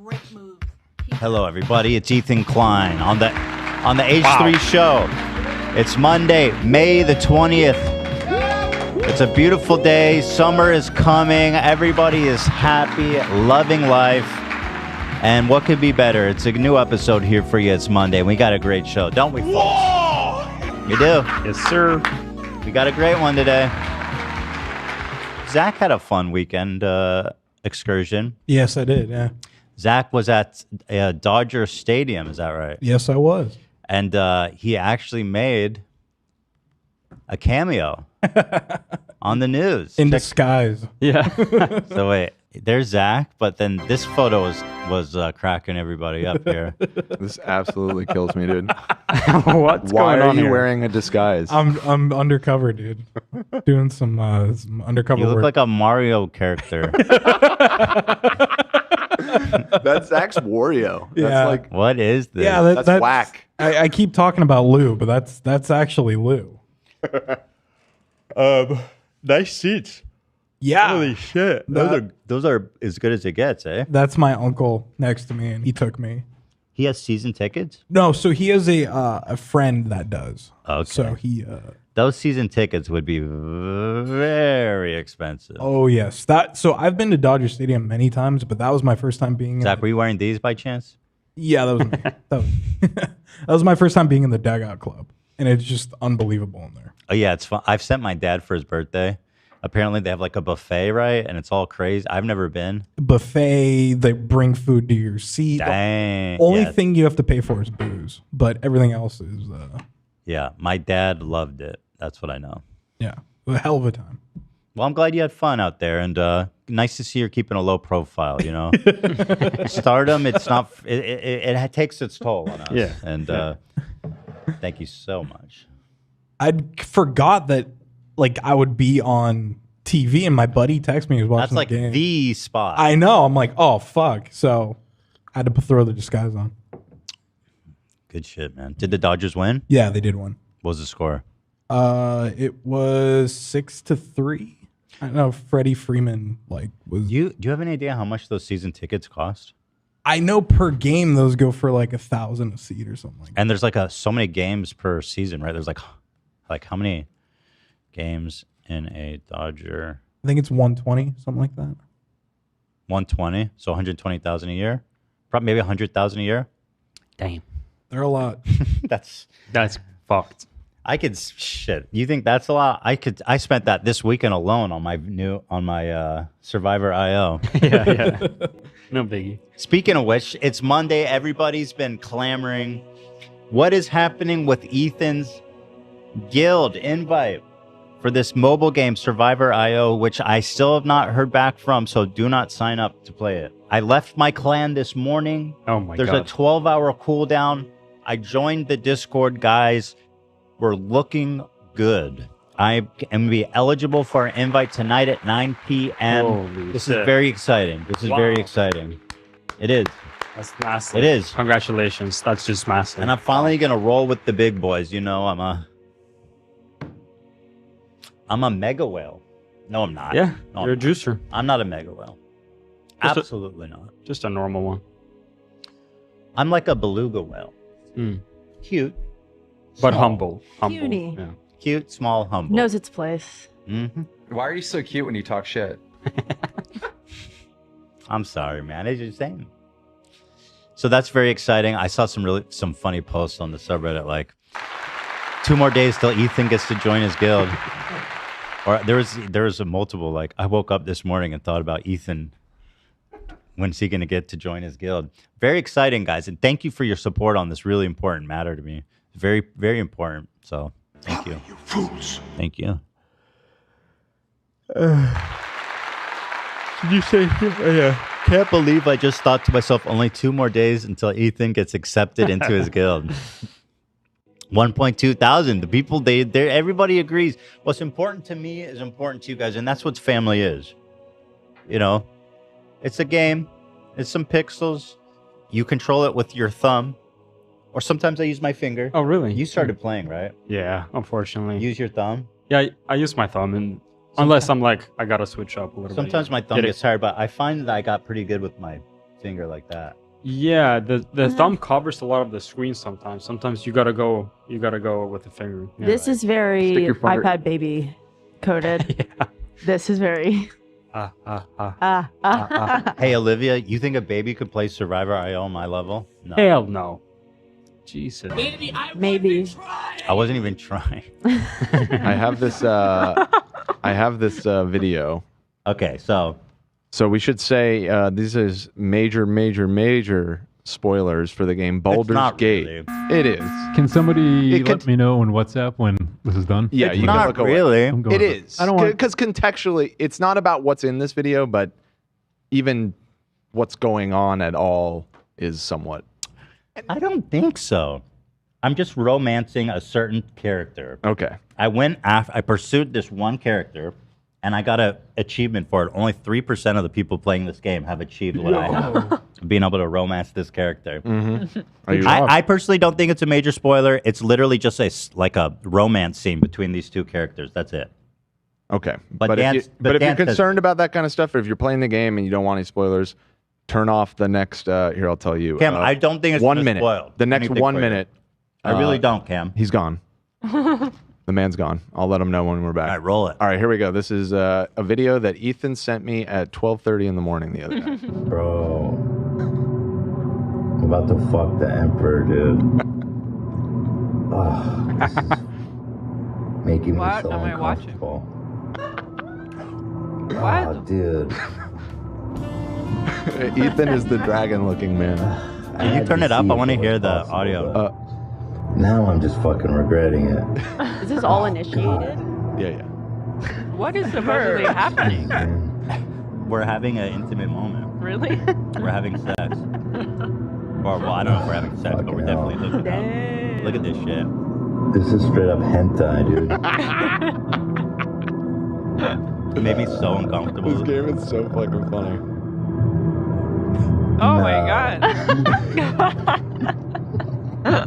great moves. Hello, everybody. It's Ethan Klein on the H3 show. It's Monday, May the 20th. It's a beautiful day. Summer is coming. Everybody is happy, loving life. And what could be better? It's a new episode here for you. It's Monday. We got a great show, don't we, folks? Whoa! You do? Yes, sir. We got a great one today. Zach had a fun weekend excursion. Yes, I did, yeah. Zach was at Dodger Stadium, is that right? Yes, I was. And he actually made a cameo on the news. In disguise. Yeah. So wait, there's Zach, but then this photo was cracking everybody up here. This absolutely kills me, dude. What's Why going are on you here? wearing a disguise? I'm undercover, dude. Doing some undercover You look work. like a Mario character. That's Zach's Wario. That's Yeah. like, What is this? yeah, that's whack. I keep talking about Lou, but that's actually Lou. Nice seats. Yeah. Holy shit. Those are as good as it gets, eh? That's my uncle next to me, and he took me. He has season tickets? No, so he has a friend that does. Okay. So he. Those season tickets would be very expensive. Oh yes, so I've been to Dodger Stadium many times, but that was my first time being. Zach, were you wearing these by chance? Yeah, that was me. that was my first time being in the Dugout Club, and it's just unbelievable in there. Oh yeah, it's fun. I've sent my dad for his birthday. Apparently they have like a buffet, right? And it's all crazy. I've never been. Buffet, they bring food to your seat. Dang. Only yeah. thing you have to pay for is booze, but everything else is, Yeah, my dad loved it. That's what I know. yeah, a hell of a time. Well, I'm glad you had fun out there, and nice to see you're keeping a low profile. You know, stardom. It's not. It takes its toll on us. Yeah. And thank you so much. I forgot that, like, I would be on TV, and my buddy texted me. He was watching That's like the game. the spot. I know. I'm like, oh fuck. So I had to throw the disguise on. Good shit, man. Did the Dodgers win? Yeah, they did one. What was the score? It was 6-3. I don't know. Freddie Freeman was. Do you have any idea how much those season tickets cost? I know per game those go for like 1,000 a seat or something like that. And there's like so many games per season, right? There's like how many games in a Dodger? I think it's 120, something like that. 120, so 120,000 a year, probably maybe 100,000 a year. Damn. They're a lot. That's fucked. I could shit. You think that's a lot? I spent that this weekend alone on my Survivor IO. Yeah. No biggie. Speaking of which, it's Monday. Everybody's been clamoring. What is happening with Ethan's guild invite for this mobile game Survivor IO, which I still have not heard back from, so do not sign up to play it. I left my clan this morning. Oh my There's god. a 12-hour cooldown. I joined the Discord, guys. We're looking good. I am going to be eligible for an invite tonight at 9 p.m. Holy This shit. is very exciting. This is very exciting. It is. That's massive. It is. Congratulations. That's just massive. And I'm finally going to roll with the big boys. You know, I'm a mega whale. No, I'm not. Yeah, No, you're a I'm not. juicer. I'm not a mega whale. Just a- Absolutely not. Just a normal one. I'm like a beluga whale. Mm. Cute. But small. humble. Humble. Cutie. Yeah. Cute, small, humble. Knows its place. Mm-hmm. Why are you so cute when you talk shit? I'm sorry, man. It's just saying. So that's very exciting. I saw some funny posts on the subreddit, like 2 more days till Ethan gets to join his guild. Or there was a multiple, like, I woke up this morning and thought about Ethan. When's he going to get to join his guild? Very exciting, guys. And thank you for your support on this really important matter to me. Very, very important. So thank you. You fools. Thank you. Did you say, can't believe I just thought to myself, only 2 more days until Ethan gets accepted into his guild. 1.2 thousand. The people, everybody agrees. What's important to me is important to you guys. And that's what family is. You know, it's a game. It's some pixels. You control it with your thumb. Or sometimes I use my finger. Oh, really? You started playing, right? Yeah, unfortunately. Use your thumb. Yeah, I use my thumb, and unless I'm like, I gotta switch up a little bit. Sometimes my thumb gets tired, but I find that I got pretty good with my finger like that. Yeah, the thumb covers a lot of the screen sometimes. Sometimes you gotta go with the finger. Yeah. This is very Stick your finger- iPad baby coded. Yeah. This is very. Hey, Olivia, you think a baby could play Survivor.io on my level? No. Hell no. Jesus. Maybe. I wasn't even trying. I have this. Video. Okay, so So we should say this is major spoilers for the game Baldur's not Gate. really. It is. Can somebody It let could- me know on WhatsApp when this is done? Yeah, it's you can not look away. really. I'm going It with is. I don't want. Because contextually, it's not about what's in this video, but even what's going on at all is somewhat. I don't think so. I'm just romancing a certain character. Okay. I pursued this one character, and I got an achievement for it. Only 3% of the people playing this game have achieved what I have, being able to romance this character. Are you I personally don't think it's a major spoiler. It's literally just like a romance scene between these two characters. That's it. okay? But if, Dan- you, but if you're Dan says- concerned about that kind of stuff, or if you're playing the game and you don't want any spoilers, turn off the next. Here, I'll tell you. Cam, I don't think it's 1 gonna minute. spoil The next anything 1 for you. minute. I really don't, Cam. He's gone. The man's gone. I'll let him know when we're back. All right, roll it. All right, here we go. This is a video that Ethan sent me at 12:30 in the morning the other day. Bro, I'm about to fuck the Emperor, dude. This is making me What so am I watching? uncomfortable. What? Oh, dude. Ethan is the dragon-looking man. Can you turn it up? I want to hear the audio. Now I'm just fucking regretting it. Is this all initiated? Yeah. What is supposedly happening? We're having an intimate moment. Really? We're having sex. Or, well, I don't know if we're having sex, but we're Fucking definitely hell. hooking up. Look at this shit. This is straight up hentai, dude. It made me so uncomfortable. This game is so fucking funny. Oh my god.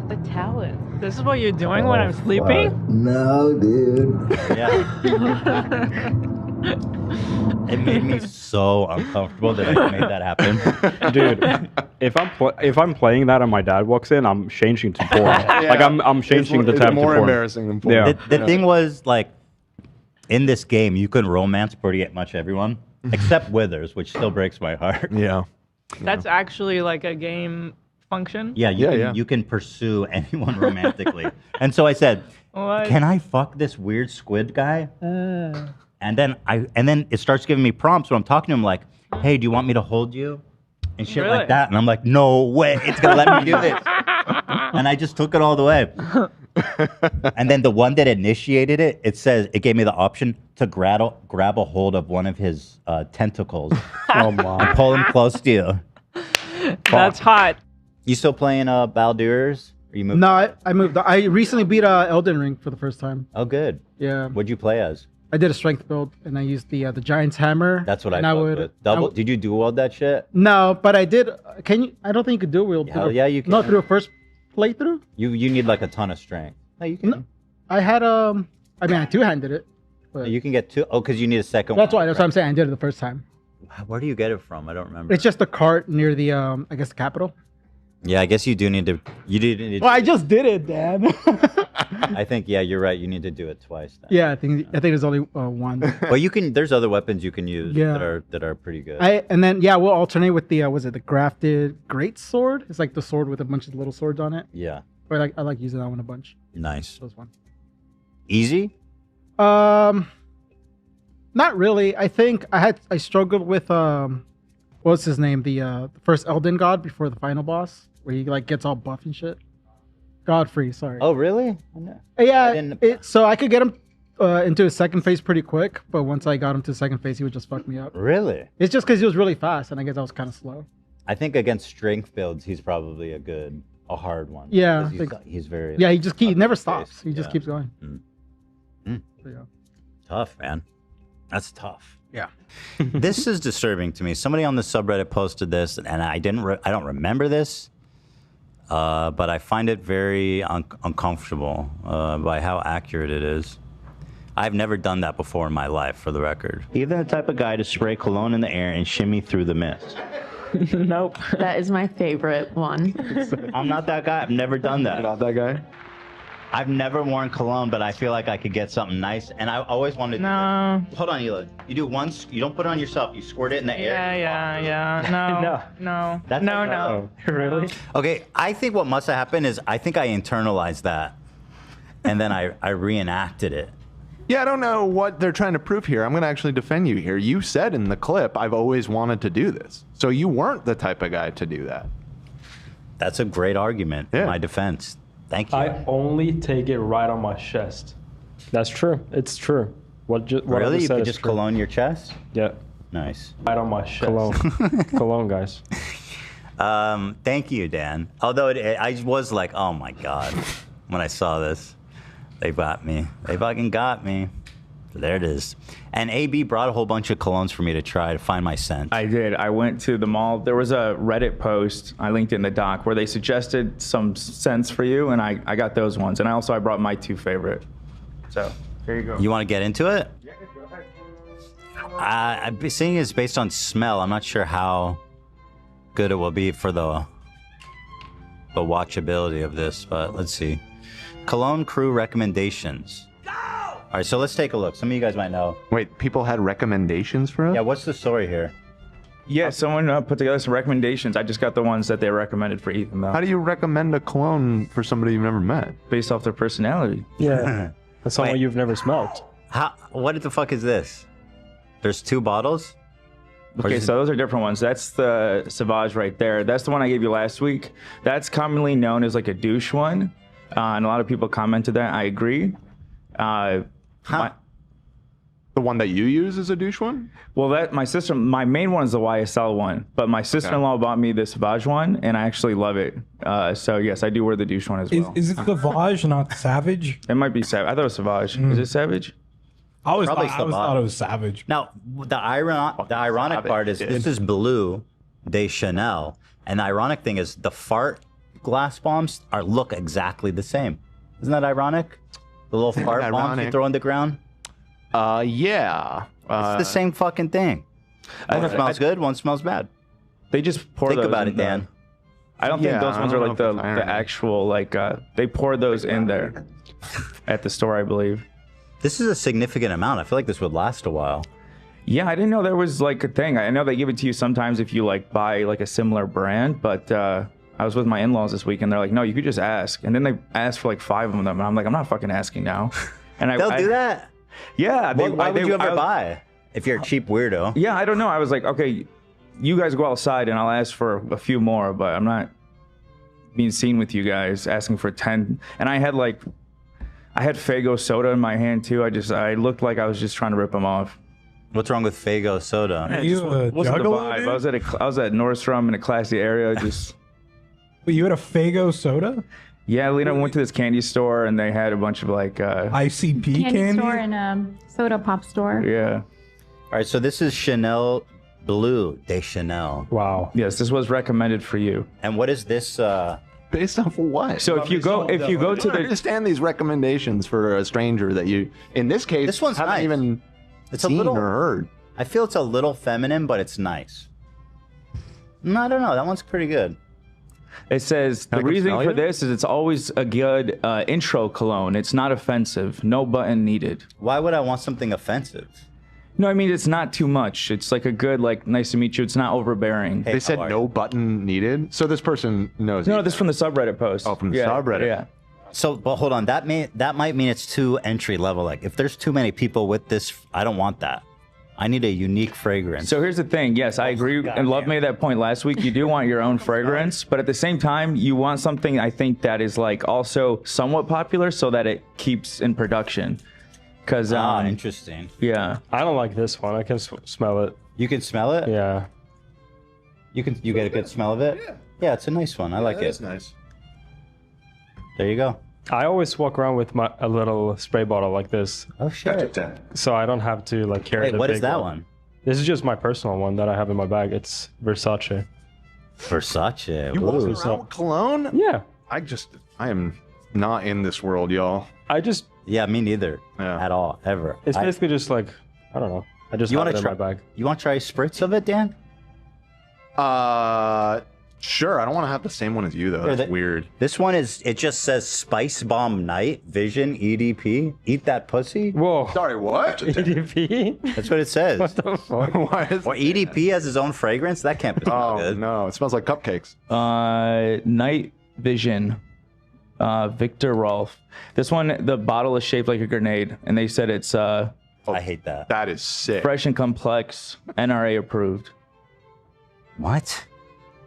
The talent. This is what you're doing when I'm sleeping? Fuck. No, dude. Yeah. It made me so uncomfortable that I made that happen. Dude, if I'm playing that and my dad walks in, I'm changing to porn. Like I'm changing the it's tab to more porn. embarrassing than porn. Yeah. The thing was, like, in this game, you can romance pretty much everyone, except Withers, which still breaks my heart. Yeah. That's actually like a game function? Yeah, you can pursue anyone romantically. And so I said, What? "Can I fuck this weird squid guy?" And then it starts giving me prompts when I'm talking to him, like, "Hey, do you want me to hold you?" And shit Really? like that. And I'm like, "No way, it's gonna let me do this." And I just took it all the way. And then the one that initiated it, it gave me the option to grab a hold of one of his tentacles Oh my. and pull him close to you. That's hot. You still playing Baldur's? Or you moved? No, I moved. I recently beat Elden Ring for the first time. Oh, good. Yeah, What'd you play as? I did a strength build and I used the Giant's Hammer. That's what I and thought. would- But I would- did you dual wield that shit? No, but I did. Can you? I don't think you could dual wield. Hell yeah, you can. Not through a first playthrough. You need like a ton of strength. No, you can. No, I had I mean, I two-handed it. But You can get two. Oh, because you need a second that's one. why. That's what I'm saying. I did it the first time. Where do you get it from? I don't remember. It's just a cart near the I guess the capital. Yeah, I guess you do need to. You do need. Well, I just did it, Dan. I think you're right. You need to do it twice. Then. Yeah, I think there's only one. But you can. There's other weapons you can use Yeah. that are pretty good. And then we'll alternate with the was it the grafted great sword? It's like the sword with a bunch of little swords on it. Yeah. Or I like using that one a bunch. Nice. Those one. Easy. Not really. I think I struggled with what's his name? The first Elden god before the final boss, where he like gets all buff and shit. Godfrey, sorry. Oh, really? Yeah. didn't- So I could get him into his second phase pretty quick, but once I got him to the second phase, he would just fuck me up. Really? It's just because he was really fast, and I guess I was kind of slow. I think against strength builds, he's probably a hard one. Yeah, 'Cause I think- he's very. Yeah, he never fast-paced. stops. He just Yeah. keeps going. Mm. So, yeah. Tough, man. That's tough. Yeah. This is disturbing to me. Somebody on the subreddit posted this, and I don't remember this, but I find it very uncomfortable by how accurate it is. I've never done that before in my life, for the record. Even the type of guy to spray cologne in the air and shimmy through the mist. Nope. That is my favorite one. I'm not that guy. I've never done that. Not that guy. I've never worn cologne, but I feel like I could get something nice. And I always wanted to No. do that. Hold on, Hila. You do once. You don't put it on yourself. You squirt it in the air. Yeah. No. No. That's No. like No. Really? Okay, I think what must have happened is I think I internalized that, and then I reenacted it. Yeah, I don't know what they're trying to prove here. I'm going to actually defend you here. You said in the clip, I've always wanted to do this. So you weren't the type of guy to do that. That's a great argument in my defense. Thank you. I only take it right on my chest. That's true. It's true. What I Really? just You said could is just true. cologne your chest? Yeah. Nice. Right on my chest. Cologne. Cologne, guys. Thank you, Dan. Although I was like, oh my God, when I saw this. They got me. They fucking got me. There it is. And AB brought a whole bunch of colognes for me to try to find my scent. I did. I went to the mall. There was a Reddit post, I linked it in the doc, where they suggested some scents for you, and I got those ones. And I brought my 2 favorite. So, here you go. You want to get into it? Yeah, go ahead. I've been seeing it's based on smell. I'm not sure how good it will be for the watchability of this, but let's see. Cologne crew recommendations. Go! All right, so let's take a look. Some of you guys might know. Wait, people had recommendations for us? Yeah, what's the story here? Yeah, someone put together some recommendations. I just got the ones that they recommended for Ethan, though. How do you recommend a cologne for somebody you've never met? Based off their personality. Yeah. That's someone Wait. you've never smelled. What the fuck is this? There's 2 bottles? Okay, so those are different ones. That's the Sauvage right there. That's the one I gave you last week. That's commonly known as like a douche one. And a lot of people commented that. I agree. The one that you use is a douche one? Well, my main one is the YSL one, but my sister-in-law bought me the Sauvage one, and I actually love it. So yes, I do wear the douche one as well. Is it Sauvage, not Savage? It might be Savage. I thought it was Sauvage. Is it Savage? I always Probably thought it was Savage. Now, the ironic part is this is Blue de Chanel, and the ironic thing is the fart glass bombs look exactly the same. Isn't that ironic? The little fart bombs you throw on the ground? Yeah. It's the same fucking thing. One smells good, one smells bad. They just pour Think those about in it, Dan. I don't think those ones are like the actual, like, they pour those in there at the store, I believe. This is a significant amount. I feel like this would last a while. Yeah, I didn't know there was like a thing. I know they give it to you sometimes if you like buy like a similar brand, but I was with my in-laws this week and they're like, no, you could just ask. And then they asked for like 5 of them. And I'm like, I'm not fucking asking now. And They'll do that? Yeah. Why would you ever buy if you're a cheap weirdo? Yeah, I don't know. I was like, okay, you guys go outside and I'll ask for a few more, but I'm not being seen with you guys asking for 10. And I had Faygo soda in my hand too. I looked like I was just trying to rip them off. What's wrong with Faygo soda? Are you a Wasn't the juggalo, vibe. I was at Nordstrom in a classy area. Just. But you had a Faygo soda? Yeah, Lena went to this candy store and they had a bunch of like ICP candy store and a soda pop store. Yeah. All right, so this is Chanel Blue de Chanel. Wow. Yes, this was recommended for you. And what is this? Based off what? So if you go to the understand these recommendations for a stranger that you, in this case, This one's haven't nice. even It's seen a little. or heard. I feel it's a little feminine, but it's nice. No, I don't know. That one's pretty good. It says the I can reason smell for you? this is it's always a good intro cologne. It's not offensive. No button needed. Why would I want something offensive? No, I mean it's not too much. It's like a good like nice to meet you. It's not overbearing. Hey, They said how are no you? button needed. So this person knows. No, this is from the subreddit post. Oh, from the Yeah, subreddit. Yeah. So, but hold on. That might mean it's too entry level. Like, if there's too many people with this, I don't want that. I need a unique fragrance. So here's the thing. Yes, I agree. And Love made that point last week. You do want your own fragrance, but at the same time, you want something I think that is like also somewhat popular so that it keeps in production. Because interesting. Yeah. I don't like this one. I can smell it. You can smell it? Yeah. You get a good smell of it? Yeah, it's a nice one. I like it. It's nice. There you go. I always walk around with a little spray bottle like this. Oh shit. So I don't have to like carry Wait, the what is big that one? This is just my personal one that I have in my bag. It's Versace. Versace. You walk Ooh. around with cologne? Yeah. I am not in this world, y'all. Yeah, me neither. Yeah. At all, ever. It's basically just like, I don't know. I just You have want it to in try? my bag. You want to try a spritz of it, Dan? Sure. I don't want to have the same one as you though. Here, That's weird. This one is. It just says Spice Bomb Night Vision EDP. Eat that pussy. Whoa. Sorry, what? EDP? That's what it says. What the fuck? Why is Or EDP has his own fragrance. That can't be good. no, it smells like cupcakes. Night Vision. Victor Rolf. This one, the bottle is shaped like a grenade, and they said it's I hate that. That is sick. fresh and complex, NRA approved. What?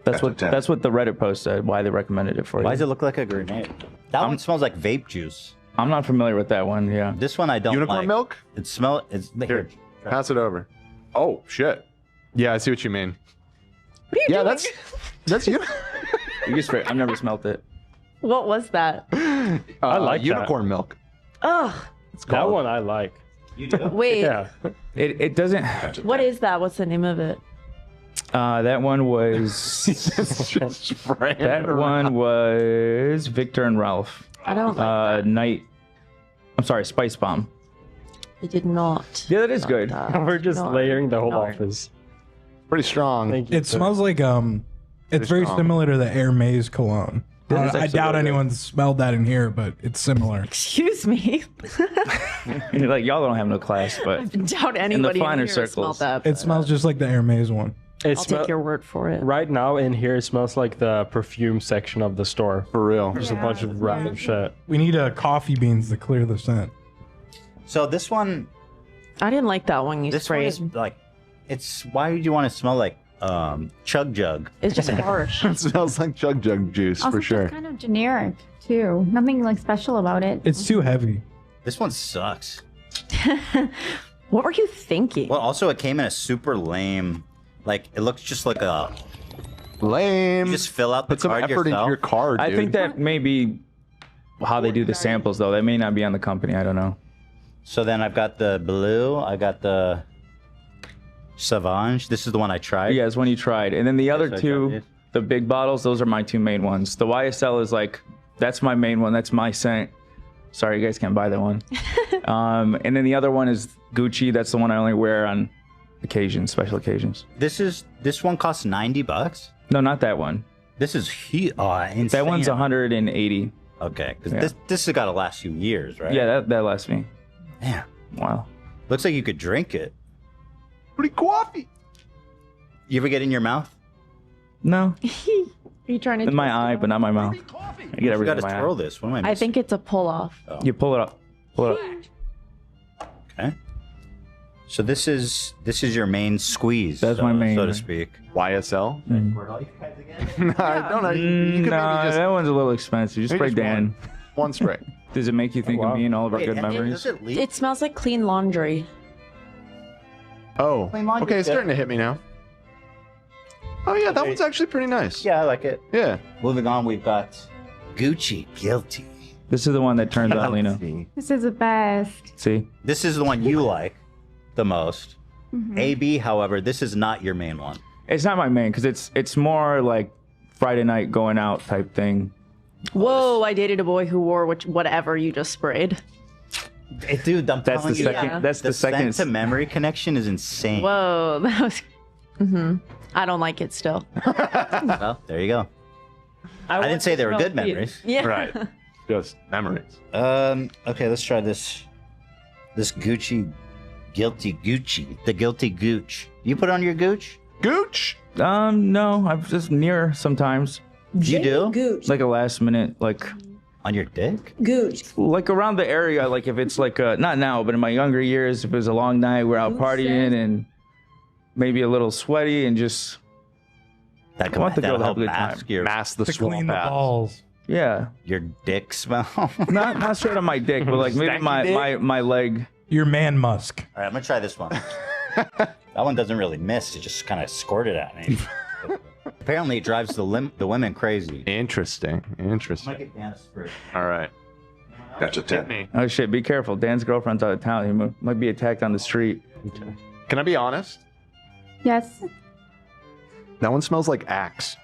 That's what the Reddit post said. Why they recommended it for you. Why does it look like a grenade? That one smells like vape juice. I'm not familiar with that one. Yeah. This one I don't Unicorn like. milk? It smell. It's Here, pass it over. Oh shit. Yeah, I see what you mean. What are you doing? That's you. You just I've never smelt it. What was that? I like unicorn milk. Ugh. It's That called. one I like. You do? Wait. Yeah. It doesn't. What is that? What's the name of it? That one was. That one was Victor and Ralph. I don't like that. Night. I'm sorry, Spice Bomb. I did not. Yeah, that is good. We're just No. layering the whole No. office. Pretty strong. Thank you. It smells like it's very strong. similar to the Hermes cologne. It is I actually doubt really good. anyone's smelled that in here, but it's similar. Excuse me. You're like, y'all don't have no class, but I doubt anybody in finer here smelled circles. that. It smells just like the Hermes one. It I'll take your word for it. Right now in here, it smells like the perfume section of the store. For real. There's a bunch of random shit. We need coffee beans to clear the scent. So this one. I didn't like that one you This one sprayed. is like. It's. Why would you want to smell like Chug Jug? It's just harsh. It smells like Chug Jug juice Also, for sure. it's kind of generic too. Nothing like special about it. It's too heavy. This one sucks. What were you thinking? Well, also it came in a super lame. Like it looks just like a. Lame. You just fill out the Put some card effort yourself. into your card, dude. I think that may be how they do the samples, though. That may not be on the company. I don't know. So then I've got the blue. I got the Sauvage. This is the one I tried. Yeah, it's one you tried, and then the other so I tried two, it. the big bottles, those are my two main ones. The YSL is like that's my main one. That's my scent. Sorry, you guys can't buy that one. And then the other one is Gucci. That's the one I only wear on occasions, special occasions. This one costs $90. No, not that one. This is insane. That one's 180. Okay, because Yeah. this has got to last you years, right? Yeah, that lasts me. Man, Wow. looks like you could drink it. Pretty coffee. You ever get in your mouth? No, Are you trying to in my eye, but not my mouth. I get You everything got in to my twirl eye. this. What am I I missing? think it's a pull off. You pull it up. Pull it up. Okay. So this is your main squeeze. That's my main, so to right? speak. YSL? No, I don't know. You could maybe Nah, just that one's a little expensive. Just maybe spray just Dan. one spray. Does it make you think of me and all of our good memories? Does it leak? It smells like clean laundry. Oh, Clean laundry, okay, it's yeah. starting to hit me now. Oh yeah, that one's actually pretty nice. Yeah, I like it. Yeah. Moving on, we've got Gucci Guilty. This is the one that turns out, Lena. This is the best. See? This is the one you like the most. AB, however, this is not your main one. It's not my main because it's more like Friday night going out type thing. Whoa, I dated a boy who wore whatever you just sprayed. Dude, I'm That's telling the you, second. Yeah. That's the second. scent to memory connection is insane. Whoa, that was. I don't like it still. Well, there you go. I didn't say they were good memories. Yeah. Right. Just memories. Okay, let's try this. This Gucci Guilty Gucci. The Guilty Gooch. You put on your Gooch? Gooch? No, I'm just near sometimes. You do? Gooch. Like a last minute, like On your dick? Gooch. like around the area. Like if it's like not now, but in my younger years, if it was a long night, we're out partying and maybe a little sweaty and just That I want the girl to have help a good time. mask your, Mask the To swamp clean the ass. balls. Yeah, your dick smell. not straight on my dick, but like maybe Stanky dick? my leg. Your man musk. All right, I'm gonna try this one. That one doesn't really miss. It just kind of squirted at me. Apparently, it drives the women crazy. Interesting. Interesting. Might get Dan a spray. All right. That's a 10. Me. Oh shit! Be careful. Dan's girlfriend's out of town. He might be attacked on the street. Can I be honest? Yes. That one smells like Axe.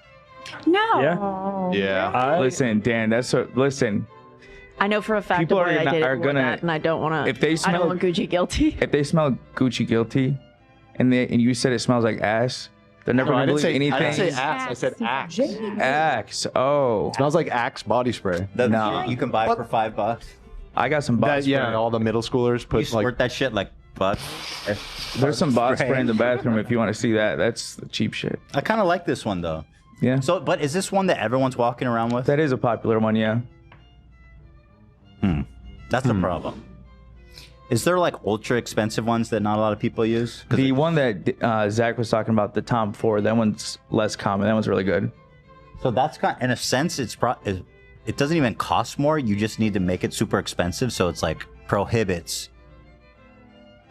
No. Yeah. Listen, Dan. Listen. I know for a fact People the boy are I gonna- dated are wore gonna- that, and I don't want to. if they I smell- don't want Gucci guilty. If they smell Gucci Guilty, and you said it smells like ass, They're never I gonna didn't believe say, I didn't say anything. axe. I said axe. Axe. Oh. Smells like Axe body spray. That No. you can buy for $5. I got some body spray. Yeah, all the middle schoolers You put squirt like. that shit like butt. There's some body spray in the bathroom if you want to see that. That's the cheap shit. I kind of like this one though. Yeah. So, but is this one that everyone's walking around with? That is a popular one, yeah. That's a problem. Is there like ultra expensive ones that not a lot of people use? The one that Zach was talking about, the Tom Ford, that one's less common. That one's really good. So that's in a sense, it doesn't even cost more. You just need to make it super expensive, so it's like prohibits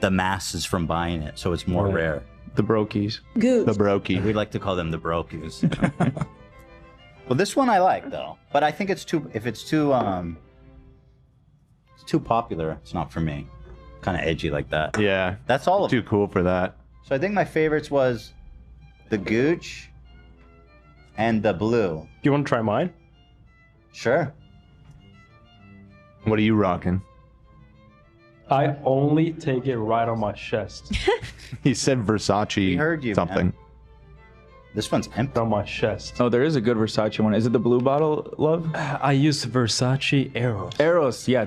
the masses from buying it, so it's more rare. The brokies. The brokey. We like to call them the brokies. Well, this one I like though, but I think it's too. If it's too popular, it's not for me. Kind of edgy like that. Yeah, That's all of too them. cool for that. So I think my favorites was the Gooch and the blue. Do you want to try mine? Sure. What are you rocking? I only take it right on my chest. He said Versace. We heard you, something. man. This one's empty. On my chest. Oh, there is a good Versace one. Is it the blue bottle, love? I use Versace Eros. Eros, yeah,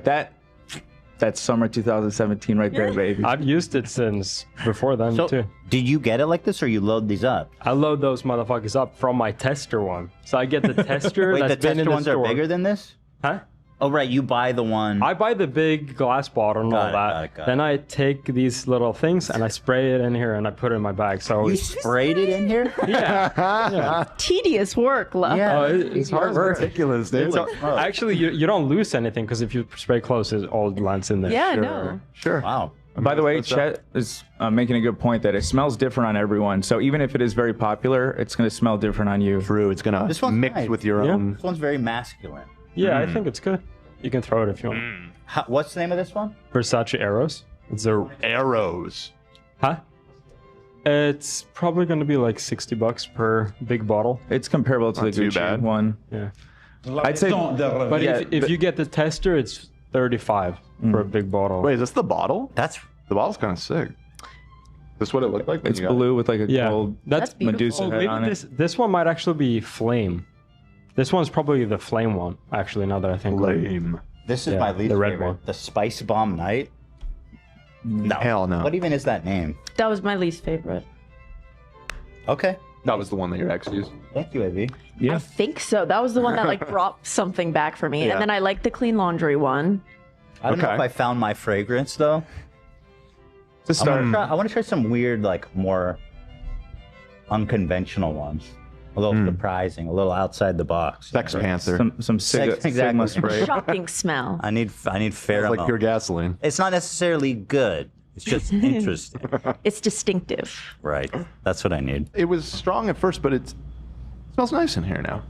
that's summer 2017 right there, baby. I've used it since before then So, too. did you get it like this, or you load these up? I load those motherfuckers up from my tester one. So I get the tester Wait, that's the been in tester the ones store. are bigger than this? Huh? Oh, right. You buy the one. I buy the big glass bottle and all that. got Then I take these little things and I spray it in here and I put it in my bag. So You sprayed it in here? yeah. Tedious work, love. Oh, it's hard work. Ridiculous, dude. So, actually, you don't lose anything because if you spray close, it all lands in there. Yeah, no. Sure. Wow. By the way, Chet is making a good point that it smells different on everyone. So even if it is very popular, it's going to smell different on you. True. It's gonna This one's mix nice. with your own. This one's very masculine. Yeah, I think it's good. You can throw it if you want. What's the name of this one? Versace Eros. It's a Arrows. huh? It's probably going to be like $60 per big bottle. It's comparable to Not the too Gucci bad. one. Yeah. I'd say, But yeah, if you get the tester, it's 35 for a big bottle. Wait, is this the bottle? That's The bottle's kind of sick. This what it looked like? when it's you got it? blue with like a Yeah, gold that's Medusa Oh, head on maybe it. this one might actually be flame. This one's probably the flame one. Actually, now that I think. Lame. This is Yeah, my least the red favorite. one. The Spice Bomb Night. No. Hell no. What even is that name? That was my least favorite. Okay. That was the one that your ex used. Thank you, Av. I think so. That was the one that like brought something back for me. Yeah. And then I liked the clean laundry one. I don't know Okay. if I found my fragrance though. To start. I want to try some weird, like more unconventional ones. A little surprising, a little outside the box. Sex Panther. Some Sigma Exactly. spray. Shocking smell. I need Smells pheromone. like pure gasoline. It's not necessarily good. It's just interesting. It's distinctive. Right. That's what I need. It was strong at first, but it smells nice in here now.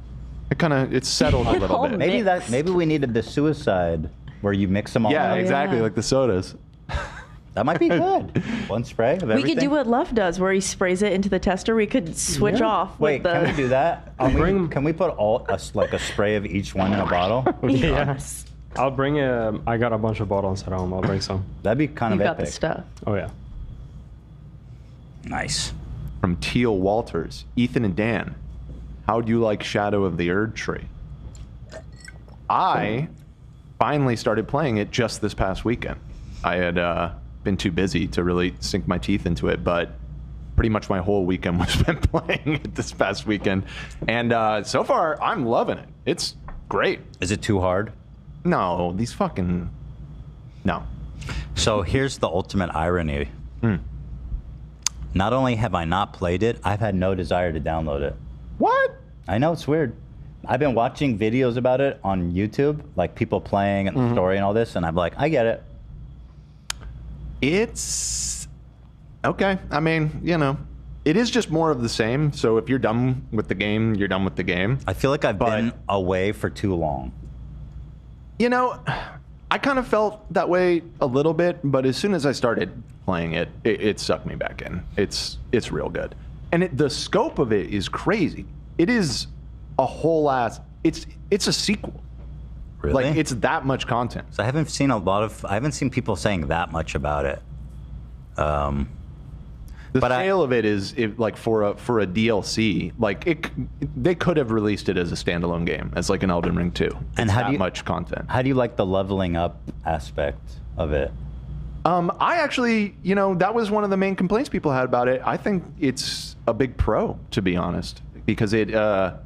It's settled a little bit. Maybe we needed the suicide where you mix them all. Yeah, up. exactly, yeah. like the sodas. That might be good. One spray of everything. We could do what Love does, where he sprays it into the tester. We could switch off. Wait, with the... can we do that? Can we put like a spray of each one in a bottle? Yes. I'll bring I got a bunch of bottles at home. I'll bring some. That'd be kind You of got the epic. stuff. Oh yeah. Nice. From Teal Walters, Ethan and Dan, how do you like Shadow of the Erd Tree? I finally started playing it just this past weekend. I had been too busy to really sink my teeth into it, but pretty much my whole weekend was spent playing it this past weekend. And so far, I'm loving it. It's great. Is it too hard? No, these fucking... No. So here's the ultimate irony. Not only have I not played it, I've had no desire to download it. What? I know, it's weird. I've been watching videos about it on YouTube, like people playing and the story and all this, and I'm like, I get it. It's... Okay. I mean, you know, it is just more of the same. So if you're done with the game, you're done with the game. I feel like I've been away for too long. You know, I kind of felt that way a little bit, but as soon as I started playing it, it sucked me back in. It's real good. And the scope of it is crazy. It is a whole ass... It's a sequel. Really? Like, it's that much content. So I haven't seen people saying that much about it. The scale of it is like for a DLC, like they could have released it as a standalone game, as like an Elden Ring 2. And it's how that do you, much content. How do you like the leveling up aspect of it? I actually, that was one of the main complaints people had about it. I think it's a big pro, to be honest, because the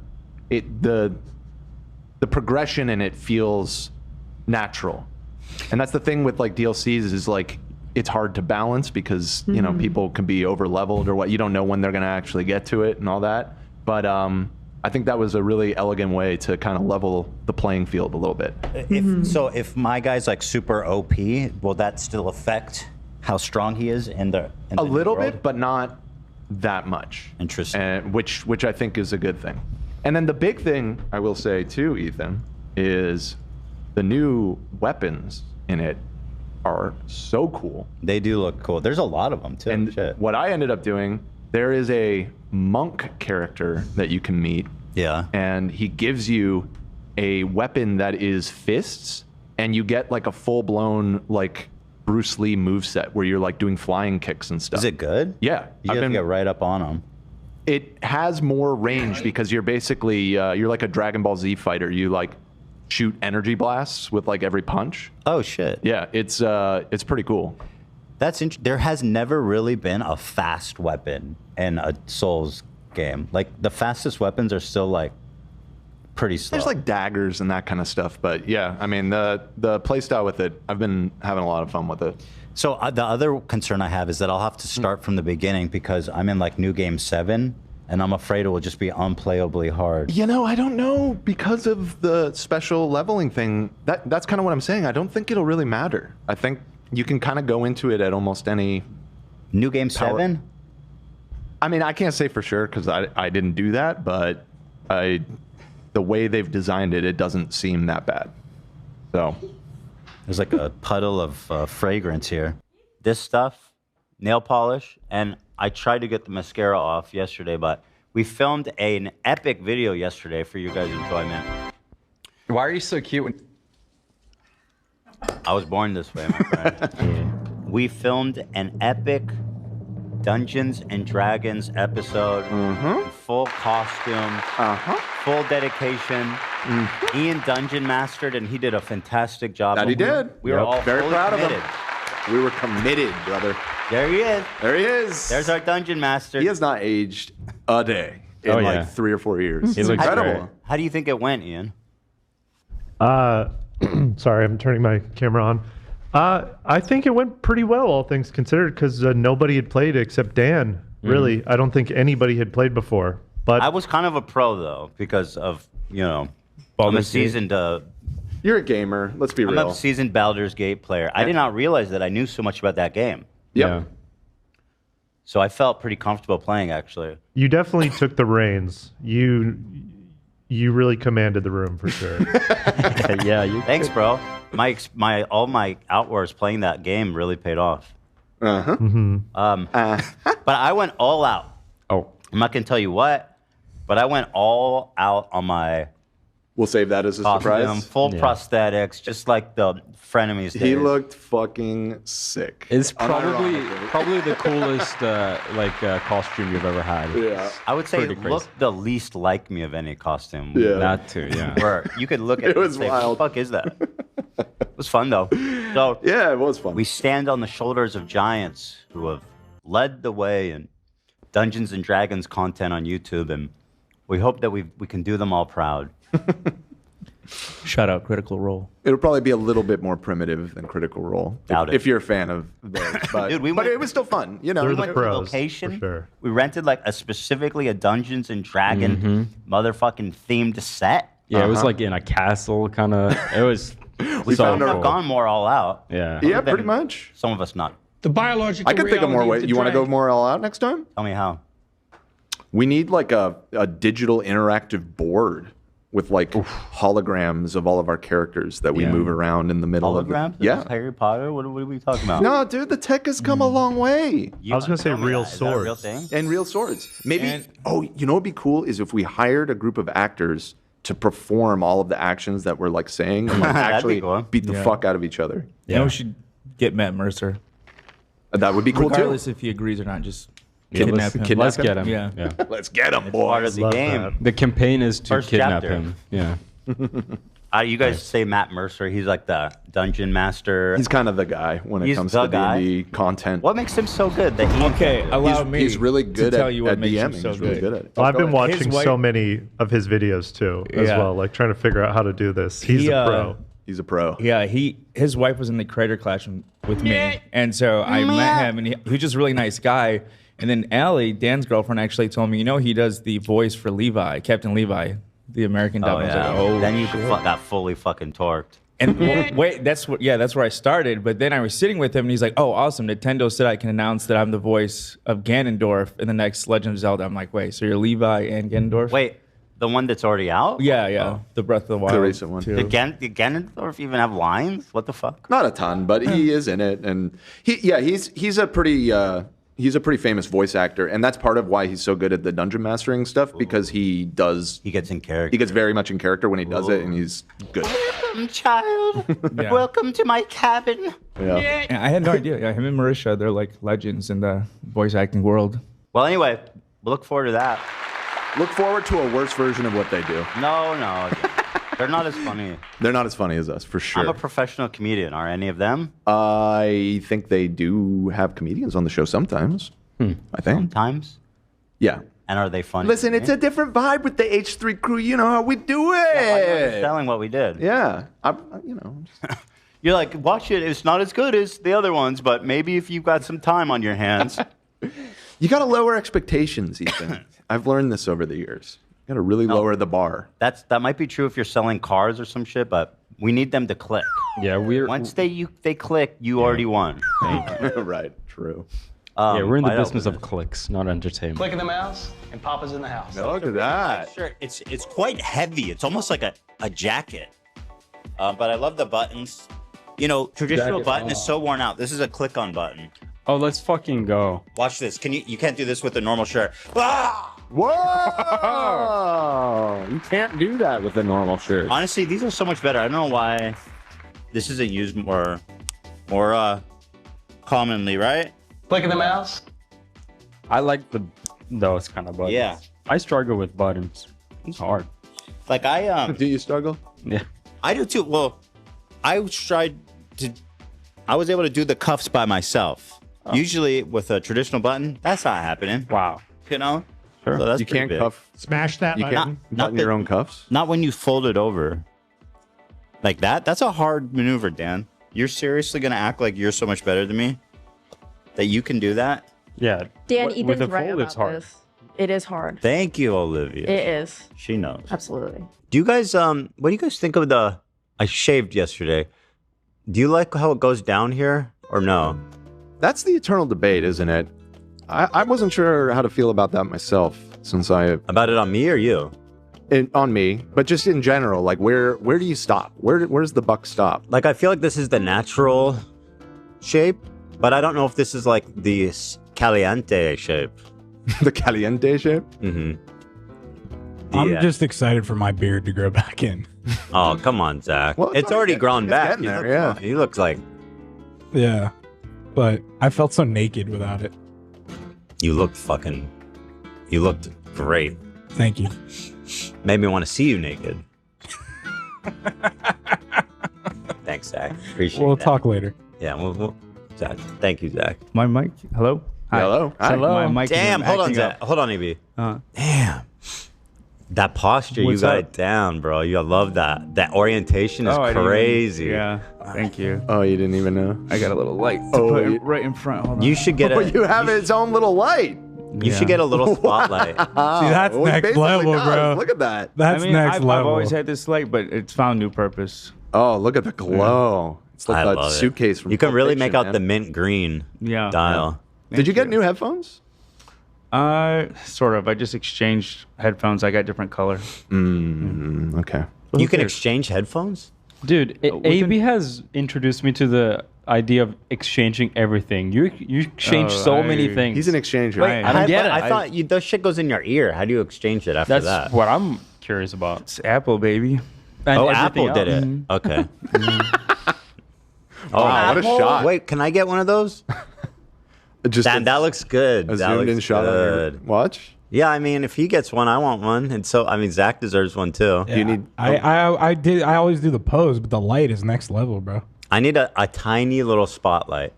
progression in it feels natural, and that's the thing with like DLCs is like it's hard to balance because people can be over leveled or what, you don't know when they're going to actually get to it and all that. But I think that was a really elegant way to kind of level the playing field a little bit. If my guy's like super OP, will that still affect how strong he is in the a little bit, but not that much. Interesting. Which I think is a good thing. And then the big thing I will say too, Ethan, is the new weapons in it are so cool. They do look cool. There's a lot of them too. And what I ended up doing, there is a monk character that you can meet. Yeah. And he gives you a weapon that is fists, and you get like a full-blown like Bruce Lee moveset where you're like doing flying kicks and stuff. Is it good? Yeah. You have to get right up on him. It has more range because you're basically you're like a Dragon Ball Z fighter. You like shoot energy blasts with like every punch. Oh shit. Yeah, it's pretty cool. That's there has never really been a fast weapon in a Souls game. Like the fastest weapons are still like pretty slow. There's like daggers and that kind of stuff, but yeah, I mean the playstyle with it, I've been having a lot of fun with it. So the other concern I have is that I'll have to start from the beginning because I'm in like New Game 7 and I'm afraid it will just be unplayably hard. I don't know, because of the special leveling thing. That's kind of what I'm saying. I don't think it'll really matter. I think you can kind of go into it at almost any New Game 7? I mean, I can't say for sure because I didn't do that, but the way they've designed it, it doesn't seem that bad. So there's like a puddle of fragrance here. This stuff, nail polish, and I tried to get the mascara off yesterday, but we filmed an epic video yesterday for you guys' enjoyment. Why are you so cute? I was born this way, my friend. We filmed an epic Dungeons and Dragons episode, full costume, full dedication. Ian dungeon mastered, and he did a fantastic job. That he did. We were all very fully proud committed. of him. We were committed, brother. There he is. There he is. There's our dungeon master. He has not aged a day in like 3 or 4 years. He's incredible. Great. How do you think it went, Ian? Sorry, I'm turning my camera on. I think it went pretty well, all things considered, because nobody had played except Dan. Really, I don't think anybody had played before. But I was kind of a pro though, because of I'm a seasoned. You're a gamer. Let's be real. I'm a seasoned Baldur's Gate player. I did not realize that I knew so much about that game. Yeah. So I felt pretty comfortable playing, actually. You definitely took the reins. You really commanded the room for sure. Thanks, bro. All my hours playing that game really paid off. But I went all out. Oh, I'm not gonna tell you what, but I went all out on my. We'll save that as a surprise. Full prosthetics, just like the frenemies. He looked fucking sick. It's probably the coolest costume you've ever had. Yeah, I would say it looked the least like me of any costume. Yeah, that too. Yeah, where you could look at it and say, "What the fuck is that?" It was fun though. So yeah, it was fun. We stand on the shoulders of giants who have led the way in Dungeons and Dragons content on YouTube, and we hope that we can do them all proud. Shout out Critical Role. It'll probably be a little bit more primitive than Critical Role, if you're a fan of those. But, Dude, but it was still fun. We went to a location. For sure. We rented like specifically a Dungeons and Dragon motherfucking themed set. Yeah, it was like in a castle kind of. It was. We found have gone more all out. Yeah, pretty much. Some of us not. The biological. I could think of more ways. You want to go more all out next time? Tell me how. We need like a digital interactive board with like holograms of all of our characters that we move around in the middle of Holograms? it. Yeah. Harry Potter? What are we talking about? No, dude, the tech has come a long way. I was going to say real swords. Real thing? And real swords. Maybe, you know what would be cool is if we hired a group of actors to perform all of the actions that we're like saying and like actually beat the fuck out of each other. Yeah, we should get Matt Mercer. That would be cool regardless too. if he agrees or not. Just Kidnap him. Let's get him. Yeah. Let's get him, Part boys. of the Love game. that. The campaign is to First kidnap chapter. him. Yeah. You guys say Matt Mercer. He's like the dungeon master. He's kind of the guy when it He's comes the to guy. D&D content. What makes him so good? That he Okay, allow me. He's really good to tell at, you what at makes him DMing. so He's really good. good at it. Well, I've been His watching wife- so many of his videos too, as Yeah. well, like trying to figure out how to do this. He's He, a pro. He's a pro. Yeah, his wife was in the creator class with me, and so I met him, and he was just a really nice guy. And then Allie, Dan's girlfriend, actually told me, he does the voice for Levi, Captain Levi, the American Oh, dub. I was yeah. like, oh, then you shit. got fully fucking torqued. And wait, that's where I started. But then I was sitting with him, and he's like, "Oh, awesome! Nintendo said I can announce that I'm the voice of Ganondorf in the next Legend of Zelda." I'm like, "Wait, so you're Levi and Ganondorf?" Wait, the one that's already out? Yeah, the Breath of the Wild, The recent one. too. Did Ganondorf even have lines? What the fuck? Not a ton, but he is in it, and he's a pretty famous voice actor, and that's part of why he's so good at the dungeon mastering stuff because he gets in character. He gets very much in character when he does it, and he's good. Welcome, child. Yeah. Welcome to my cabin. Yeah. I had no idea. Yeah, him and Marisha, they're like legends in the voice acting world. Well, anyway, we'll look forward to that. Look forward to a worse version of what they do. No. They're not as funny. They're not as funny as us, for sure. I'm a professional comedian. Are any of them? I think they do have comedians on the show sometimes. I think. Sometimes? Yeah. And are they funny? Listen, it's a different vibe with the H3 crew. You know how we do it. Telling what we did. Yeah. You're like, watch it. It's not as good as the other ones, but maybe if you've got some time on your hands. You got to lower expectations, Ethan. I've learned this over the years. You got to really lower the bar. That might be true if you're selling cars or some shit, but we need them to click. Yeah, once they click, you already won. Right. True. Yeah, we're in the wide business open. of clicks, not entertainment. Clicking the mouse, and Papa's in the house. Look at that. Sure, it's quite heavy. It's almost like a jacket. But I love the buttons. Traditional Jacket. button is so worn out. This is a click-on button. Oh, let's fucking go. Watch this. You can't do this with a normal shirt. Ah! Whoa! You can't do that with a normal shirt. Honestly, these are so much better. I don't know why this isn't used more commonly, right? Clicking the mouse. I like those kind of buttons. Yeah. I struggle with buttons. It's hard. Like Do you struggle? Yeah. I do too. Well, I was able to do the cuffs by myself. Usually with a traditional button, that's not happening. Wow. Sure. So that's you pretty can't big. cuff. Smash that You button. can't button your own cuffs. Not when you fold it over. Like that? That's a hard maneuver, Dan. You're seriously going to act like you're so much better than me? That you can do that? Yeah. Dan, with Ethan's a right fold, about it's hard. this. It is hard. Thank you, Olivia. It is. She knows. Absolutely. Do you guys, what do you guys think of I shaved yesterday. Do you like how it goes down here or no? That's the eternal debate, isn't it? I wasn't sure how to feel about that myself since About it on me or you? On me, but just in general, like where do you stop? Where's the buck stop? Like I feel like this is the natural shape, but I don't know if this is like the caliente shape. The caliente shape? Mm-hmm. I'm just excited for my beard to grow back in. Oh, come on, Zach. Well, it's already grown it's back. getting You there, look yeah. fine. He looks like Yeah. But I felt so naked without it. you looked great. Thank you. Made me want to see you naked. Thanks, Zach. Appreciate We'll that. talk later. Yeah, we'll Zach. Thank you, Zach. My mic. Hello. Hi. Hello. Hi. My mic. Damn, isn't hold on, acting Zach. up. Hold on, EB. Uh, Damn. That posture, What's you got up? it down, bro. You love that. That orientation is I didn't even- crazy. Yeah. Thank you. Oh, you didn't even know? I got a little light to Oh, put you- right in front. Hold on. You should get Oh, a you have its own little light. you should get a little spotlight. See, that's Well, it next basically level, does. bro. Look at that. That's next I've level. always had this light, but it's found new purpose. Oh, look at the glow. It's like I that love suitcase it. from You can Pulp really Fiction, make out man. the mint green Yeah. dial. Did you get new headphones? Sort of. I just exchanged headphones. I got different color. Okay. You can exchange headphones? Dude, we AB has introduced me to the idea of exchanging everything. You exchange so many things. He's an exchanger. Wait, I don't get it. I thought that shit goes in your ear. How do you exchange it after That's that? what I'm curious about. It's Apple, baby. And Oh, everything Apple did it. else. Okay. Wow, what a shot. Wait, can I get one of those? Just that looks good. A That zoomed looks in shot on your good. watch. Yeah, I mean, if he gets one, I want one, and so I mean, Zach deserves one too. Yeah, I always do the pose, but the light is next level, bro. I need a tiny little spotlight.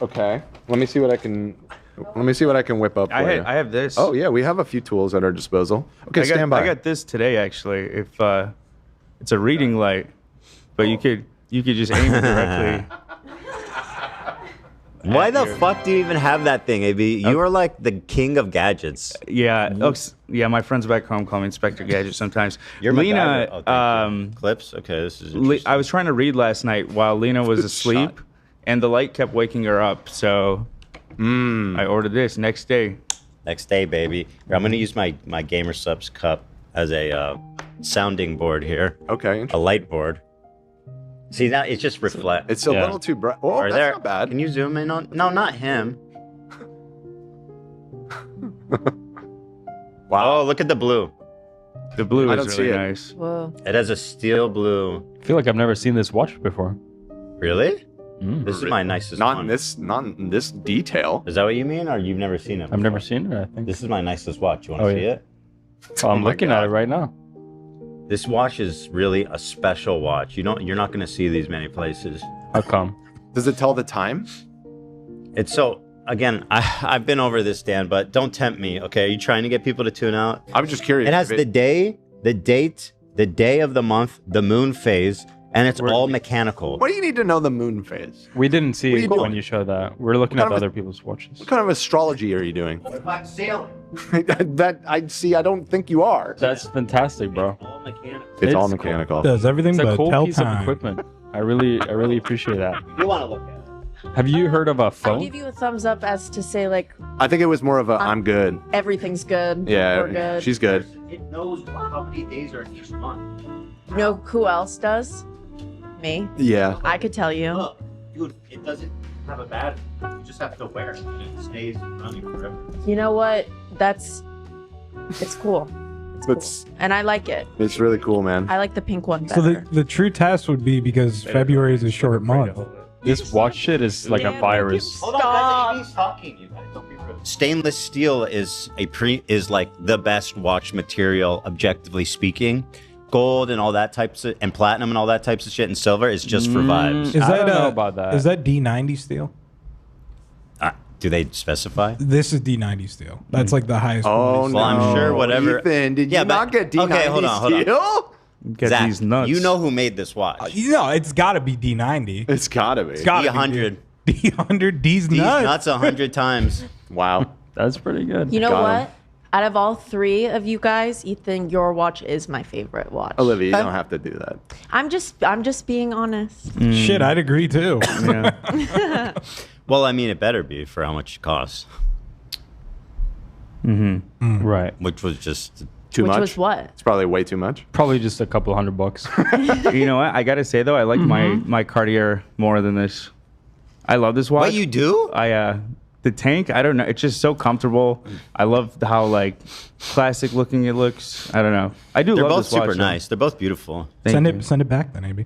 Okay. Let me see what I can whip up. I for you. have this. Oh yeah, we have a few tools at our disposal. Okay, stand by. I got this today actually. If it's a reading light, but you could just aim it directly. Why the fuck do you even have that thing, AB? You are like the king of gadgets. Yeah. Yeah. My friends back home call me Inspector Gadget sometimes. You're Lena. MacGyver. Thank you. Clips. Okay, this is interesting. I was trying to read last night while Lena was asleep, and the light kept waking her up. So I ordered this next day. Next day, baby. Here, I'm gonna use my Gamer Subs cup as a sounding board here. Okay. A light board. See, that it just reflects. It's a little too bright. Oh, that's not bad. Can you zoom in on? No, not him. Wow! Oh, look at the blue. The blue I is don't see really it. nice. Whoa. It has a steel blue. I feel like I've never seen this watch before. Really? This is my nicest Not one. in this detail. Is that what you mean, or you've never seen it? I've never seen it, I think. This is my nicest watch. You want to Oh, see yeah. it? Oh, I'm looking at it right now. This watch is really a special watch. You're not going to see these many places. How come? Does it tell the time? It's so. Again, I've been over this, Dan, but don't tempt me. Okay, are you trying to get people to tune out? I'm just curious. It has the day, the date, the day of the month, the moon phase, and it's all mechanical. What do you need to know the moon phase? We didn't see What are it you when doing? you showed that. We're looking What at kind of other people's watches. What kind of astrology are you doing? What if I'm sailing? That I see. I don't think you are. That's fantastic, bro. All mechanical. It's all cool. mechanical. Does everything It's a but cool tell piece time. of equipment. I really appreciate that. You want to look at it? Have you heard of a I'll phone? give you a thumbs up as to say like I think it was more of a I'm good. everything's good. Yeah, we're good. she's good. It knows how many days are in each month. You know who else does? Me. Yeah. I could tell you. Look, dude, it doesn't have a battery. You just have to wear it, and it stays running forever. You know what? It's cool. It's And I like it. it's really cool, man. I like the pink one So better. the true test would be because February is a short month. This watch shit is like a virus. Hold on, guys. AB's talking. You guys don't be rude. Stainless steel is like the best watch material, objectively speaking. Gold and all that types of, and platinum and all that types of shit, and silver is just for vibes. Is I that don't know about that. Is that D90 steel? Do they specify? This is D90 steel. That's like the highest. Oh quality no! Well, I'm sure whatever. Ethan, did Yeah, you not but- get D90 okay, hold on. steel? Get Zach, these nuts. you know who made this watch? You know, it's got to be D90. It's gotta be. It's got to D100. be D100. D's These nuts. nuts 100 times. Wow. That's pretty good. You know Got what? 'em. Out of all three of you guys, Ethan, your watch is my favorite watch. Olivia, you don't have to do that. I'm just being honest. Shit, I'd agree too. Yeah. Well, I mean, it better be for how much it costs, Right. which was just Too Which much? was what? It's probably way too much. Probably just a couple $100. You know what? I gotta say though, I like my Cartier more than this. I love this watch. What you do? The tank. I don't know. It's just so comfortable. I love how like classic looking it looks. I don't know. I do. They're love both this watch, super though. nice. They're both beautiful. Send it back then, maybe.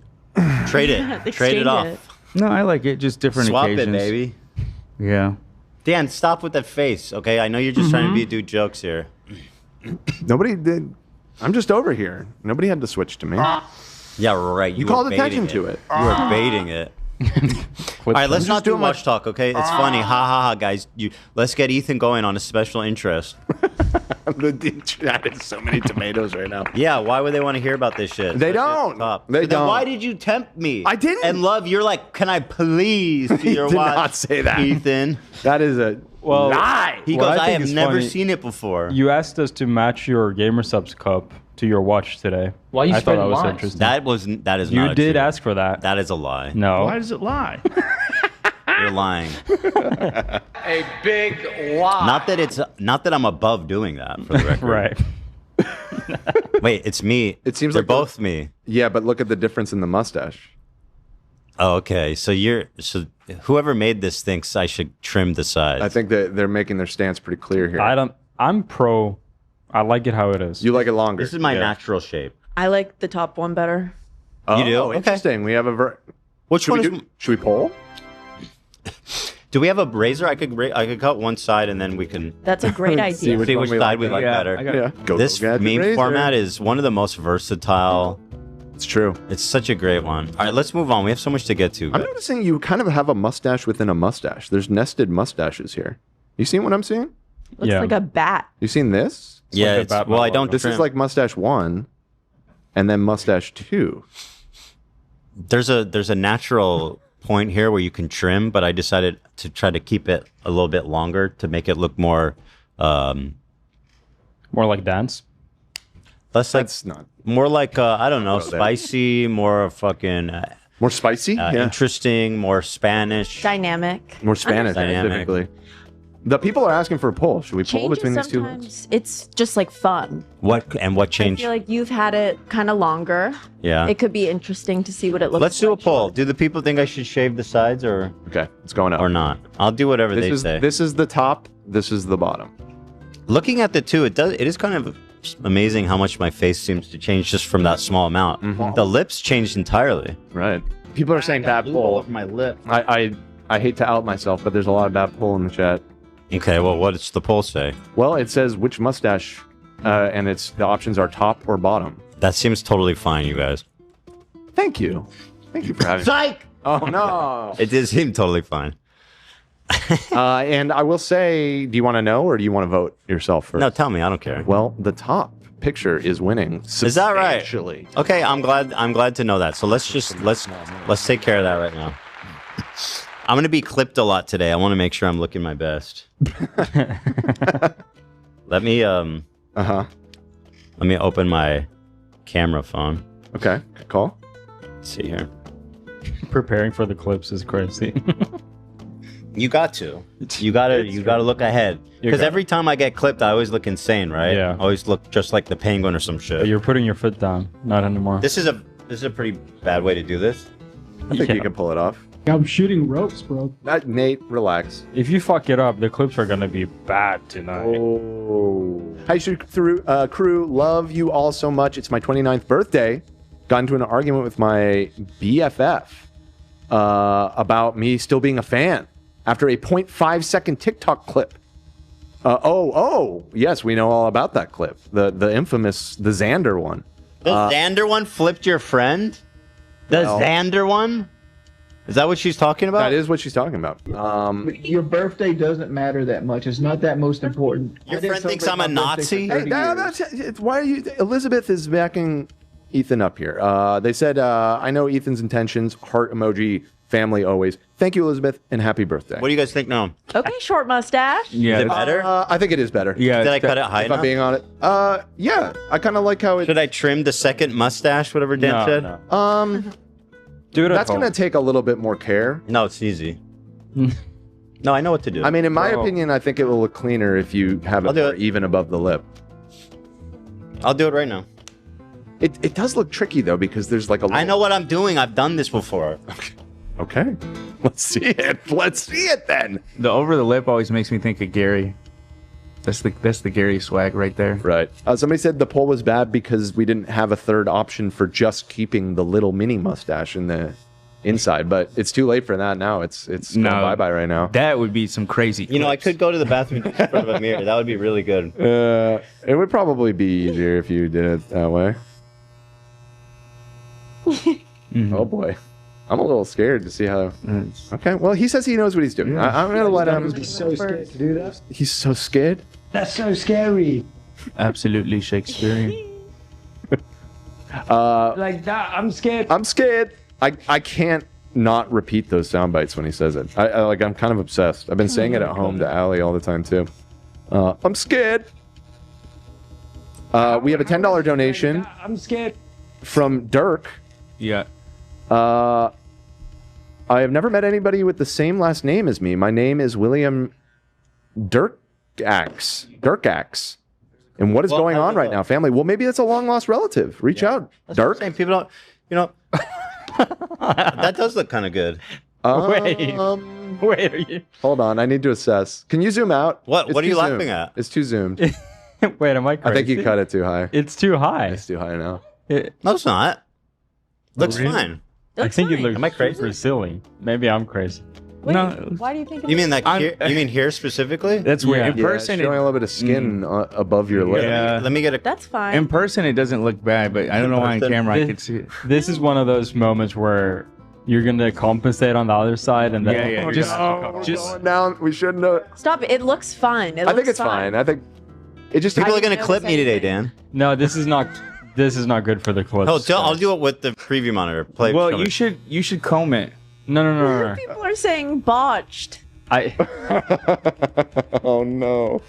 Trade it. Trade it off. No, I like it. Just different Swap occasions. it, baby. Yeah. Dan, stop with that face, okay? I know you're just trying to do jokes here. Nobody did. I'm just over here. Nobody had to switch to me. Yeah, right. You were called baiting attention to it. You were baiting it. All right, let's not do watch talk, okay? It's funny. Ha ha ha, guys. Let's get Ethan going on a special interest. The chat is so many tomatoes right now. Yeah, why would they want to hear about this shit? They Especially at don't. the top. They But then don't. why did you tempt me? I didn't. And love, you're like, can I please see He your did watch? not say that. Ethan. That is a lie. He What goes, I I think have is never funny- seen it before. You asked us to match your Gamer Subs cup to your watch today. Why are you I thought that spreading was lies? interesting. That is You not did true. ask for that. That is a lie. No. Why does it lie? You're lying. A big lie. Not that I'm above doing that for the record. Right. Wait, it's me. It seems they're like both me. Yeah, but look at the difference in the mustache. Oh, okay. So whoever made this thinks I should trim the sides. I think that they're making their stance pretty clear here. I'm pro. I like it how it is. You like it longer. This is my natural shape. I like the top one better. Oh, You do? Okay. Interesting. We have a Which should one we is do? Should we poll? Do we have a razor? I could cut one side and then we can That's a great idea. see which side we like better. This meme format is one of the most versatile. It's true. It's such a great one. All right, let's move on. We have so much to get to. I'm noticing you kind of have a mustache within a mustache. There's nested mustaches here. You seen what I'm seeing? Looks like a bat. You seen this? Yeah. Well, I don't. This is like mustache 1, and then mustache 2. There's a natural point here where you can trim, but I decided to try to keep it a little bit longer to make it look more like dance. That's not more like I don't know, spicy, more fucking more spicy, interesting, more Spanish, Dynamic. more Spanish specifically. The people are asking for a poll. Should we poll Changes between these two? sometimes it's just like fun. What I changed? feel like you've had it kind of longer. Yeah. It could be interesting to see what it looks Let's like. do a poll. Do the people think I should shave the sides or okay? It's going up or not? I'll do whatever they say. This is the top. This is the bottom. Looking at the two, it is kind of amazing how much my face seems to change just from that small amount. The lips changed entirely. Right. People are saying bad poll. My lip. I hate to out myself, but there's a lot of bad poll in the chat. Okay, well, what does the poll say? Well, it says which mustache, and the options are top or bottom. That seems totally fine, you guys. Thank you. Thank you for having me. Psych! Oh, no. It did seem totally fine. And I will say, do you want to know or do you want to vote yourself first? No, tell me. I don't care. Well, the top picture is winning. Is that right? Actually. Okay, I'm glad to know that. So let's take care of that right now. I'm gonna be clipped a lot today. I want to make sure I'm looking my best. Let me open my camera phone. Okay, good call. Let's see here. Preparing for the clips is crazy. You got to look ahead. Because every time I get clipped, I always look insane, right? Yeah. I always look just like the penguin or some shit. But you're putting your foot down, not anymore. This is a pretty bad way to do this. I think you can pull it off. I'm shooting ropes, bro. Nate, relax. If you fuck it up, the clips are gonna be bad tonight. Oh. Hi, crew. Love you all so much. It's my 29th birthday. Got into an argument with my BFF about me still being a fan after a 0.5 second TikTok clip. Yes, we know all about that clip. The infamous, the Xander one. The Xander one flipped your friend? Xander one? Is that what she's talking about? That is what she's talking about. Your birthday doesn't matter that much. It's not that most important. Your friend thinks I'm a Nazi? Hey, why are you? Elizabeth is backing Ethan up here. They said, I know Ethan's intentions. Heart emoji. Family always. Thank you, Elizabeth, and happy birthday. What do you guys think now? Okay, short mustache. Yeah, is it better? I think it is better. Yeah. Did I cut it high if enough? I'm being honest. Yeah. I kind of like how it. Should I trim the second mustache? Whatever Dan said. No. Do it at That's home. going to take a little bit more care. No, it's easy. No, I know what to do. I mean, in my opinion, I think it will look cleaner if you have it more even above the lip. I'll do it right now. It does look tricky though because there's like a. I know what I'm doing. I've done this before. Okay. Let's see it. Let's see it then. The over the lip always makes me think of Gary. That's the Gary swag right there. Right. Somebody said the poll was bad because we didn't have a third option for just keeping the little mini mustache in the inside, but it's too late for that now. It's going bye-bye right now. That would be some crazy. You know, I could go to the bathroom in front of a mirror. That would be really good. It would probably be easier if you did it that way. Oh boy. I'm a little scared to see how. Okay, well, he says he knows what he's doing. I'm going to let him. He's so scared to do that. He's so scared? That's so scary. Absolutely Shakespearean. Like that, I'm scared. I'm scared. I can't not repeat those sound bites when he says it. I'm kind of obsessed. I've been saying it at home to Allie all the time too. I'm scared. We have a $10 donation. I'm scared. From Dirk. Yeah. I have never met anybody with the same last name as me. My name is William Dirkax. And what is going on right now, family? Well, maybe it's a long lost relative. Reach out, Dirk. People don't, you know. That does look kind of good. Wait, are you? Hold on, I need to assess. Can you zoom out? What are you laughing at? It's too zoomed. Wait, am I crazy? I think you cut it too high. It's too high. It's too high now. No, it's not. Looks really? fine. I think it looks Am I crazy? super silly. Maybe I'm crazy. Wait, No. why do you think? You mean like I'm- here? You mean here specifically? That's weird. In Yeah, person, showing a little bit of skin above your lip. Yeah. Let me get a. That's fine. In person, it doesn't look bad, but I don't know why on camera I can see it. This is one of those moments where you're gonna compensate on the other side, and then Yeah, yeah. just Going down. We shouldn't have. Stop it. It looks fine. I think it's fine. I think it just. People I are gonna didn't clip notice me today, anything. Dan. no. This is not good for the clips. Oh, I'll do it with the preview monitor. Play. Well, show me. you should comb it. No. People are saying botched. Oh no.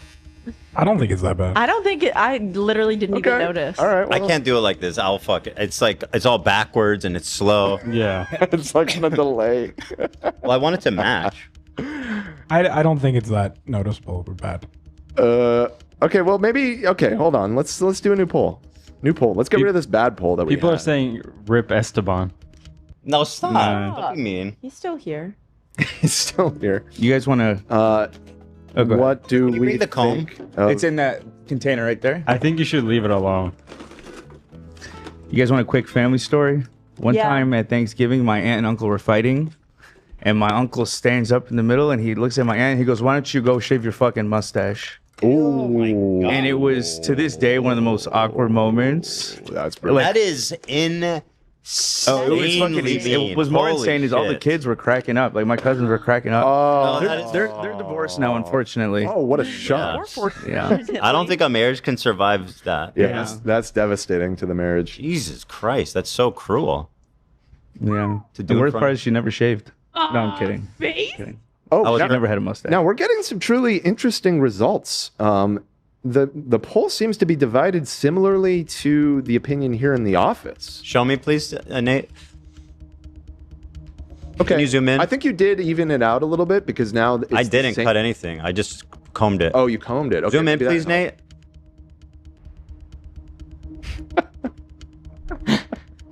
I don't think it's that bad. I don't think it. I literally didn't even notice. All right. I can't do it like this. I'll fuck it. It's like it's all backwards and it's slow. Yeah. It's like on a delay. Well, I want it to match. I don't think it's that noticeable or bad. Okay. Well, maybe. Okay. Hold on. Let's do a new poll. Let's get rid of this bad poll that we. People are had. saying rip Esteban. No, stop. Nah. Don't be mean. He's still here. He's still here. You guys want to? What do we bring the comb? think of- It's in that container right there. I think you should leave it alone. You guys want a quick family story? One Yeah. time at Thanksgiving, my aunt and uncle were fighting, and my uncle stands up in the middle and he looks at my aunt and he goes, "Why don't you go shave your fucking mustache?" Ooh. And it was to this day one of the most awkward moments. That's pretty. That is in. Oh, it was more insane. Is all the kids were cracking up. Like my cousins were cracking up. Oh, they're divorced now, unfortunately. Oh, what a shock. Yeah. I don't think a marriage can survive that. Yeah, that's devastating to the marriage. Jesus Christ, that's so cruel. Yeah. To The do in worst front- part is she never shaved. No, I'm kidding. Kidding. Oh, She never had a mustache. now we're getting some truly interesting results. The poll seems to be divided similarly to the opinion here in the office. Show me, please, Nate. Okay. Can you zoom in? I think you did even it out a little bit because now it's I the didn't same- cut anything. I just combed it. Oh, you combed it. Okay, Zoom in, maybe that please, helps. Nate.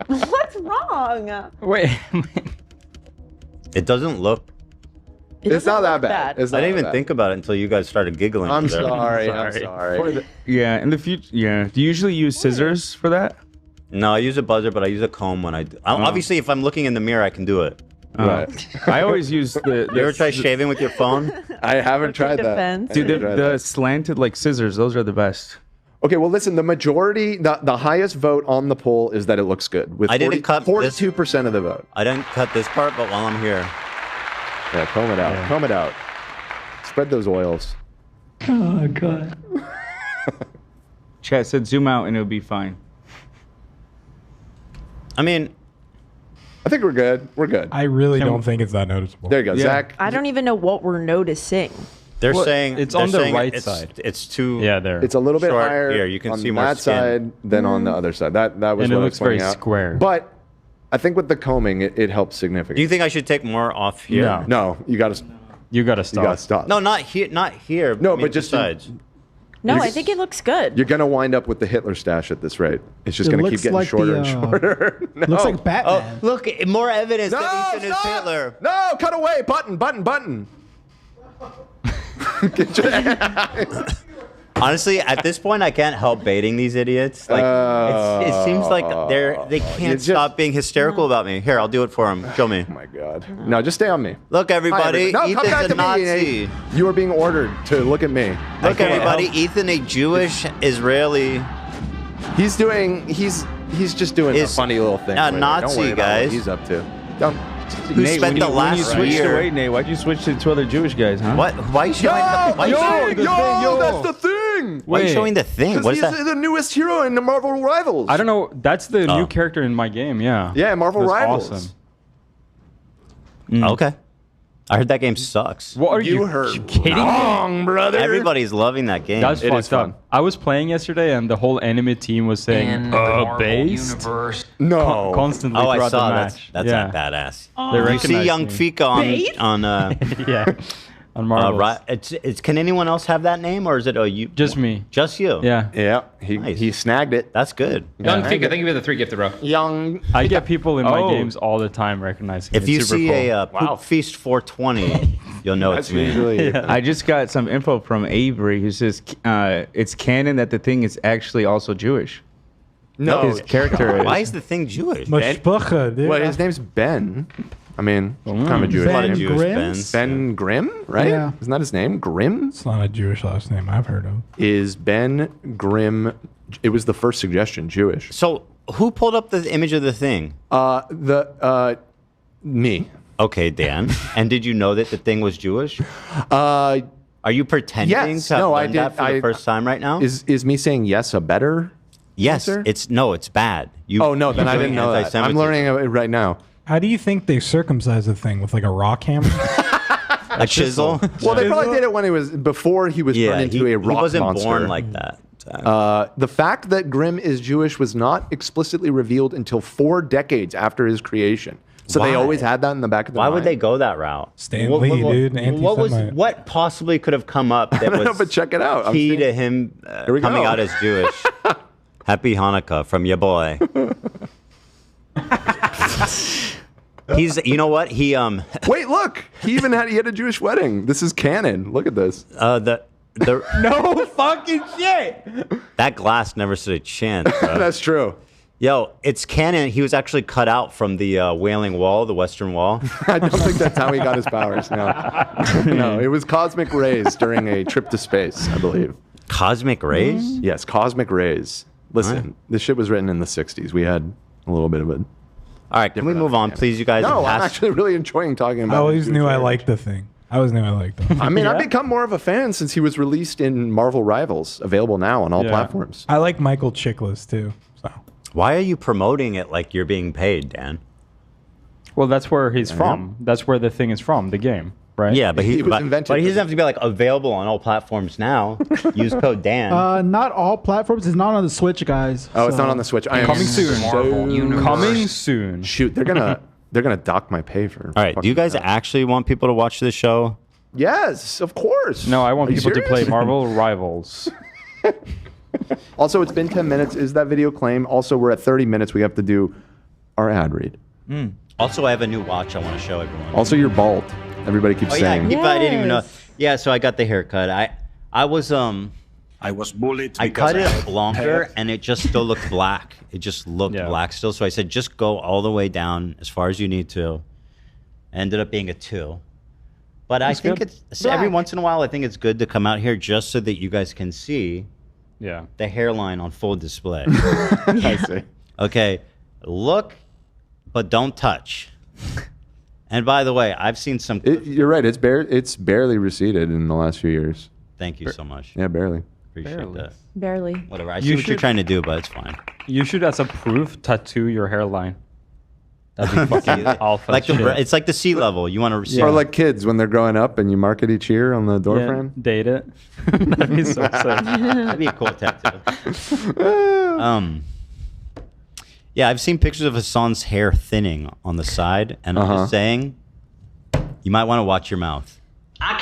What's wrong? Wait. It doesn't look. It's not that bad. It's I not didn't even that think about it until you guys started giggling. I'm there. sorry. I'm sorry. Yeah, in the future. Yeah. Do you usually use scissors for that? No, I use a buzzer, but I use a comb when I do. Obviously, if I'm looking in the mirror, I can do it. Right. I always use the. You ever try shaving with your phone? I haven't tried that. defense. Dude, I haven't tried the that. slanted like scissors, those are the best. Okay, well, listen. The majority, the highest vote on the poll is that it looks good. With I didn't cut this- 42% of the vote. I didn't cut this part, but while I'm here, Yeah, comb it out. Comb it out. Spread those oils. Oh, God. Chat said zoom out and it'll be fine. I mean, I think we're good. We're good. I really don't think it's that noticeable. There you go, Yeah. Zach. I don't even know what we're noticing. they're Well, saying it's they're on the saying right it's, side. It's too. Yeah, there. It's a little bit Short. higher Here, you can on see more that skin. side than on the other side. That was And it what I looks was pointing very out. square. But I think with the combing, it helps significantly. Do you think I should take more off here? No. No, you got to. You gotta You stop. got to stop. No, not here. Not here. No, I mean, but just in- sides. No, I think it looks good. You're gonna wind up with the Hitler stash at this rate. It's just It gonna keep looks getting like shorter the, and shorter. No. Looks like Batman. Oh, look! More evidence No, that Ethan is stop! Hitler. No, cut away! Button. Get your- Honestly, at this point, I can't help baiting these idiots. Like, it seems like they can't just- stop being hysterical about me. Here, I'll do it for them. Show me. Oh my god. No, just stay on me. Look, Hi, everybody. No, come back Ethan's to a Nazi. me. You are being ordered to look at me. Look, everybody. Ethan, a Jewish Israeli. He's just doing a Is funny little thing. a right there. Nazi, Don't worry about guys. what he's up to. Don't. Who spent the when you last switched year? away, Nate, why'd you switch to two other Jewish guys, huh? What? Why are you showing the? Why are you showing, That's the thing. why are you showing the thing? What Because is he's that? the newest hero in the Marvel Rivals. I don't know. That's the Oh. new character in my game. Yeah. Yeah, Marvel That's Rivals. Awesome. Okay. I heard that game sucks. What are You heard kidding me? wrong, brother. Everybody's loving that game. That's It is fucked fun. up. I was playing yesterday, and the whole enemy team was saying, based No. constantly Oh, I throughout saw the that's match. that's yeah. badass. They You see recognized young me. Fika on Yeah. On Marvel. it's can anyone else have that name or is it you? Just me. Just you. Yeah. Yeah, he Nice. he snagged it. That's good. Young Fika, thank you for the 3 gifted, bro. Young. I get people in my Oh. games all the time recognizing If me. you It's super see cool. a Poop Feast 420, you'll know That's it's me. usually. I just got some info from Avery who says it's canon that the thing is actually also Jewish. No. His character is. Why is the thing Jewish? Mashpacha, dude. Well, his name's Ben. I mean, kind of a Jewish Ben name. Grimm? Ben Grimm, right? Yeah. Isn't that his name? Grimm? It's not a Jewish last name I've heard of. Is Ben Grimm? It was the first suggestion, Jewish. So who pulled up the image of the thing? Me. Okay, Dan. And did you know that the thing was Jewish? Are you pretending Yes. to have No, I done that did. for the first time right now? Is me saying yes a better? Yes. answer? It's bad. Oh no, then I didn't know that. I'm anti-Semitism. learning it right now. How do you think they circumcise the thing with like a rock hammer? A chisel? Well, they probably did it when before he was turned into a rock he wasn't monster. born like that. The fact that Grimm is Jewish was not explicitly revealed until 4 decades after his creation. So they Why? always had that in the back of their Why mind. would they go that route? Stan Lee, dude. What possibly could have come up that was but check it out. I'm key seeing- to him Here we coming go. out as Jewish? Happy Hanukkah from your boy. He's, you know what? He Wait, look. He had a Jewish wedding. This is canon. Look at this. the No fucking shit. that glass never stood a chance, bro. That's true. Yo, it's canon. He was actually cut out from the Wailing Wall, the Western Wall. I don't think that's how he got his powers. No, no, it was cosmic rays during a trip to space, I believe. Cosmic rays? Yes, cosmic rays. Listen, this shit was written in the '60s. We had a little bit of it. All right, can we move on, please, you guys? No, I'm Pass- actually really enjoying talking about. I always Jewish knew I heritage. liked the thing. I always knew I liked it. I mean, I've become more of a fan since he was released in Marvel Rivals, available now on all platforms. I like Michael Chiklis too. So Why are you promoting it like you're being paid, Dan? Well, that's where he's from. That's where the thing is from, the game, right? Yeah, but He was but invented he doesn't have to be like available on all platforms now. Use code Dan. Not all platforms. It's not on the Switch, guys. Oh, it's so- not on the Switch. I am Coming soon. so- Coming soon. Shoot, they're gonna dock my pay for. All right, do you guys actually want people to watch this show? Yes, of course. No, I want Are you people to play serious? Marvel Rivals. Also, it's been 10 minutes. Is that video claim? Also, we're at 30 minutes. We have to do our ad read. Also, I have a new watch I want to show everyone. Also, you're bald. Everybody keeps Oh yeah, saying. I didn't even know. Yeah, so I got the haircut. I was bullied. I cut it longer and it just still looked black. It just looked black still. So I said, just go all the way down as far as you need to. Ended up being a 2. But I think it's every once in a while. I think it's good to come out here just so that you guys can see the hairline on full display. I see. Okay, look, but don't touch. And by the way, I've seen some. You're right. It's barely receded in the last few years. Thank you so much. Yeah, barely. Appreciate that. Barely. Whatever. I see what you're trying to do, but it's fine. You should, as a proof, tattoo your hairline. That'd be fucking alpha Like shit. it's like the sea level. You want to see? Or like kids when they're growing up and you mark it each year on the door frame. Date it. That'd be so sick. That'd be a cool tattoo. Yeah, I've seen pictures of Hassan's hair thinning on the side, and I'm just saying, you might want to watch your mouth.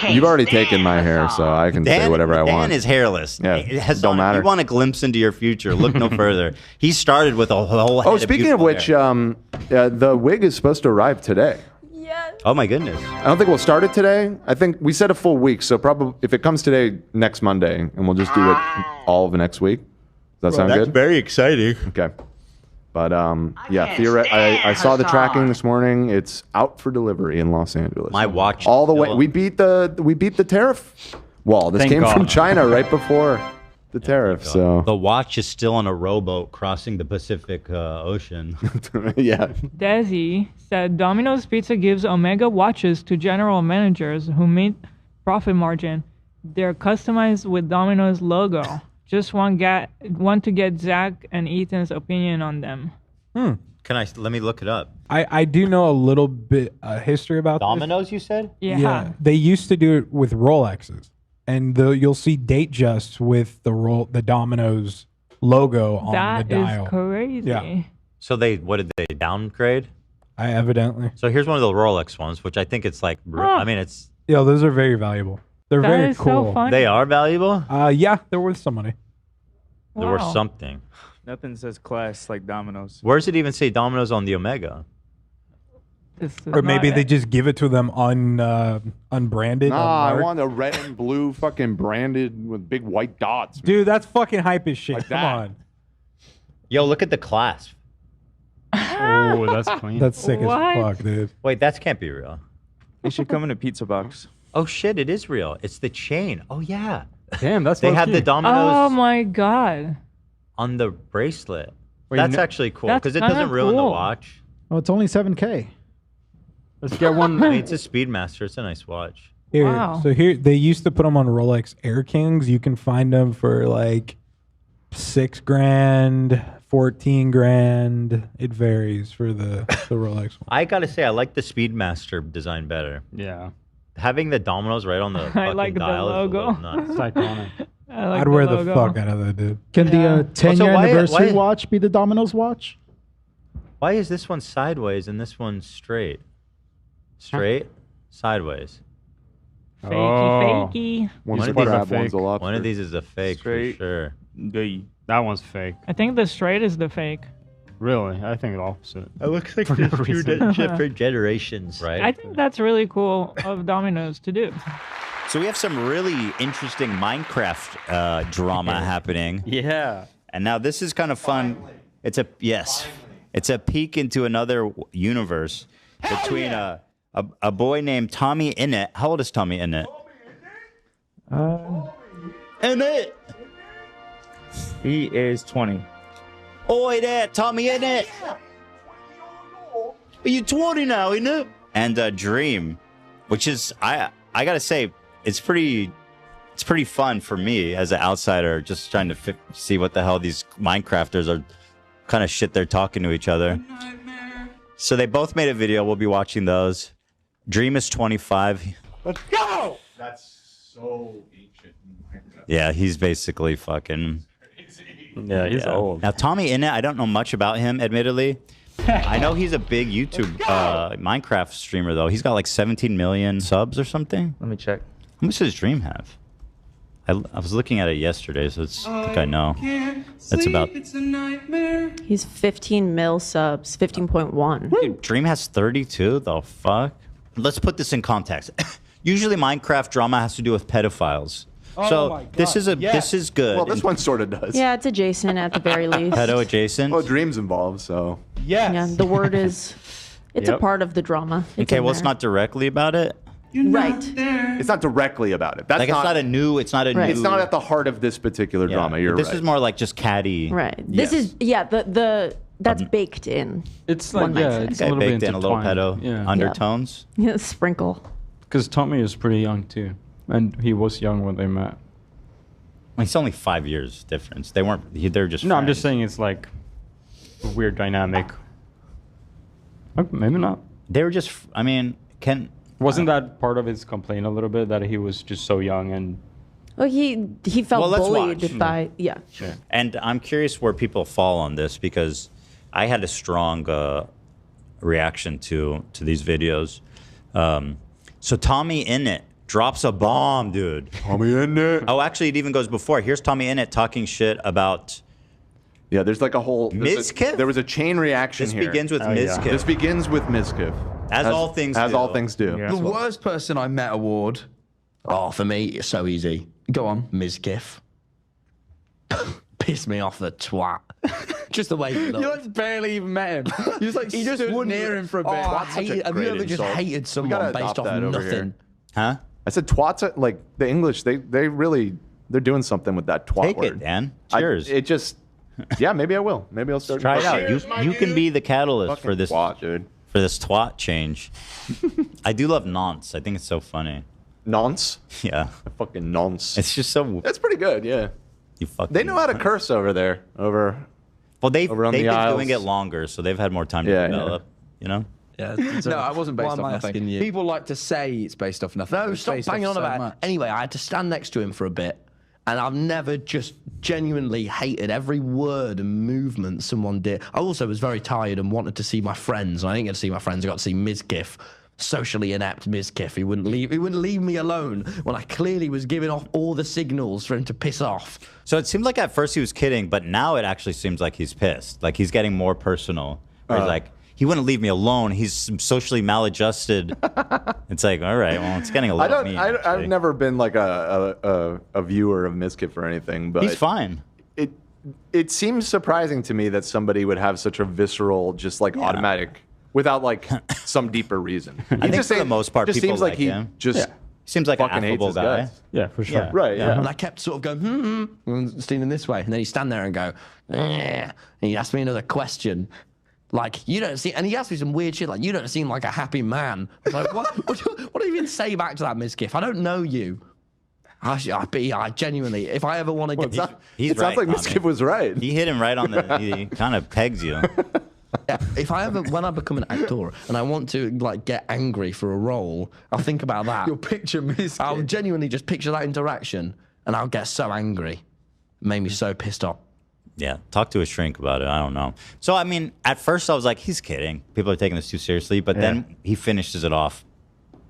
You've already taken my hair, so I can say whatever I want. Dan is hairless. Yeah, Hassan, don't matter. If you want a glimpse into your future, look no further. He started with a whole head Oh, speaking of which, the wig is supposed to arrive today. Oh my goodness. I don't think we'll start it today. I think we said a full week, so probably if it comes today, next Monday, and we'll just do it all of next week. Does that sound That's good? very exciting. Okay. But yeah, I saw the tracking this morning. It's out for delivery in Los Angeles. My watch all the way. still- We beat the tariff wall. This Thank came from God. China right before the tariff. So The watch is still on a rowboat crossing the Pacific Ocean. yeah. Desi said Domino's Pizza gives Omega watches to general managers who meet profit margin. They're customized with Domino's logo. Just want to get Zach and Ethan's opinion on them. Let me look it up. I do know a little bit history about this. Domino's, you said? Yeah. They used to do it with Rolexes, and you'll see Datejust with the Domino's logo on That the dial. is crazy. Yeah. So what did they downgrade? I evidently. So here's one of the Rolex ones, which I think it's like, I mean, it's. Yeah, those are very valuable. They're That very is so cool. funny. They are valuable? Yeah, they're worth some money. They're worth something. Nothing says class like Domino's. Where does it even say Domino's on the Omega? Or maybe they just give it to them unbranded. Nah, I unmarked. want a red and blue fucking branded with big white dots. Dude, that's fucking hype as shit. Like Come that. on. Yo, look at the clasp. Oh, that's clean. That's sick What? as fuck, dude. Wait, that can't be real. It should come in a pizza box. Oh shit, it is real. It's the chain. Oh yeah. Damn, that's They low have key. the Domino's Oh my god. on the bracelet. Wait, That's no- actually cool That's because it kinda doesn't ruin the cool. watch. Oh, it's only 7K. Let's get one. I mean, it's a Speedmaster. It's a nice watch. Here, Wow. so here they used to put them on Rolex Air Kings. You can find them for like $6,000, $14,000. It varies for the Rolex one. I gotta say, I like the Speedmaster design better. Yeah. Having the Domino's right on the I fucking like the dial is a logo. little nuts. It's iconic. I like I'd wear the logo. fuck out of that, dude. Can the 10-year Also, anniversary why- watch be the Domino's watch? Why is this one sideways and this one straight? Straight, sideways. Fakey, Oh. fakey. One's One a of these crab, are fake. one's a lobster. One of these is a fake Straight. for sure. That one's fake. I think the straight is the fake. Really? I think the opposite. It looks like For no there's two reason. different generations, right? I think that's really cool of Domino's to do. So we have some really interesting Minecraft drama happening. Yeah. And now this is kind of fun. It's a peek into another universe between a boy named TommyInnit. How old is TommyInnit? Innit. He is 20. Oi there, TommyInnit. Are you 20 now, innit? And Dream, which is I gotta say, it's pretty fun for me as an outsider, just trying to see what the hell these Minecrafters are, kind of shit they're talking to each other. So they both made a video. We'll be watching those. Dream is 25. Let's go. That's so ancient. Yeah, he's basically fucking. Yeah, he's old. Now TommyInnit, I don't know much about him, admittedly. I know he's a big YouTube Minecraft streamer though. He's got like 17 million subs or something. Let me check. How much does Dream have? I was looking at it yesterday, so I think I know. That's about. He's 15 mil subs, 15.1. Dude, Dream has 32. The fuck? Let's put this in context. Usually, Minecraft drama has to do with pedophiles. So this is good. Well, this one sort of does. Yeah, it's adjacent at the very least. Pedo adjacent. Well, Dream's involved, so. Yeah, the word is, it's a Yep. part of the drama. It's Okay, in well, it's there. not directly about it. Right. It's not directly about it. That's Like, it's not a new. It's not a new. It's not at the heart of this particular Yeah, drama. You're this right. is more like just catty. Right. This is, yeah, that's baked in. It's one like, might yeah, say. it's a Okay, little bit baked in a little intertwined. pedo Yeah. undertones. Yeah, sprinkle. Because Tommy is pretty young too. And he was young when they met. It's only 5 years difference. They weren't. They're just. No, I'm just friends. saying it's like a weird dynamic. Maybe not. They were just. I mean, Wasn't that part of his complaint a little bit that he was just so young and Well, he felt Well, let's bullied watch. by, yeah. And I'm curious where people fall on this because I had a strong reaction to these videos. So TommyInnit drops a bomb, dude. TommyInnit. Oh, actually, it even goes before. Here's TommyInnit talking shit about. Yeah, there's like a whole. Mizkif? There was a chain reaction This here. begins with Mizkif. This begins with Mizkif. As all things As do. all things do. The worst person I met award. Oh, for me, it's so easy. Go on, Ms. Giff. Pissed me off, the twat. Just the way he looked. You like barely even met him. You just like He just stood wouldn't- near him for a bit. Oh, I Twat's such hate- a have you great ever just insult. hated We someone gotta based adopt off that over nothing? here. Huh? I said twats, like the English, they really, they're doing something with that twat Take word. it, Dan. Cheers. It just, yeah, maybe I will. Maybe I'll start. Try it out. You can be the catalyst for this twat, dude. For this twat change. I do love nonce. I think it's so funny. Nonce? Yeah. Fucking nonce. It's just so. That's pretty good, yeah. You fucking. They know how to curse over there. Well, they've over on been the aisles. doing it longer, so they've had more time to Yeah, develop. You know. Yeah, No, I wasn't based Why off am I nothing. asking you? People like to say it's based off nothing. No, but it's stop based off banging on so about much. it. Anyway, I had to stand next to him for a bit, and I've never just genuinely hated every word and movement someone did. I also was very tired and wanted to see my friends, and I didn't get to see my friends. I got to see Mizkif, socially inept Mizkif. He wouldn't leave me alone when I clearly was giving off all the signals for him to piss off. So it seemed like at first he was kidding, but now it actually seems like he's pissed. Like he's getting more personal. Where he's like, he wouldn't leave me alone. He's socially maladjusted. It's like, all right, well, it's getting a little mean. I've never been like a viewer of Mizkif or anything, but He's fine. It seems surprising to me that somebody would have such a visceral, just like automatic without like some deeper reason. I think for the most part, just people seems like like he him. just seems like an fucking hates affable his guy. guts. Yeah, for sure. Right. Yeah. And I kept sort of going, and stealing this way. And then he'd stand there and go, and he'd ask me another question. Like, you don't seem, and he asked me some weird shit, like, you don't seem like a happy man. I was like, what do you even say back to that, Miskiff? I don't know you. I genuinely, if I ever want to get... He's it right, sounds like Tommy. Miskiff was right. He hit him right on the. He kind of pegs you. Yeah, if I ever, when I become an actor and I want to like get angry for a role, I'll think about that. You'll picture Miskiff. I'll genuinely just picture that interaction and I'll get so angry. It made me so pissed off. Yeah, talk to a shrink about it. I don't know. So, I mean, at first I was like, he's kidding. People are taking this too seriously. But then he finishes it off,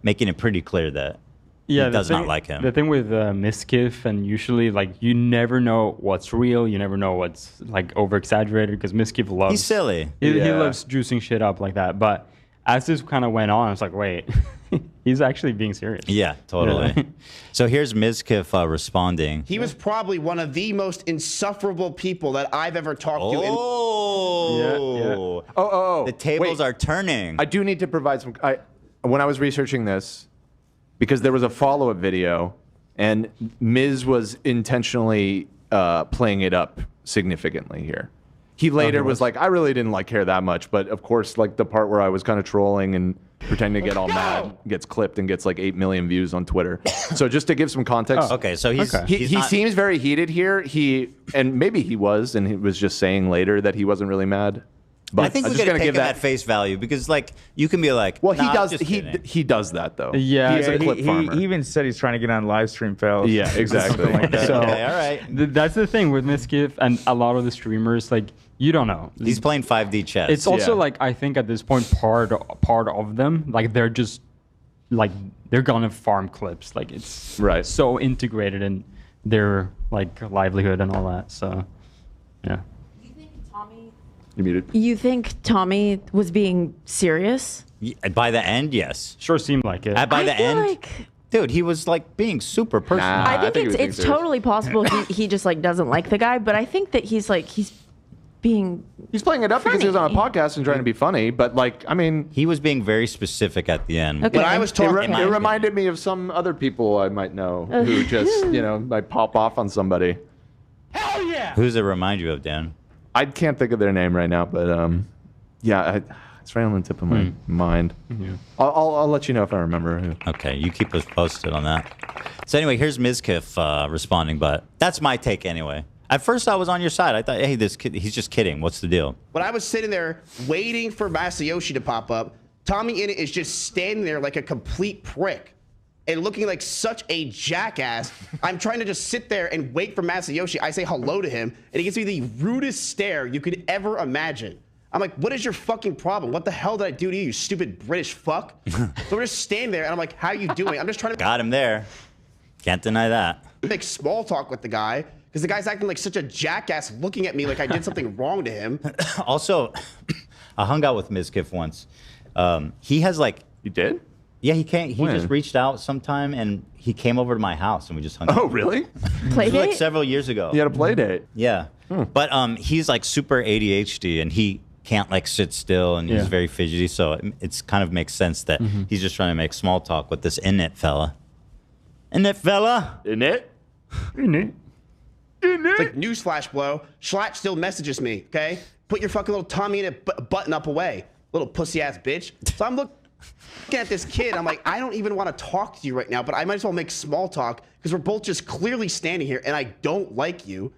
making it pretty clear that he does not like him. The thing with Miskiff, and usually, like, you never know what's real. You never know what's, like, over-exaggerated, because Miskiff loves... He's silly. He loves juicing shit up like that. But as this kind of went on, I was like, wait, he's actually being serious. Yeah, totally. Yeah. So here's Miskiff responding. He was probably one of the most insufferable people that I've ever talked to. Oh. The tables are turning. I do need to provide some. When I was researching this, because there was a follow-up video, and Miz was intentionally playing it up significantly here. He later was like, I really didn't like care that much, but of course, like the part where I was kind of trolling and pretending to get all mad gets clipped and gets like 8 million views on Twitter. So just to give some context, So he seems very heated here. And maybe he was, and he was just saying later that he wasn't really mad. But I think we gotta take him at face value, because like you can be like, well, nah, he does. just kidding. He does that though. Yeah, he's a clip farmer. He even said he's trying to get on live stream fails. Yeah, exactly. Like that. So, Okay, all right. That's the thing with Miskiff and a lot of the streamers, like, you don't know. He's playing 5D chess. It's also like, I think at this point, part of them, like, they're just, like, they're gonna farm clips. Like, it's so integrated in their, like, livelihood and all that. So, yeah. You muted. You think Tommy was being serious? By the end, yes. Sure seemed like it. By the feel end, like- dude, he was like being super personal. I think it's totally possible he just like doesn't like the guy, but I think that he's being He's playing it up because he was on a podcast and trying to be funny. But like, I mean, he was being very specific at the end. Okay. When I was talking, it reminded me of some other people I might know who just might pop off on somebody. Hell yeah! Who's it remind you of, Dan? I can't think of their name right now, but it's right on the tip of my mind. Yeah. I'll let you know if I remember who. Okay, you keep us posted on that. So anyway, here's Miskiff responding, but that's my take anyway. At first, I was on your side. I thought, hey, this kid, he's just kidding. What's the deal? when I was sitting there waiting for Masayoshi to pop up, TommyInnit is just standing there like a complete prick and looking like such a jackass. I'm trying to just sit there and wait for Masayoshi. I say hello to him, and he gives me the rudest stare you could ever imagine. I'm like, what is your fucking problem? What the hell did I do to you, you stupid British fuck? So we're just standing there, and I'm like, how you doing? I'm just trying to Got him there. Can't deny that. make small talk with the guy, because the guy's acting like such a jackass, looking at me like I did something wrong to him. Also, I hung out with Miskiff once. He has like... You did? Yeah, he came. He When? just reached out sometime, and he came over to my house, and we just hung out. Oh, really? Play It was like date? several years ago. You had a play date. Yeah. But he's like super ADHD, and he can't like sit still, and he's very fidgety. So it's kind of makes sense that he's just trying to make small talk with this Innit fella. Innit fella? Innit? Innit? It's like, newsflash, blow. Schlatt still messages me, okay? Put your fucking little TommyInnit button up away, little pussy-ass bitch. So I'm looking at this kid. I'm like, I don't even want to talk to you right now, but I might as well make small talk because we're both just clearly standing here, and I don't like you.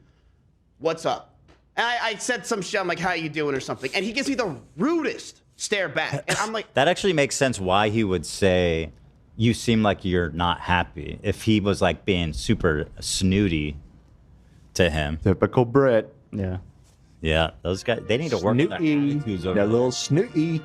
What's up? And I said some shit. I'm like, how you doing or something. And he gives me the rudest stare back. And I'm like... That actually makes sense why he would say, you seem like you're not happy. If he was like being super snooty to him. Typical Brit. Yeah. Yeah, those guys, they need to work on their attitudes over That there. little snooty.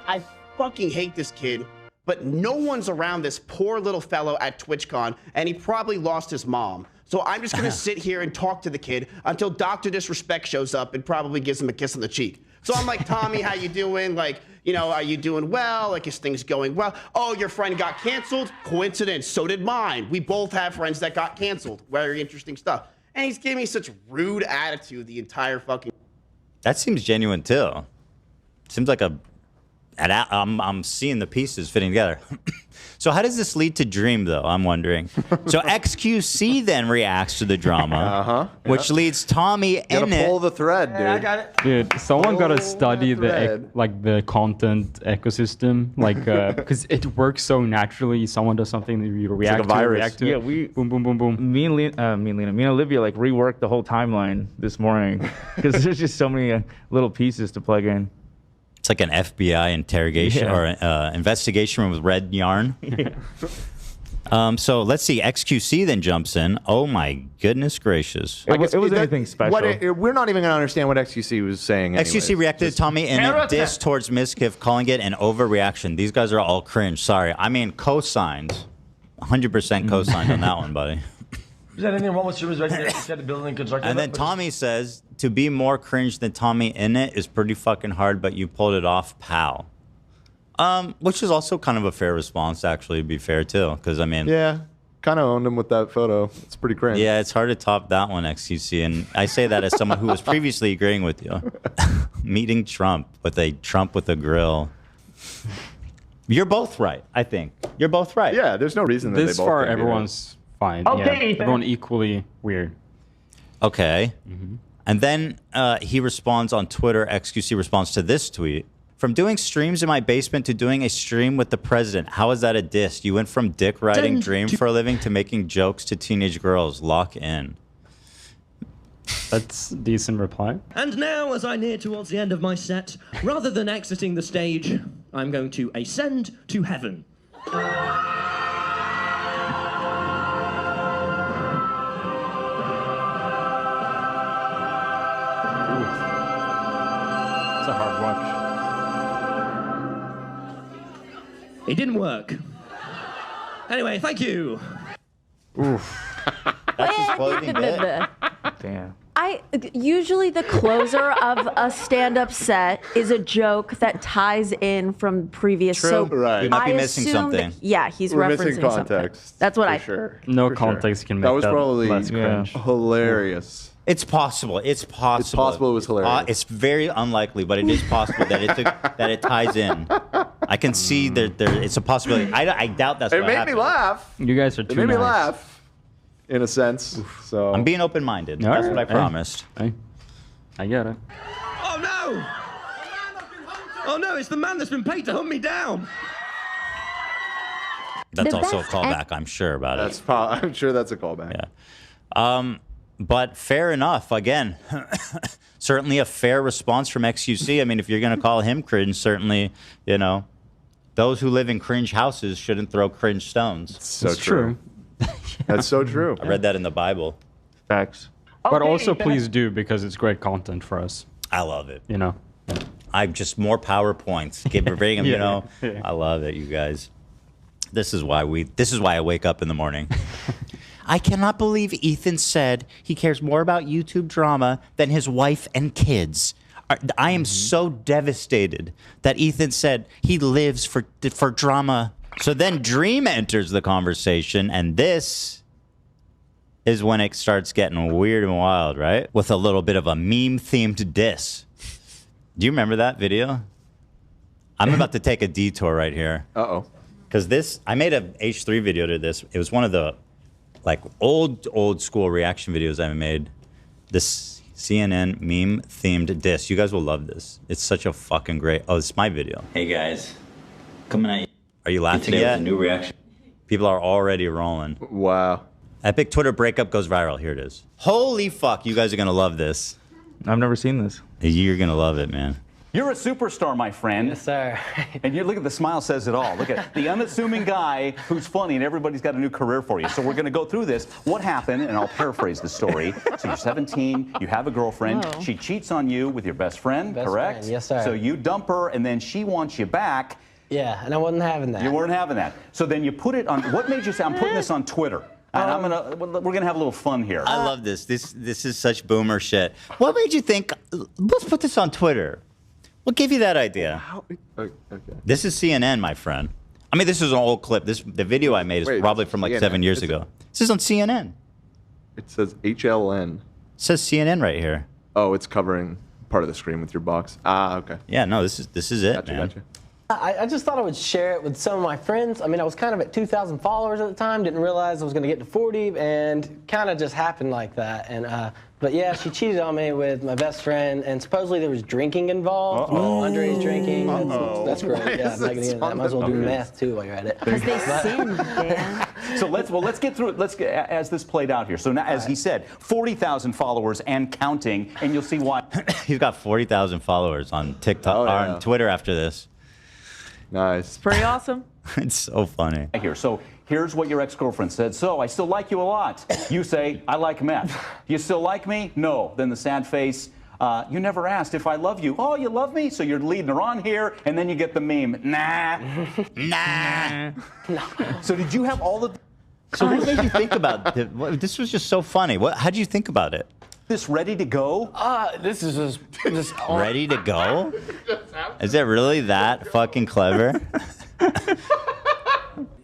I fucking hate this kid, but no one's around this poor little fellow at TwitchCon, and he probably lost his mom. So I'm just gonna sit here and talk to the kid until Dr. Disrespect shows up and probably gives him a kiss on the cheek. So I'm like, Tommy, how you doing? Like, are you doing well? Like, is things going well? Oh, your friend got canceled? Coincidence, so did mine. We both have friends that got canceled. Very interesting stuff. And he's giving me such rude attitude the entire fucking... That seems genuine too. Seems like a And I'm seeing the pieces fitting together. So how does this lead to Dream, though? I'm wondering. So XQC then reacts to the drama, which leads TommyInnit. Pull the thread, dude. I got it. Dude, someone gotta Pull study the the thread. the content ecosystem, because it works so naturally. Someone does something, you react like a virus. react to Yeah, it. Boom, boom, boom, boom. Me and Olivia like reworked the whole timeline this morning because there's just so many little pieces to plug in. It's like an FBI interrogation or investigation room with red yarn. So let's see. XQC then jumps in. Oh my goodness gracious! It was anything special. We're not even going to understand what XQC was saying. XQC reacted to TommyInnit diss towards Mizkif, calling it an overreaction. These guys are all cringe. Sorry, I mean co-signed, 100% co-signed on that one, buddy. Is there anything wrong with streamers right there? Set the building construction. And then Tommy says, to be more cringe than TommyInnit is pretty fucking hard, but you pulled it off, pal. Which is also kind of a fair response, actually, to be fair, too. Because, I mean... Yeah, kind of owned him with that photo. It's pretty cringe. Yeah, it's hard to top that one, XQC. And I say that as someone who was previously agreeing with you. Meeting Trump with a grill. You're both right, I think. You're both right. Yeah, there's no reason that This they both far, can't be right. everyone's fine. Okay, Yeah, everyone equally weird. Okay. And then he responds on Twitter. XQC responds to this tweet. From doing streams in my basement to doing a stream with the president. How is that a diss? You went from dick riding Dream for a living to making jokes to teenage girls. Lock in. That's a decent reply. And now, as I near towards the end of my set, rather than exiting the stage, I'm going to ascend to heaven. It's a hard watch. It didn't work. Anyway, thank you. Oof. That's his closing bit. Damn. Usually the closer of a stand-up set is a joke that ties in from previous. True. So Right. You might be I missing assume that- something. yeah, he's We're referencing missing something. context. That's what for I. Sure. No For context sure. can make that was that probably less cringe. hilarious. It's possible. It's possible. It's possible it was hilarious. It's very unlikely, but it is possible that it ties in. I can see there. It's a possibility. I doubt that's It what made happened. me laugh. You guys are It too made me nice. laugh, in a sense. So I'm being open-minded. All That's right. what I promised. Hey, I get it. Oh no! Oh no, it's the man that's been paid to hunt me down. That's The also a best callback, I'm sure about it. I'm sure that's a callback. Yeah. But fair enough. Again, certainly a fair response from XQC. I mean, if you're going to call him cringe, certainly, those who live in cringe houses shouldn't throw cringe stones. So true. That's so true. I read that in the Bible. Facts. But also, please do, because it's great content for us. I love it. I'm just more PowerPoints. Bring them, Yeah. I love it, you guys. This is why I wake up in the morning. I cannot believe Ethan said he cares more about YouTube drama than his wife and kids. I am so devastated that Ethan said he lives for drama. So then Dream enters the conversation, and this is when it starts getting weird and wild, right? With a little bit of a meme-themed diss. Do you remember that video? I'm about to take a detour right here. Uh-oh. Because I made a H3 video to this. It was one of the old school reaction videos I made. This CNN meme themed diss. You guys will love this. It's such a fucking great. Oh, it's my video. Hey guys, coming at you. Are you laughing Today yet? with a new reaction. People are already rolling. Wow. Epic Twitter breakup goes viral. Here it is. Holy fuck! You guys are gonna love this. I've never seen this. You're gonna love it, man. You're a superstar, my friend. Yes, sir. And you look at the smile says it all. Look at the unassuming guy who's funny, and everybody's got a new career for you. So we're going to go through this. What happened? And I'll paraphrase the story. So you're 17. You have a girlfriend. Oh. She cheats on you with your best friend. Best correct? friend, yes, sir. So you dump her, and then she wants you back. Yeah, and I wasn't having that. You weren't having that. So then you put it on. What made you say I'm putting this on Twitter? And we're gonna have a little fun here. I love this. This is such boomer shit. What made you think? Let's put this on Twitter. What gave you that idea? Okay. This is CNN, my friend. I mean, this is an old clip. The video I made is Wait, probably from like CNN. 7 years ago. This is on CNN. It says HLN. It says CNN right here. Oh, it's covering part of the screen with your box. Ah, okay. Yeah, no, this is it, Gotcha, man. gotcha. I just thought I would share it with some of my friends. I mean, I was kind of at 2,000 followers at the time. Didn't realize I was going to get to 40, and kind of just happened like that. And but yeah, she cheated on me with my best friend, and supposedly there was drinking involved, underage drinking. That's great. Yeah, I'm not gonna get into that. Might as well do math too while you're at it. Because they sinned, Dan. So let's get through it. Let's get as this played out here. So now, as he said, 40,000 followers and counting, and you'll see why. He's got 40,000 followers on TikTok or on Twitter after this. Nice. Pretty awesome. It's so funny. Here, so here's what your ex-girlfriend said. So I still like you a lot. You say, I like meth. You still like me? No. Then the sad face. You never asked if I love you. Oh, you love me? So you're leading her on here, and then you get the meme. Nah. Nah. So did you have all the... So what made you think about this? Was just so funny. How did you think about it? This ready to go? This is just ready to go? Is it really that fucking clever?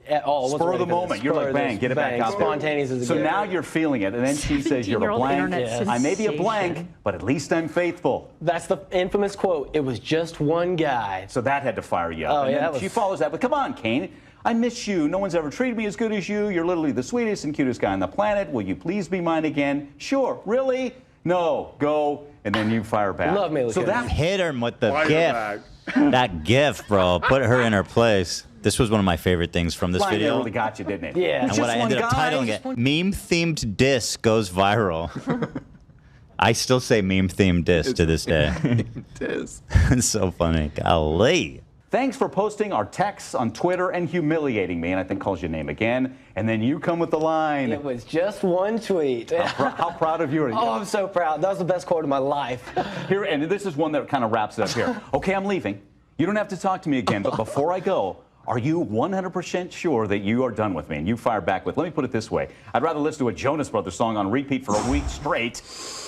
At all. Spur of the moment. You're like, bang, get it back out there. Spontaneous as a So gift. now you're feeling it, and then she says you're a blank. Yes. I may be a blank, but at least I'm faithful. That's the infamous quote. It was just one guy. So that had to fire you up. Oh, and yeah, then she follows that, but come on, Kane. I miss you. No one's ever treated me as good as you. You're literally the sweetest and cutest guy on the planet. Will you please be mine again? Sure. Really? No. Go. And then you fire back. Love me, So that hit her with the gift. That gift, bro. Put her in her place. This was one of my favorite things from this line video. really got you, didn't it? Yeah. And what I ended up titling it, meme-themed diss goes viral. I still say meme-themed diss to this day. Diss. It's so funny. Golly. Thanks for posting our texts on Twitter and humiliating me, and I think calls your name again. And then you come with the line. It was just one tweet. How proud of you are you? Oh, I'm so proud. That was the best quote of my life. Here, and this is one that kind of wraps it up here. Okay, I'm leaving. You don't have to talk to me again, but before I go, are you 100% sure that you are done with me? And you fire back with, let me put it this way. I'd rather listen to a Jonas Brothers song on repeat for a week straight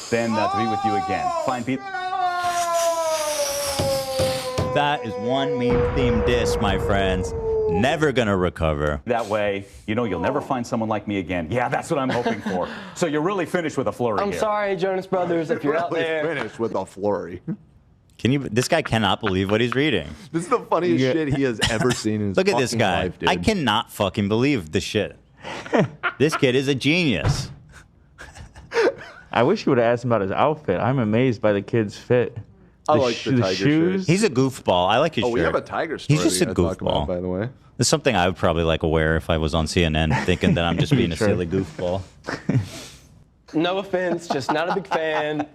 than to be with you again. Fine, Pete. That is one meme-themed diss, my friends. Never gonna recover. That way, you know you'll never find someone like me again. Yeah, that's what I'm hoping for. So you're really finished with a flurry I'm here. sorry, Jonas Brothers, if you're out there. Finished with a flurry. Can you? This guy cannot believe what he's reading. This is the funniest shit he has ever seen in his Look at this fucking guy. life, dude. I cannot fucking believe this shit. This kid is a genius. I wish you would have asked him about his outfit. I'm amazed by the kid's fit. I like the tiger shoes. He's a goofball. I like his shirt. we have a tiger story. He's just a we gotta talk about, goofball. by the way. It's something I would probably like wear if I was on CNN, thinking that I'm just being a Sure. silly goofball. No offense, just not a big fan.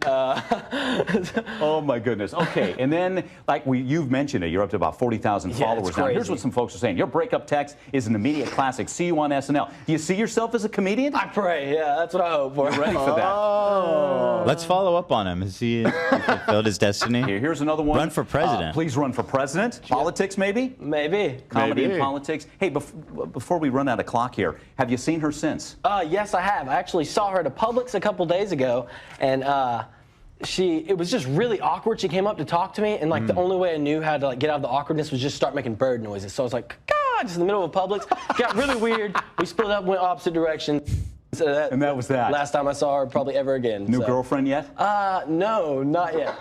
Oh my goodness. Okay, and then like you've mentioned it, you're up to about 40,000 Yeah, followers it's now. Here's crazy. what some folks are saying. Your breakup text is an immediate classic. See you on SNL. Do you see yourself as a comedian? I pray. Yeah, that's what I hope for. You're ready for that. Let's follow up on him. Has he fulfilled his destiny? Here's another one. Run for president. Please run for president. Politics, maybe? Maybe. Comedy Maybe. and politics. Hey, before we run out of clock here, have you seen her since? Yes, I have. I actually saw her at a Publix a couple days ago, and it was just really awkward. She came up to talk to me, and like the only way I knew how to like get out of the awkwardness was just start making bird noises. So I was like, God, just in the middle of a Publix. Got really weird. We split up, went opposite directions. So And that was that. Last time I saw her, probably ever again. New girlfriend yet? No, not yet.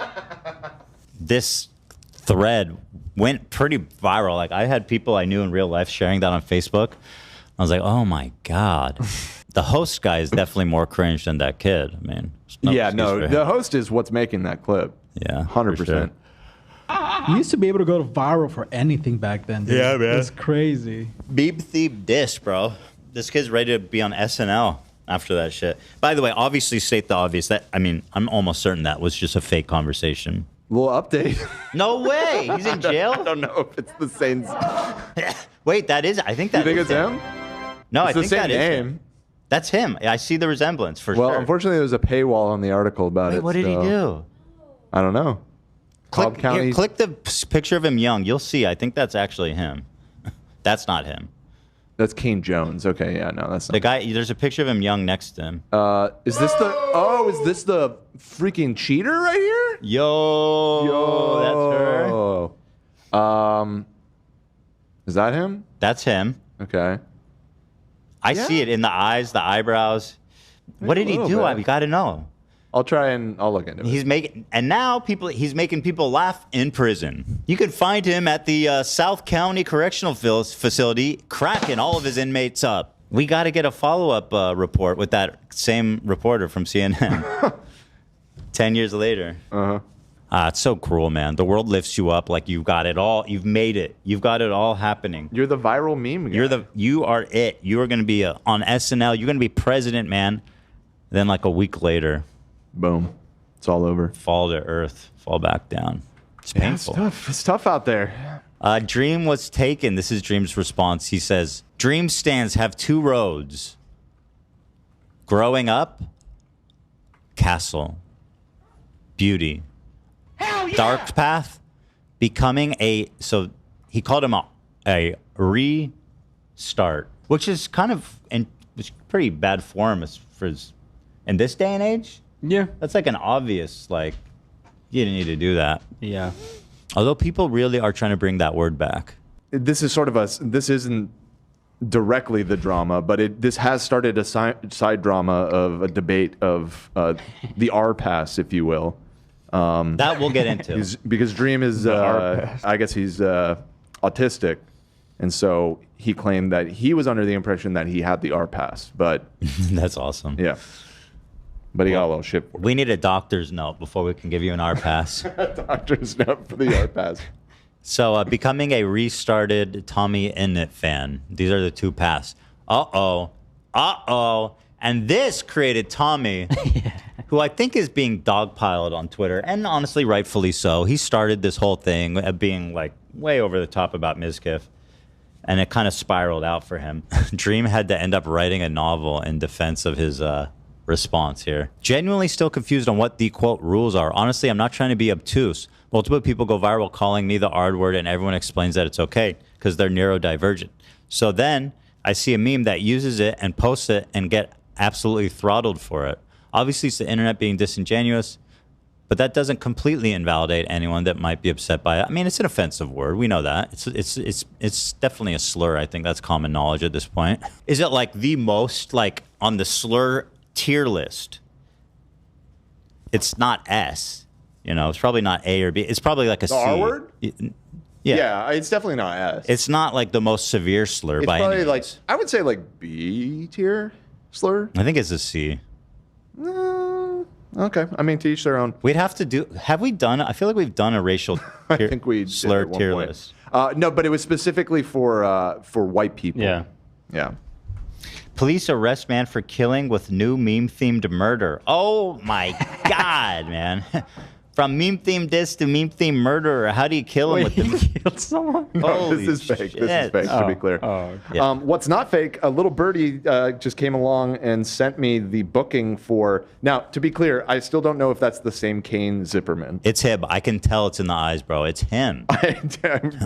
This thread went pretty viral. Like I had people I knew in real life sharing that on Facebook. I was like, oh my God. The host guy is definitely more cringe than that kid. I mean, Yeah, no, the host is what's making that clip. Yeah, 100%. You used to be able to go to viral for anything back then. Dude. Yeah, man. It's crazy. Meme-themed diss, bro. This kid's ready to be on SNL after that shit. By the way, obviously state the obvious. That I mean, I'm almost certain that was just a fake conversation. Little update. No way. He's in jail? I don't know if it's the same. Wait, that is. I think that. You think is it's him? No, It's I the think same that is name. him. That's him. I see the resemblance for Well, sure. unfortunately, there's a paywall on the article about it. What did he so do? I don't know. Cobb County. Here, click the picture of him young. You'll see. I think that's actually him. That's not him. That's Kane Jones. Okay, yeah, no, that's not. The guy. There's a picture of him young next to him. Is this the? Oh, is this the freaking cheater right here? Yo, that's her. Is that him? That's him. Okay. I see it in the eyes, the eyebrows. What did he little do? bit. I got to know. I'll try and I'll look into it. He's making people laugh in prison. You can find him at the South County Correctional Facility, cracking all of his inmates up. We got to get a follow-up report with that same reporter from CNN. 10 years later. It's so cruel, man. The world lifts you up like you've got it all. You've made it. You've got it all happening. You're the viral meme guy. You are it. You are going to be on SNL. You're going to be president, man. Then like a week later, boom, it's all over. Fall to earth. Fall back down. It's painful. It's tough. It's tough out there. Dream was taken. This is Dream's response. He says, Dream stands have two roads. Growing up, castle. Beauty. Dark path, becoming so he called him a restart, which is kind of it's pretty bad form in this day and age. Yeah. That's like an obvious, like, you didn't need to do that. Yeah. Although people really are trying to bring that word back. This is this isn't directly the drama, but this has started a side drama of a debate of the R pass, if you will. That we'll get into. Because Dream is, I guess he's autistic. And so he claimed that he was under the impression that he had the R pass, but that's awesome. Yeah. But he got a little shit for it. We need a doctor's note before we can give you an R pass. Doctor's note for the R pass. So becoming a restarted TommyInnit fan. These are the two paths. Uh-oh. And this created Tommy, who I think is being dogpiled on Twitter, and honestly, rightfully so. He started this whole thing being like way over the top about Mizkif, and it kind of spiraled out for him. Dream had to end up writing a novel in defense of his response here. Genuinely still confused on what the, quote, rules are. Honestly, I'm not trying to be obtuse. Multiple people go viral calling me the R word, and everyone explains that it's okay because they're neurodivergent. So then I see a meme that uses it and posts it and get absolutely throttled for it. Obviously, it's the internet being disingenuous, but that doesn't completely invalidate anyone that might be upset by it. I mean, it's an offensive word. We know that. It's definitely a slur. I think that's common knowledge at this point. Is it like the most, like, on the slur tier list? It's not S. You know, it's probably not A or B. It's probably like a C. The R word? Yeah. It's definitely not S. It's not like the most severe slur It's by any probably means. like, I would say like B tier slur. I think it's a C. Okay. I mean, to each their own. We'd have to do. Have we done? I feel like we've done a racial. I think we did slur at one tier point. list. No, but it was specifically for white people. Yeah. Yeah. Police arrest man for killing with new meme-themed murder. Oh my God, man! From meme-themed this to meme-themed murderer. How do you kill him with the? Killed someone? No, Holy this is fake. shit. This is fake, to be clear. Yeah. What's not fake, a little birdie just came along and sent me the booking for... Now, to be clear, I still don't know if that's the same Kane Zipperman. It's him. I can tell it's in the eyes, bro. It's him. I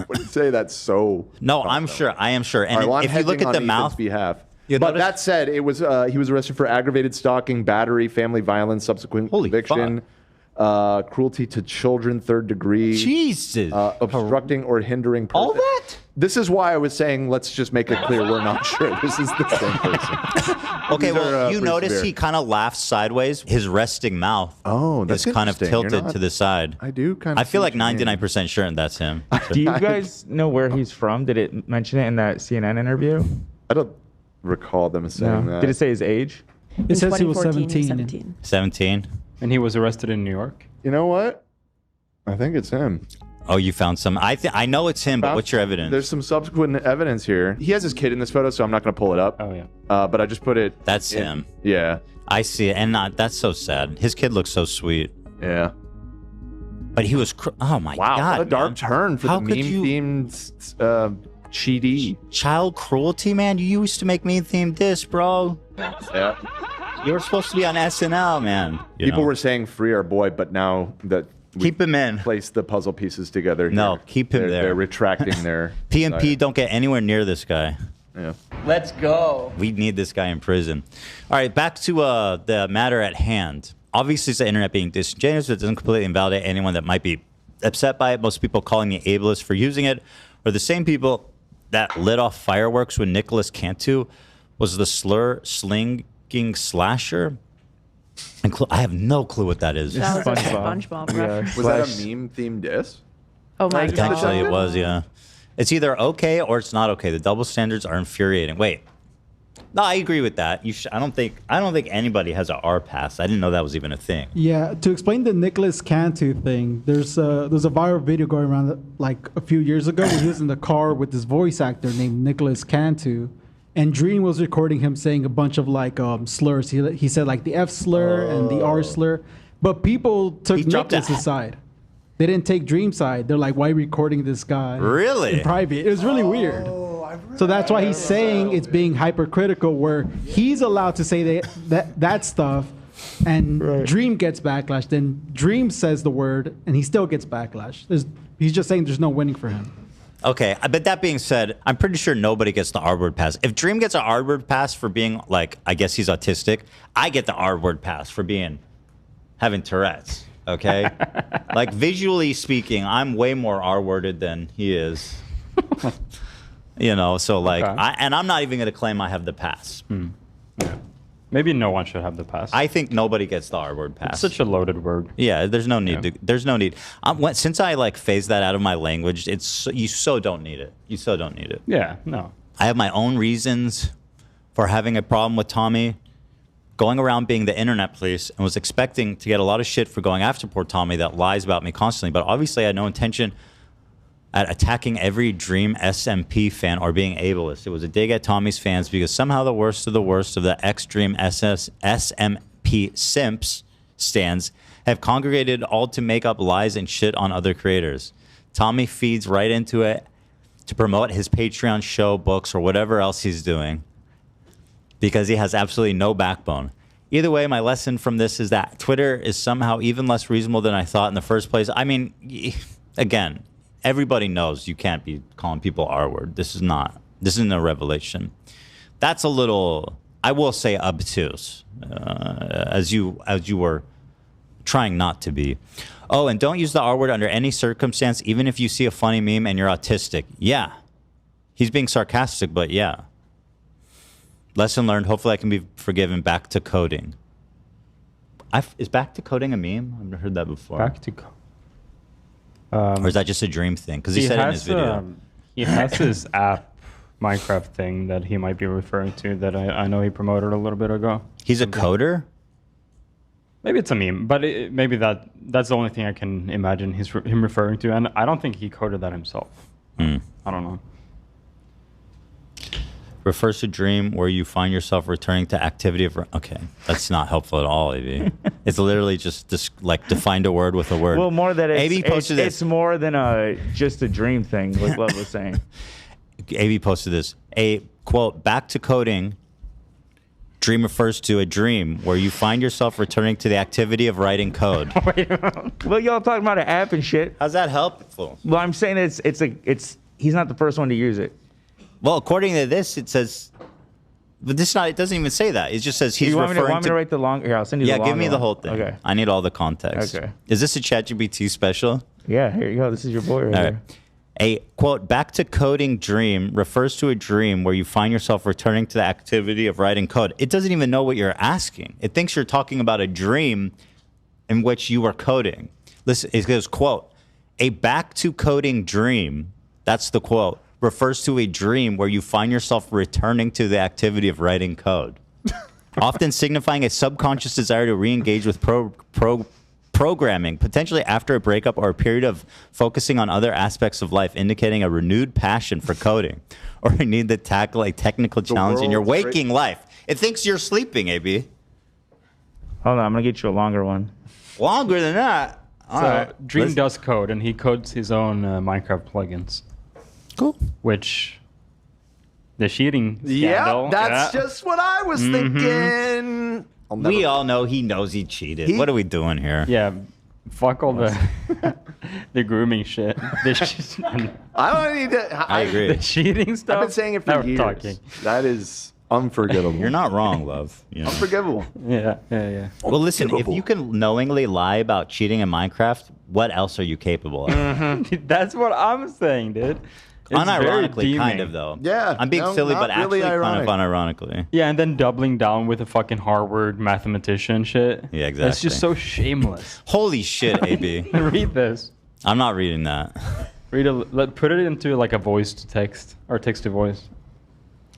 wouldn't say that's so... No, I'm sure. I am sure. And All right, well, I'm if you look hedging at the on mouth, Ethan's behalf. You But notice- that said, it was he was arrested for aggravated stalking, battery, family violence, subsequent conviction, cruelty to children, third degree, Jesus, obstructing or hindering. All that. This is why I was saying let's just make it clear we're not sure this is the same person. Okay, These well, are, you pretty notice severe. he kind of laughs sideways. His resting mouth that's is kind of interesting. You're tilted not- to the side. I do kind of. I feel like 99% sure that's him. Do you guys know where he's from? Did it mention it in that CNN interview? I don't recall them saying that. Did it say his age? It says he was 2014, 17. 17. And he was arrested in New York. You know what? I think it's him. Oh, you found some. I know it's him, but what's your evidence? There's some subsequent evidence here. He has his kid in this photo, so I'm not going to pull it up. Oh, yeah. But I just put it. That's him. Yeah. I see it, and that's so sad. His kid looks so sweet. Yeah. But he was. Oh my Wow, God! what a dark man. turn for How the could you- meme-themed cheaty. Child cruelty, man. You used to make meme-themed this, bro. Yeah. You were supposed to be on SNL, man. You People know? were saying free our boy, but now that Keep him in. Place the puzzle pieces together. No, here, keep him they're, there. They're retracting their PMP don't get anywhere near this guy. Yeah. Let's go. We need this guy in prison. All right, back to the matter at hand. Obviously, it's the internet being disingenuous. It doesn't completely invalidate anyone that might be upset by it. Most people calling me ableist for using it are the same people that lit off fireworks when Nicholas Cantu was the slur slinging slasher. And I have no clue what that is. That was a SpongeBob reference. Was that a meme-themed diss? Oh my god. Actually, it was, yeah. It's either okay or it's not okay. The double standards are infuriating. Wait. No, I agree with that. I don't think anybody has an R pass. I didn't know that was even a thing. Yeah, to explain the Nicholas Cantu thing, there's a viral video going around like a few years ago where he was in the car with this voice actor named Nicholas Cantu, and Dream was recording him saying a bunch of like slurs. He said like the F slur and the R slur, but people took Nicholas's side. They didn't take Dream's side. They're like, why are you recording this guy? Really? In private. It was really weird. So that's why he's saying it's being hypercritical, where he's allowed to say that stuff, and Dream gets backlash. Then Dream says the word, and he still gets backlash. He's just saying there's no winning for him. Okay, but that being said, I'm pretty sure nobody gets the R-word pass. If Dream gets an R-word pass for being like, I guess he's autistic, I get the R-word pass for having Tourette's. Okay, like visually speaking, I'm way more R-worded than he is. You know, so like, I'm not even going to claim I have the pass. Yeah. Maybe no one should have the pass. I think nobody gets the R-word pass. It's such a loaded word. Yeah, there's no need. There's no need. Since I like phased that out of my language, you so don't need it. You so don't need it. Yeah, no. I have my own reasons for having a problem with Tommy going around being the internet police, and was expecting to get a lot of shit for going after poor Tommy that lies about me constantly. But obviously, I had no intention at attacking every Dream SMP fan or being ableist. It was a dig at Tommy's fans because somehow the worst of the ex-Dream SMP simps stands have congregated all to make up lies and shit on other creators. Tommy feeds right into it to promote his Patreon show, books, or whatever else he's doing because he has absolutely no backbone. Either way, my lesson from this is that Twitter is somehow even less reasonable than I thought in the first place. I mean, again, everybody knows you can't be calling people R-word. This isn't a revelation. That's a little, I will say, obtuse, as you were trying not to be. Oh, and don't use the R-word under any circumstance, even if you see a funny meme and you're autistic. Yeah. He's being sarcastic, but yeah. Lesson learned. Hopefully I can be forgiven. Back to coding. Is back to coding a meme? I've never heard that before. Back to coding. Or is that just a Dream thing? Because he said it in his video. He has this app, Minecraft thing that he might be referring to that I know he promoted a little bit ago. He's a coder? Maybe it's a meme, but maybe that's the only thing I can imagine him referring to. And I don't think he coded that himself. I don't know. Refers to Dream where you find yourself returning to activity of... Okay, that's not helpful at all, AB. It's literally just like defined a word with a word. Well, more that AB posted this. It's more than just a dream thing, like Love was saying. AB posted this. A, quote, back to coding, Dream refers to a dream where you find yourself returning to the activity of writing code. Well, y'all talking about an app and shit. How's that helpful? Well, I'm saying he's not the first one to use it. Well, according to this, it says, but it doesn't even say that. It just says he's referring to... You want me to write the long... Here, I'll send you the long give me the whole thing. Okay. I need all the context. Okay. Is this a ChatGPT special? Yeah, here you go. This is your boy right here. A, quote, back to coding dream refers to a dream where you find yourself returning to the activity of writing code. It doesn't even know what you're asking. It thinks you're talking about a dream in which you are coding. Listen, it goes, quote, a back to coding dream, that's the quote, refers to a dream where you find yourself returning to the activity of writing code, often signifying a subconscious desire to re-engage with programming, potentially after a breakup or a period of focusing on other aspects of life, indicating a renewed passion for coding or a need to tackle a technical challenge in your waking life. It thinks you're sleeping, AB. Hold on, I'm going to get you a longer one. Longer than that? Dream does code, and he codes his own Minecraft plugins. Cool. Which, the cheating scandal. Yeah, that's just what I was thinking. We all know he knows he cheated. What are we doing here? Yeah, fuck all the the grooming shit. I don't need to. I agree. The cheating stuff. I've been saying it for years. That is unforgivable. You're not wrong, love. You know. Unforgivable. Yeah. Well, listen, if you can knowingly lie about cheating in Minecraft, what else are you capable of? That's what I'm saying, dude. Unironically, kind of though. Yeah, I'm being no, silly, not but really actually ironic. kind of unironically. Yeah, and then doubling down with a fucking Harvard mathematician shit. Yeah, exactly. That's just so shameless. Holy shit, AB. Read this. I'm not reading that. Put it into like a voice to text or text to voice.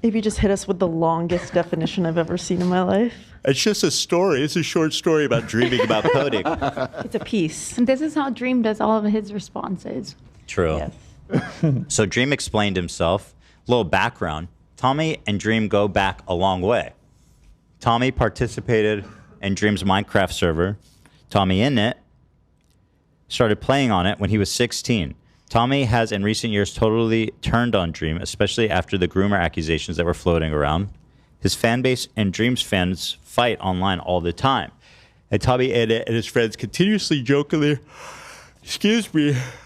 Maybe just hit us with the longest definition I've ever seen in my life. It's just a story. It's a short story about dreaming about coding. It's a piece. And this is how Dream does all of his responses. True. So Dream explained himself. Little background. Tommy and Dream go back a long way. Tommy participated in Dream's Minecraft server. TommyInnit started playing on it when he was 16. Tommy has in recent years totally turned on Dream, especially after the groomer accusations that were floating around. His fan base and Dream's fans fight online all the time. And TommyInnit and his friends continuously jokingly,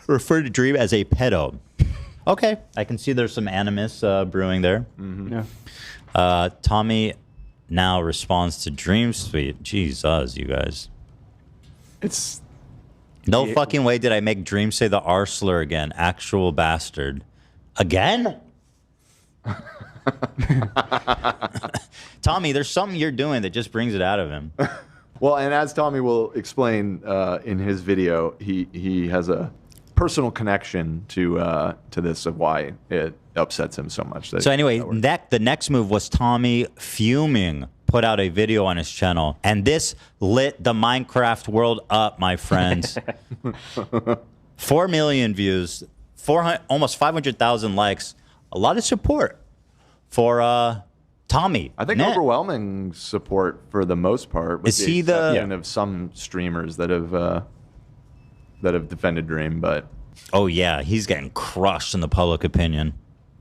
refer to Dream as a pedo. Okay, I can see there's some animus brewing there. Yeah. Tommy now responds to Dream Suite. Jesus, you guys. It's... No fucking way did I make Dream say the R slur again. Actual bastard. Again? Tommy, there's something you're doing that just brings it out of him. Well, and as Tommy will explain in his video, he has a personal connection to this of why it upsets him so much. So anyway, the next move was Tommy fuming. Put out a video on his channel, and this lit the Minecraft world up, my friends. 4 million views, almost 500,000 likes, a lot of support for Tommy. I think overwhelming support for the most part. With Is he the exception of some streamers that have defended Dream? But oh yeah, he's getting crushed in the public opinion.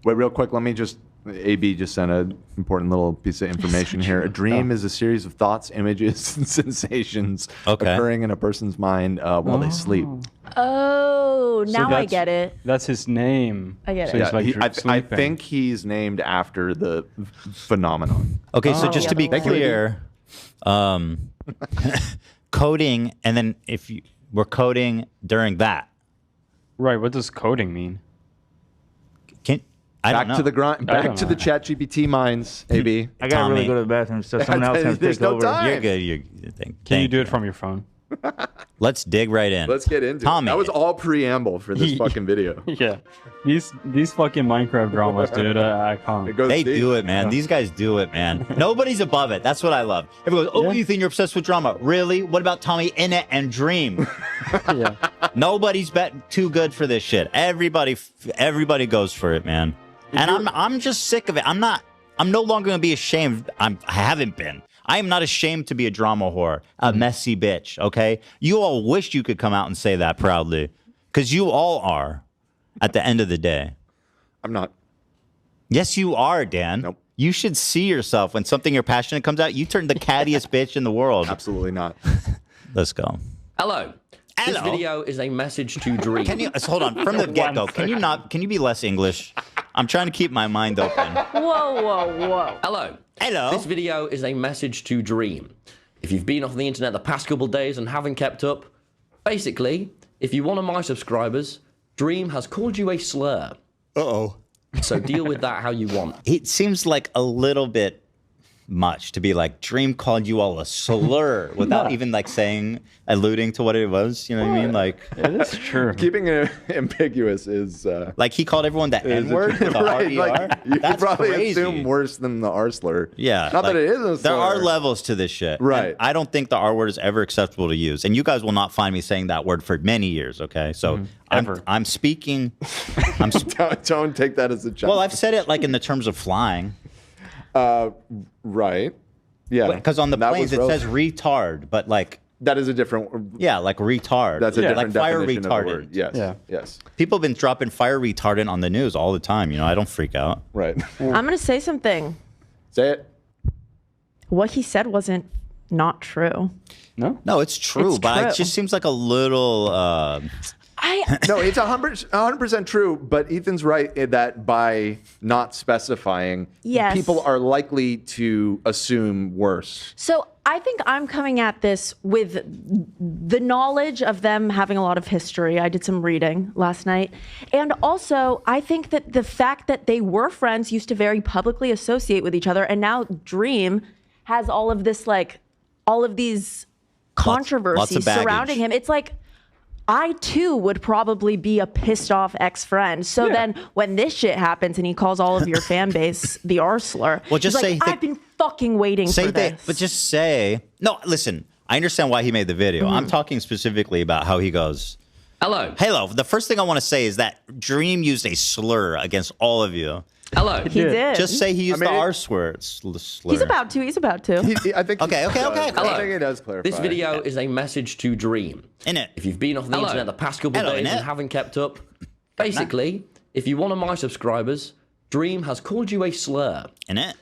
Wait, real quick, let me just. AB just sent an important little piece of information here. A dream is a series of thoughts, images, and sensations occurring in a person's mind while they sleep. Oh, now I get it. That's his name. I get it. So he's Yeah, like I sleeping. think he's named after the phenomenon. Okay, so just to be Thank you, clear, coding, and then if we're coding during that. Right, what does coding mean? I back don't know. to the grind. Back to the ChatGPT minds, AB. I gotta really go to the bathroom, so someone else can There's take no over. time. You're good. You're Can you do it from your phone? Let's dig right in. Let's get into Tommy. it. That was all preamble for this fucking video. Yeah, these fucking Minecraft dramas, dude. I can't. They do it, man. These guys do it, man. Nobody's above it. That's what I love. Everyone goes, "Oh, you think you're obsessed with drama? Really? What about TommyInnit and Dream?" Yeah. Nobody's too good for this shit. Everybody goes for it, man. And I'm just sick of it. I'm no longer gonna be ashamed. I haven't been. I am not ashamed to be a drama whore, a messy bitch, okay? You all wish you could come out and say that proudly. Because you all are, at the end of the day. I'm not. Yes, you are, Dan. Nope. You should see yourself when something you're passionate comes out. You turn the cattiest bitch in the world. Absolutely not. Let's go. Hello. This video is a message to Dream. Can you hold on from the get-go? Can you be less English? I'm trying to keep my mind open. Whoa, whoa, whoa. Hello. Hello. This video is a message to Dream. If you've been off the internet the past couple days and haven't kept up, basically, if you're one of my subscribers, Dream has called you a slur. Uh-oh. So deal with that how you want. It seems like a little bit much to be like, Dream called you all a slur without even like alluding to what it was. You know what I mean? Like, it is true. Keeping it ambiguous is like he called everyone the N-word with the right, R-E-R. like, you That's probably crazy. assume worse than the R slur. Yeah. Not like, that it is a slur. There are levels to this shit. Right. And I don't think the R word is ever acceptable to use. And you guys will not find me saying that word for many years, okay? So I'm speaking. Don't take that as a challenge. Well, I've said it like in the terms of flying. Right. Yeah. Because on the That planes was it says retard, but like. That is a different. Yeah, like retard. That's a different like fire definition of the retardant. word. Yes. Yeah. Yes. People have been dropping fire retardant on the news all the time. You know, I don't freak out. Right. I'm going to say something. Say it. What he said wasn't not true. No? No, it's true, It's but true. it just seems like a little. No, it's 100% true, but Ethan's right in that by not specifying, Yes. people are likely to assume worse. So I think I'm coming at this with the knowledge of them having a lot of history. I did some reading last night. And also, I think that the fact that they were friends, used to very publicly associate with each other, and now Dream has all of this, like, all of these controversies of baggage. surrounding him. It's like, I too would probably be a pissed off ex-friend. So then when this shit happens and he calls all of your fan base the R slur, Well, just he's like, say I've been fucking waiting for this. But just say, no, listen, I understand why he made the video. I'm talking specifically about how he goes, Hello. Hello. The first thing I want to say is that Dream used a slur against all of you. Hello. He did. Just say he used the R slur. Slur. He's about to. I think. Okay. I think it does clarify. This video is a message to Dream. Innit. If you've been off the internet the past couple of days and haven't kept up, basically, if you're one of my subscribers, Dream has called you a slur. Innit.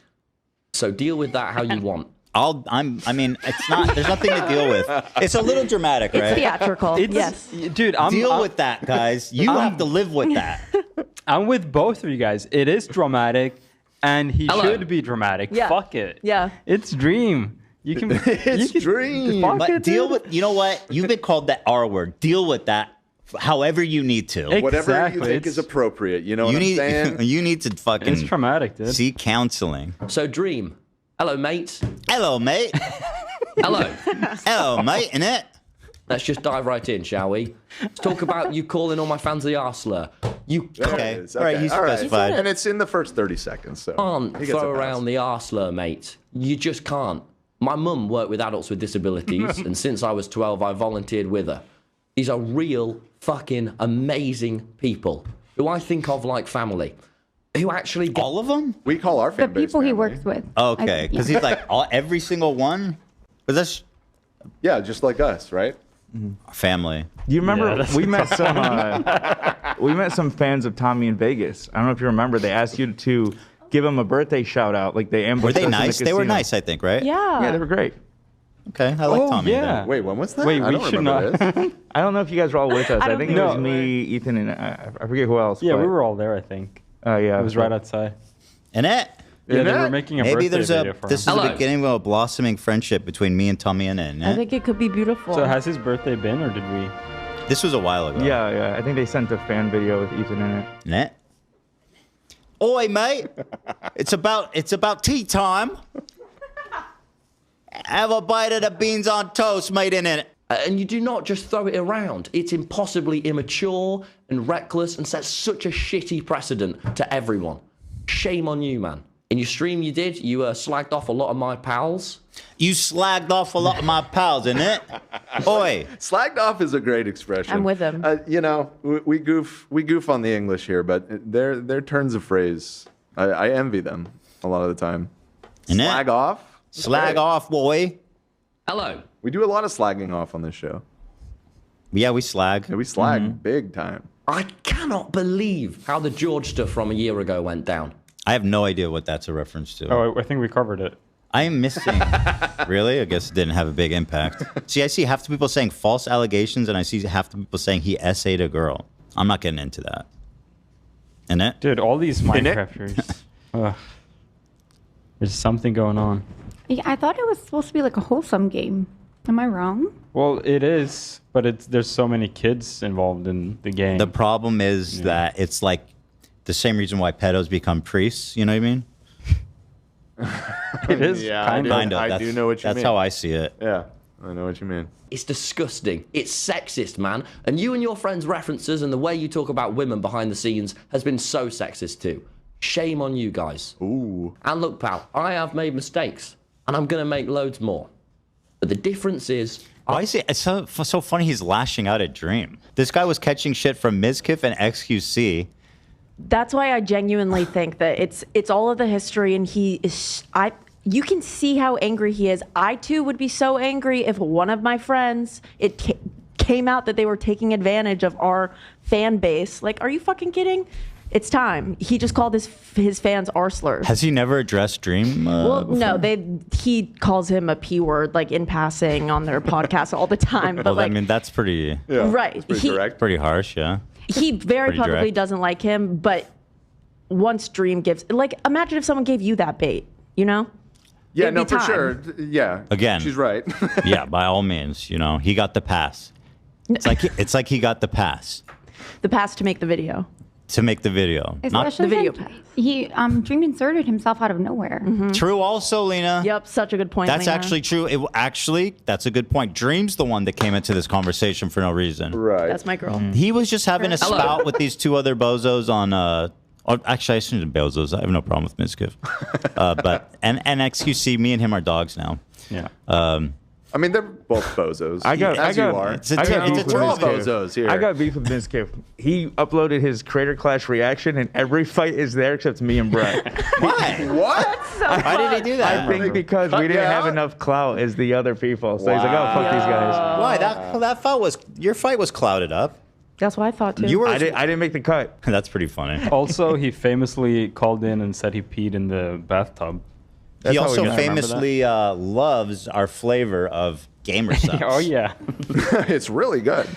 So deal with that how you want. I mean, it's not. There's nothing to deal with. It's a little dramatic, right? It's theatrical. Yes. Dude, deal with that, guys. You have to live with that. I'm with both of you guys. It is dramatic, and he should be dramatic. Yeah. Fuck it. Yeah. It's Dream. You can. It's Dream. Fuck But it, deal dude. with. You know what? You've been called that R word. Deal with that. However you need to. Whatever you Exactly, think it's- is appropriate. You know You what I'm need. saying? You need to fucking. It's traumatic, dude. Seek counseling. So Dream, hello mate. Hello, mate. Hello. Hello, mate. Innit? Let's just dive right in, shall we? Let's talk about you calling all my fans the R slur. You Okay. Yes, All right. He's specified. And it's in the first 30 seconds. So can't he gets a throw pass. around the R slur, mate. You just can't. My mum worked with adults with disabilities, and since I was 12, I volunteered with her. These are real, fucking amazing people who I think of like family. Who actually get All of them? We call our The fan base people he family. works with. Okay. Because he's like every single one. But that's Yeah, just like us, right? family. You remember Yeah, that's we met some fans of Tommy in Vegas. I don't know if you remember. They asked you to give them a birthday shout out. Like they ambushed Were they us in the nice? They were casino. nice, I think, right? Yeah, they were great. Okay, I like Tommy. Yeah. then. Wait, when was that? Wait, I we don't should remember not. this. I don't know if you guys were all with us. I I, don't think think it was so. me, Ethan, and I forget who else. Yeah, but- we were all there, I think. Oh yeah, It was right outside. Innit? Yeah, they were making a Maybe birthday there's video a for this is him. the beginning of a blossoming friendship between me and Tommy and I think it could be beautiful. So has his birthday been, or did we? This was a while ago. Yeah, yeah. I think they sent a fan video with Ethan in it. Net. Oi, mate! it's about tea time. Have a bite of the beans on toast, mate, in it. And you do not just throw it around. It's impossibly immature and reckless and sets such a shitty precedent to everyone. Shame on you, man. In your stream you did, you slagged off a lot of my pals. You slagged off a lot of my pals, innit? Oi. Slagged off is a great expression. I'm with him. You know, we goof on the English here, but their turns of phrase, I envy them a lot of the time. Innit? Slag off. Slag off, boy. Hello. We do a lot of slagging off on this show. Yeah, we slag. Yeah, we slag big time. I cannot believe how the George stuff from a year ago went down. I have no idea what that's a reference to. Oh, I think we covered it. I am missing. Really? I guess it didn't have a big impact. See, I see half the people saying false allegations, and I see half the people saying he essayed a girl. I'm not getting into that. Innit? Dude, all these Innit? Minecrafters. Ugh. There's something going on. Yeah, I thought it was supposed to be like a wholesome game. Am I wrong? Well, it is, but there's so many kids involved in the game. The problem is that it's like the same reason why pedos become priests. You know what I mean? It is Yeah, kind of. I do know what you mean. That's how I see it. Yeah, I know what you mean. It's disgusting. It's sexist, man. And you and your friends' references and the way you talk about women behind the scenes has been so sexist too. Shame on you guys. Ooh. And look, pal, I have made mistakes, and I'm gonna make loads more. But the difference is, Why is it? It's so funny. He's lashing out at Dream. This guy was catching shit from Mizkif and XQC. That's why I genuinely think that it's all of the history, and he is. You can see how angry he is. I too would be so angry if one of my friends came out that they were taking advantage of our fan base. Like, are you fucking kidding? It's time. He just called his fans arslers. Has he never addressed Dream? Well, before? no, he calls him a P word like in passing on their podcast all the time. But Well, like, I mean, that's pretty. right. Pretty harsh, yeah. He very Pretty publicly direct. doesn't like him, but once Dream gives, like, imagine if someone gave you that bait, you know? Yeah, It'd no, be for time. sure. Yeah. Again, she's right. Yeah, by all means, you know, he got the pass. It's like he got the pass The pass to make the video. to make the video. Not Especially the video since he Dream inserted himself out of nowhere. true. Also, Lena. Yep, such a good point. That's Lena. actually true. That's a good point. Dream's the one that came into this conversation for no reason. Right. That's my girl. He was just having a Hello. spout with these two other bozos on. Actually, I shouldn't have bozos. I have no problem with Mizkiv. But and XQC, me and him are dogs now. Yeah. I mean, they're both bozos. I got you are. beef with We're all Mizkiv. bozos here. I got beef with Mizkiv. He uploaded his Creator Clash reaction, and every fight is there except me and Brett. Why? What? Why did he do that? I think because we didn't have enough clout as the other people. So he's like, oh, fuck these guys. Why? That fight was your fight was clouded up. That's what I thought too. You were. I didn't make the cut. That's pretty funny. Also, he famously called in and said he peed in the bathtub. He how we also got- famously loves our flavor of gamer subs. Oh yeah. It's really good.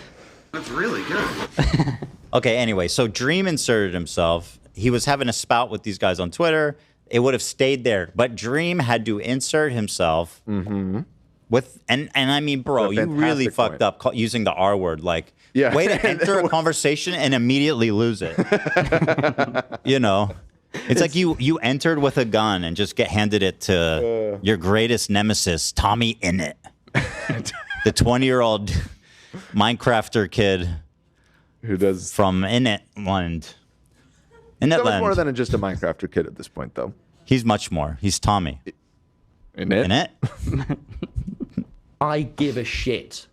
It's really good. Okay, anyway, so Dream inserted himself. He was having a spout with these guys on Twitter. It would have stayed there, but Dream had to insert himself with, and I mean, bro, That's a you really fantastic fucked up using the R word. Like, Yeah. way to enter a conversation and immediately lose it. You know, it's like you entered with a gun and just get handed it to your greatest nemesis, TommyInnit, the 20-year-old Minecrafter kid who does from Initland. So much Initland. more than just a Minecrafter kid at this point, though. He's much more. He's Tommy. Innit? I give a shit.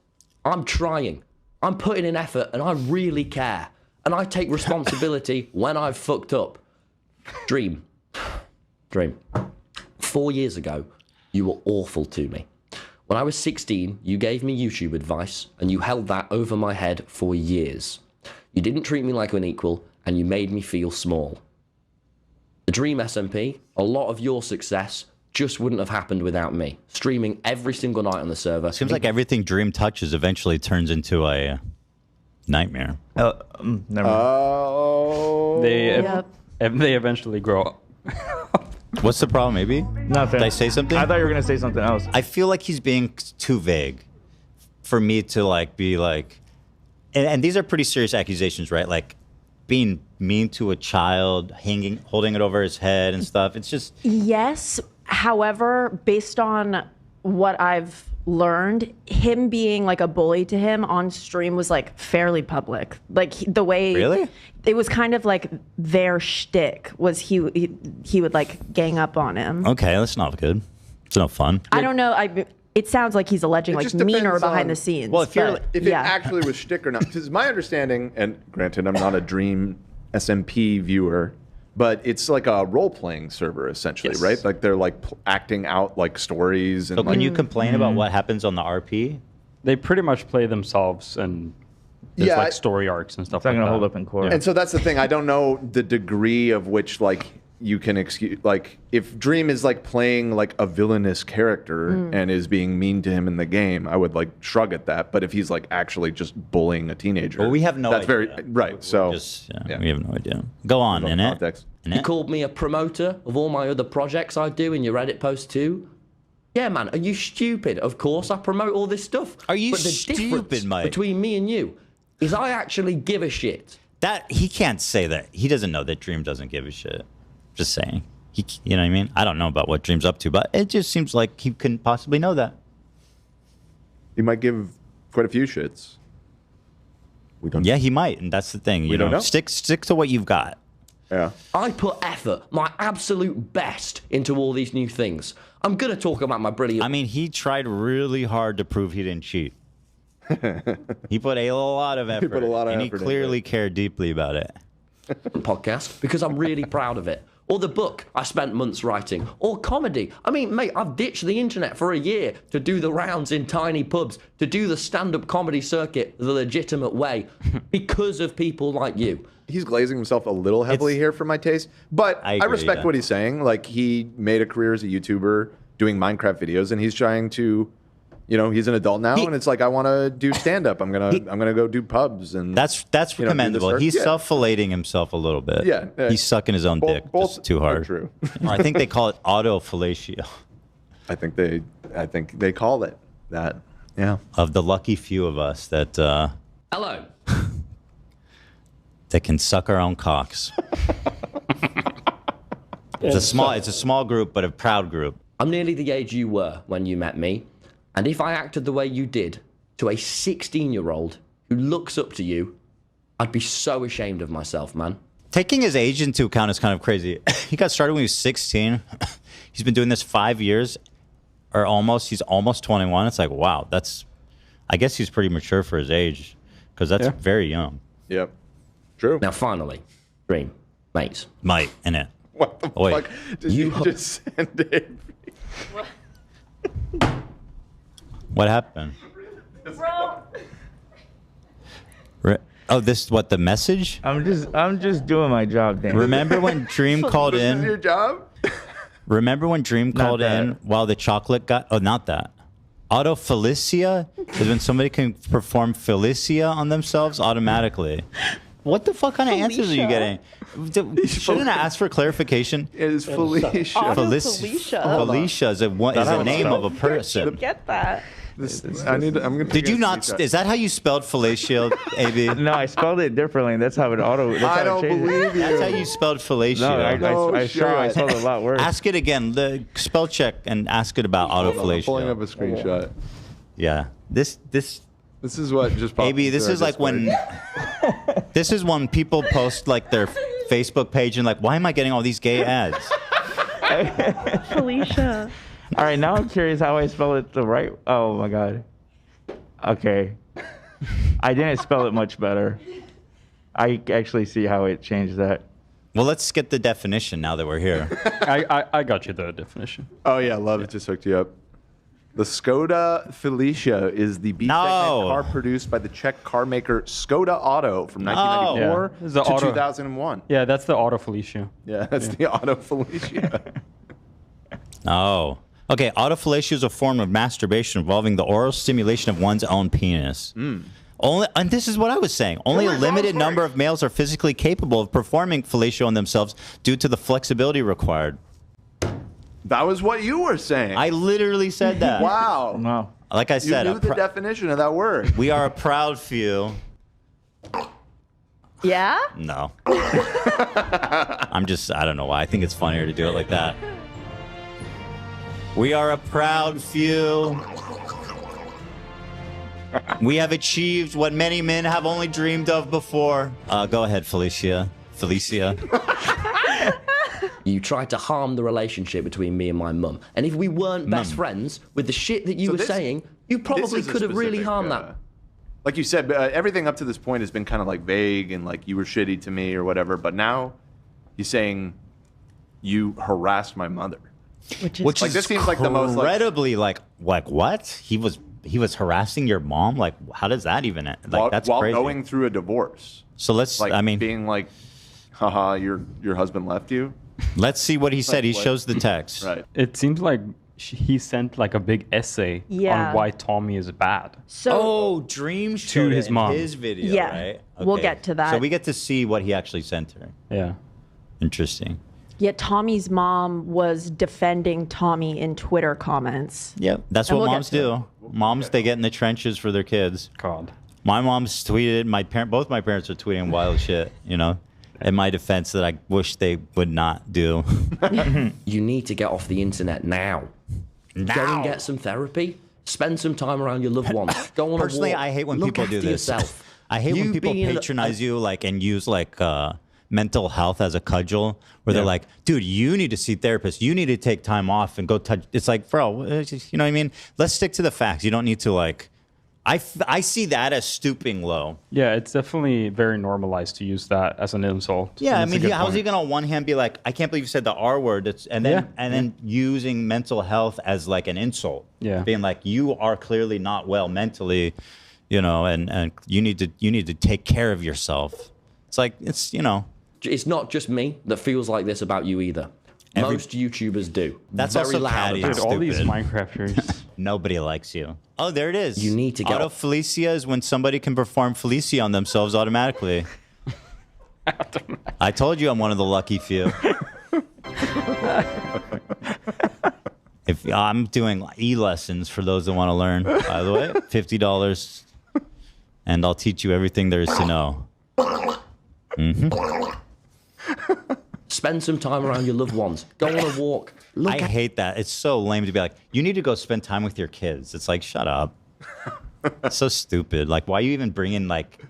I'm trying. I'm putting in effort and I really care. And I take responsibility when I've fucked up. Dream. 4 years ago, you were awful to me. When I was 16, you gave me YouTube advice and you held that over my head for years. You didn't treat me like an equal and you made me feel small. The Dream SMP, a lot of your success just wouldn't have happened without me. Streaming every single night on the server. Seems like everything Dream touches eventually turns into a nightmare. Never mind. Oh. They eventually grow up. What's the problem, maybe? Nothing. Did I say something? I thought you were gonna say something else. I feel like he's being too vague for me to like be like, and these are pretty serious accusations, right? Like being mean to a child, holding it over his head and stuff. It's just Yes. However, based on what I've learned, him being like a bully to him on stream was like fairly public. Like the way Really? It was kind of like their shtick was he would like gang up on him. okay. That's not good. It's no fun. I don't know. It sounds like he's alleging It like just meaner depends behind on- the scenes. Well, if you're- but, If yeah. it actually was shtick or not. Because my understanding, and granted, I'm not a Dream SMP viewer, but it's like a role-playing server essentially, Yes. right? Like they're like acting out like stories and So like. can you complain about what happens on the RP? They pretty much play themselves, and there's Yeah, like story arcs and stuff It's not like gonna that. hold up in court. And so that's the thing. I don't know the degree of which like you can excuse, like if Dream is like playing like a villainous character and is being mean to him in the game, I would like shrug at that. But if he's like actually just bullying a teenager, Well, we have no That's idea. very right. So We have no idea. Go on, No Innit. context. You called me a promoter of all my other projects I do in your Reddit post too? Yeah, man, are you stupid? Of course I promote all this stuff. Are you but the stupid, difference Mike? between me and you is I actually give a shit. That he can't say that. He doesn't know that Dream doesn't give a shit. Just saying. You know what I mean? I don't know about what Dream's up to, but it just seems like he couldn't possibly know that. He might give quite a few shits. We don't. Yeah, he might, and that's the thing. You don't know. Stick to what you've got. Yeah. I put effort, my absolute best, into all these new things. I'm gonna talk about my brilliant. I mean, he tried really hard to prove he didn't cheat. He put a lot of effort. put a lot of and effort he into clearly cared deeply about it. podcast because I'm really proud of it. Or the book I spent months writing. Or comedy. I mean, mate, I've ditched the internet for a year to do the rounds in tiny pubs, to do the stand-up comedy circuit the legitimate way because of people like you. he's glazing himself a little heavily here for my taste. But I agree, respect yeah. what he's saying. Like, he made a career as a YouTuber doing Minecraft videos, and he's trying to, you know, he's an adult now, and it's like, I want to do stand up. I'm gonna go do pubs, and That's you know, do this commendable. art. He's Yeah. self-filleting himself a little bit. Yeah, He's sucking his own dick just too hard. true. Or I think they call it autofellatio. I think they call it that. Yeah. Of the lucky few of us that Hello. that can suck our own cocks. It's a small group, but a proud group. I'm nearly the age you were when you met me, and if I acted the way you did to a 16-year-old who looks up to you, I'd be so ashamed of myself, man. Taking his age into account is kind of crazy. He got started when he was 16. He's been doing this 5 years, or almost. He's almost 21. It's like, wow, I guess he's pretty mature for his age, because that's very young. Yep. True. Now, finally, Dream, mate. Mate, innit? What the fuck did you just send it? What happened? Oh, this what the message? I'm just doing my job, Dan. Remember when Dream called This is in? your job? Remember when Dream called that. in while the chocolate got? Oh, not that. Autofelicia is when somebody can perform Felicia on themselves automatically. What the fuck kind of answers are you getting? Shouldn't I ask for clarification? It is Felicia. Felicia. Felicia is a name of a person. Get that. I'm gonna. Did you not? Is that how you spelled fellatio, AB? No, I spelled it differently. That's how it auto. I don't believe you. That's how you spelled fellatio. No, I assure you, I spelled it a lot worse. Ask it again. The spell check and ask it about autofellatio. Pulling up a screenshot. Yeah. This is what just popped AB, this into is our like when this is when people post like their Facebook page and like, why am I getting all these gay ads? Felicia. All right, now I'm curious how I spell it the right. Oh my god. Okay. I didn't spell it much better. I actually see how it changed that. Well, let's get the definition now that we're here. I got you the definition. Oh yeah, love it. Just hooked you up. The Skoda Felicia is the B-segment car produced by the Czech car maker Skoda Auto from 1994 It's the to auto- 2001. Yeah, that's the autofellatio. Yeah, that's the Auto Felicia. Oh. Okay, autofellatio is a form of masturbation involving the oral stimulation of one's own penis. Only, and this is what I was saying. Only a limited number of males are physically capable of performing fellatio on themselves due to the flexibility required. That was what you were saying. I literally said that. Wow. No. Like I said, you knew the definition of that word. we are a proud few. Yeah? No. I don't know why. I think it's funnier to do it like that. We are a proud few. We have achieved what many men have only dreamed of before. Go ahead, Felicia. You tried to harm the relationship between me and my mum. And if we weren't best friends, with the shit that you were saying, you probably could have really harmed that. Like you said, everything up to this point has been kind of like vague and like you were shitty to me or whatever. But now he's saying you harassed my mother. Which like, is this seems like the most incredibly like what? He was harassing your mom? Like, how does that even end? Like, that's while crazy. going through a divorce. So let's, like, I mean, being like, haha, your husband left you. Let's see what he said. He Like, shows the text. Right. It seems like he sent like a big essay Yeah. on why Tommy is bad. So Dream showed his it in mom. his video, Yeah. right? We'll get to that. So we get to see what he actually sent her. Yeah. Interesting. Yet Tommy's mom was defending Tommy in Twitter comments. Yep. That's And what we'll moms get to do. Moms, they get in the trenches for their kids. God. My mom's tweeted, both my parents are tweeting wild shit, you know, in my defense that I wish they would not do. You need to get off the internet now. Go and get some therapy. Spend some time around your loved ones. Go on Personally, a walk. I hate when Look people do after this. yourself. I hate when You people being patronize you like and use like mental health as a cudgel, where they're like, dude, you need to see therapists. You need to take time off and go touch. It's like, bro, it's just, you know what I mean? Let's stick to the facts. You don't need to like. I see that as stooping low. Yeah, it's definitely very normalized to use that as an insult. Yeah, I That's a mean, good how's he point. gonna on one hand be like, I can't believe you said the R word, and then using mental health as like an insult. Yeah. Being like, you are clearly not well mentally, you know, and you need to take care of yourself. It's like, it's, you know. It's not just me that feels like this about you either. Most YouTubers do. That's Very also loud catty. about and it. All these stupid. Minecrafters. Nobody likes you. Oh, there it is. You need to get Auto Felicia is when somebody can perform Felicia on themselves automatically. I told you I'm one of the lucky few. If I'm doing e-lessons for those that want to learn, by the way, $50, and I'll teach you everything there is to know. Spend some time around your loved ones. Go on a walk. I hate that. It's so lame to be like, you need to go spend time with your kids. It's like, shut up. It's so stupid. Like, why you even bring in like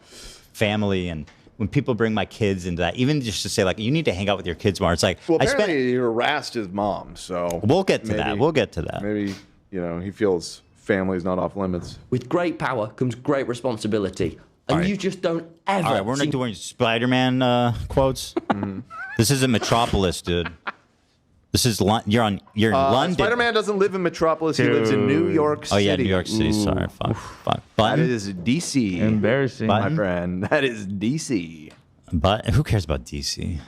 family? And when people bring my kids into that, even just to say like, you need to hang out with your kids more. It's like, Well, apparently he harassed his mom, so we'll get to that. We'll get to that. Maybe, you know, he feels family's not off limits. With great power comes great responsibility. And you just don't ever. All right, we're not doing Spider-Man quotes. This isn't Metropolis, dude. This is you're in London. Spider-Man doesn't live in Metropolis. He lives in New York City. Oh yeah, New York City. Sorry, fuck. That is DC. Embarrassing. My friend. That is DC. But who cares about DC?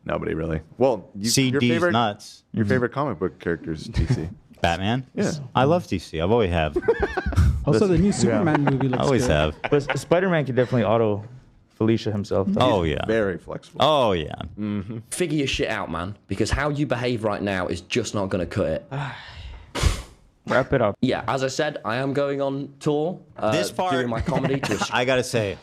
Nobody really. Well, your CD's favorite nuts. Your favorite comic book character is DC. Batman? Yeah. I love DC. I've always have. Also, the new Superman movie looks I always good. have. But Spider-Man can definitely auto Felicia himself. Though. Oh yeah. Very flexible. Oh yeah. Figure your shit out, man. Because how you behave right now is just not going to cut it. Wrap it up. Yeah, as I said, I am going on tour This part, during my comedy. I gotta say,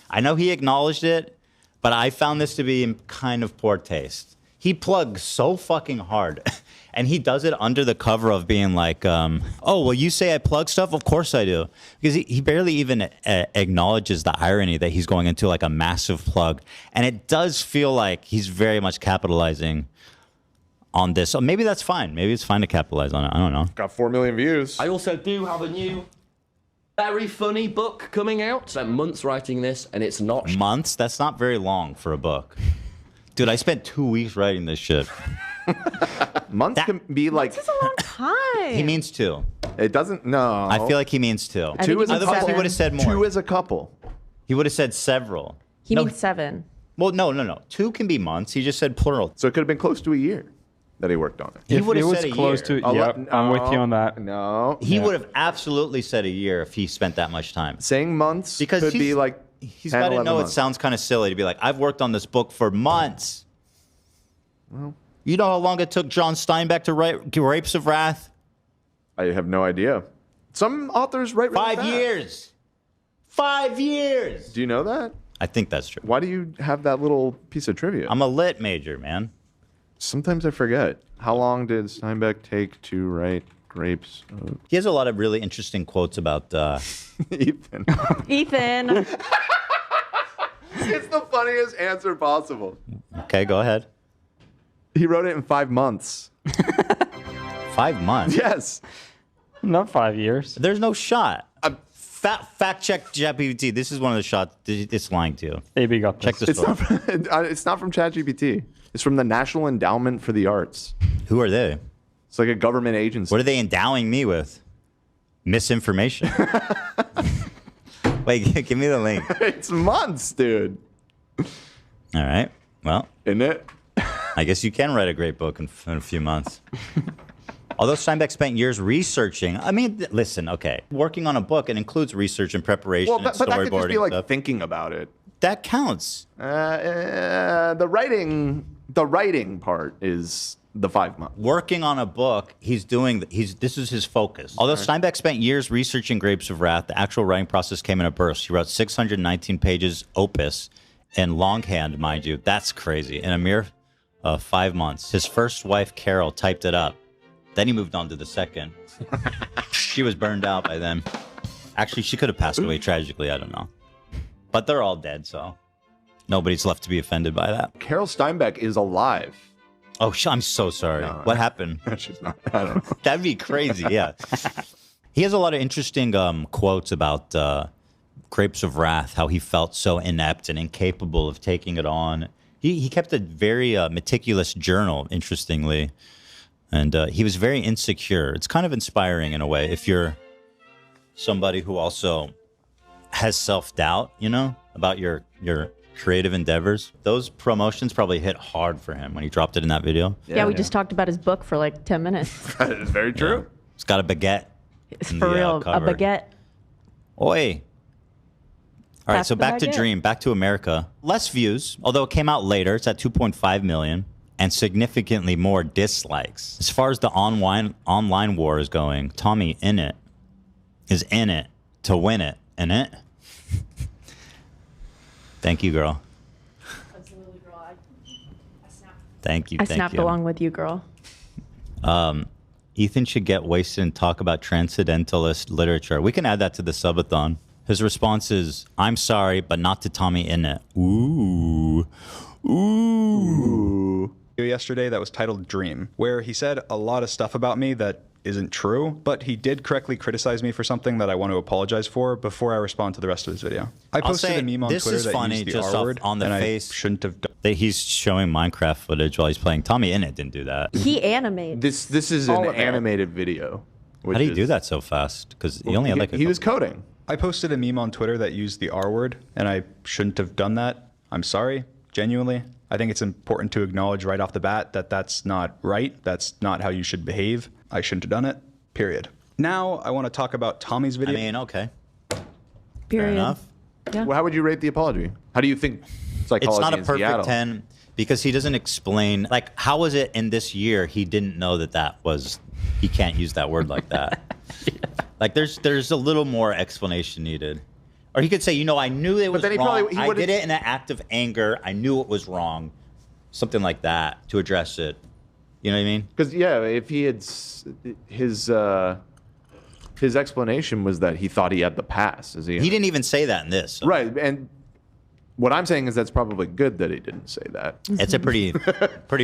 I know he acknowledged it, but I found this to be in kind of poor taste. He plugs so fucking hard. And he does it under the cover of being like, oh, well, you say I plug stuff? Of course I do. Because he barely even acknowledges the irony that he's going into like a massive plug. And it does feel like he's very much capitalizing on this. So maybe that's fine. Maybe it's fine to capitalize on it. I don't know. Got 4 million views. I also do have a new, very funny book coming out. Spent months writing this, and it's not. Months? That's not very long for a book. Dude, I spent 2 weeks writing this shit. Months can be like. This is a long time. He means 2. It doesn't. No. I feel like he means 2. I think he means Otherwise, he 7. would have said more. 2 is a couple. He would have said several. He means 7. Well, no. 2 can be months. He just said plural. So it could have been close to a year that he worked on it. He If would it have was said a close year. to, yep, I'm with you on that. No. He would have absolutely said a year if he spent that much time. Saying months Because could he's- be like. He's 10, got to 11 know months. it sounds kind of silly to be like, I've worked on this book for months. Well, you know how long it took John Steinbeck to write Grapes of Wrath? I have no idea. Some authors write really 5 fast. years. 5 years. Do you know that? I think that's true. Why do you have that little piece of trivia? I'm a lit major, man. Sometimes I forget. How long did Steinbeck take to write Grapes? He has a lot of really interesting quotes about Ethan. Ethan. It's the funniest answer possible. Okay, go ahead. He wrote it in 5 months. 5 months? Yes. Not 5 years. There's no shot. Fact check ChatGPT. This is one of the shots it's lying to you. AB got Check this. the It's story. it's not from ChatGPT. It's from the National Endowment for the Arts. Who are they? It's like a government agency. What are they endowing me with? Misinformation. Wait, give me the link. It's months, dude. All right. Well, isn't it? I guess you can write a great book in a few months. Although Steinbeck spent years researching. I mean, listen, okay. Working on a book, it includes research and preparation Well, and but that could just storyboarding be like stuff. thinking about it. That counts. The writing part is the 5 months. Working on a book, this is his focus. Although Steinbeck spent years researching Grapes of Wrath, the actual writing process came in a burst. He wrote 619 pages opus in longhand, mind you. That's crazy. In a mere 5 months. His first wife, Carol, typed it up. Then he moved on to the second. She was burned out by then. Actually, she could have passed away tragically. I don't know. But they're all dead, so nobody's left to be offended by that. Carol Steinbeck is alive. Oh, I'm so sorry. What happened? She's not. I don't know. That'd be crazy, yeah. He has a lot of interesting quotes about Grapes of Wrath, how he felt so inept and incapable of taking it on. He kept a very meticulous journal, interestingly. And he was very insecure. It's kind of inspiring in a way if you're somebody who also has self-doubt, you know, about your creative endeavors. Those promotions probably hit hard for him when he dropped it in that video. Yeah, we just talked about his book for like 10 minutes. That is very true. He's got a baguette. It's in for the, real, a cover. baguette. Oi. All right, Pass so the back to baguette. Dream, back to America. Less views, although it came out later. It's at 2.5 million, and significantly more dislikes. As far as the online war is going, TommyInnit is in it to win it, innit? Thank you, girl. Absolutely, girl. Thank you. I thank snapped you. along with you, girl. Ethan should get wasted and talk about transcendentalist literature. We can add that to the subathon. His response is, I'm sorry, but not to TommyInnit. Ooh. Ooh. Yesterday that was titled Dream, where he said a lot of stuff about me that isn't true, but he did correctly criticize me for something that I want to apologize for before I respond to the rest of his video. I I'll posted say a meme on this Twitter is that funny, used the just R word, on the and face. I shouldn't have done. That he's showing Minecraft footage while he's playing. TommyInnit didn't do that. He animates. This is all an of it. animated video. How do you do that so fast? Because he only had like a he was coding. I posted a meme on Twitter that used the R word, and I shouldn't have done that. I'm sorry, genuinely. I think it's important to acknowledge right off the bat that that's not right. That's not how you should behave. I shouldn't have done it, period. Now I want to talk about Tommy's video. I mean, okay. Period. Fair enough. Yeah. Well, how would you rate the apology? How do you think psychology It's not a in perfect Seattle? 10 because he doesn't explain, like, how was it in this year he didn't know that was, he can't use that word like that. Like, there's a little more explanation needed. Or he could say, I knew it was then he wrong. probably- he I would've- did it in an act of anger. I knew it was wrong. Something like that to address it. You know what I mean? Because if he had his explanation was that he thought he had the pass. He didn't even say that in this. Right, and what I'm saying is that's probably good that he didn't say that. It's a pretty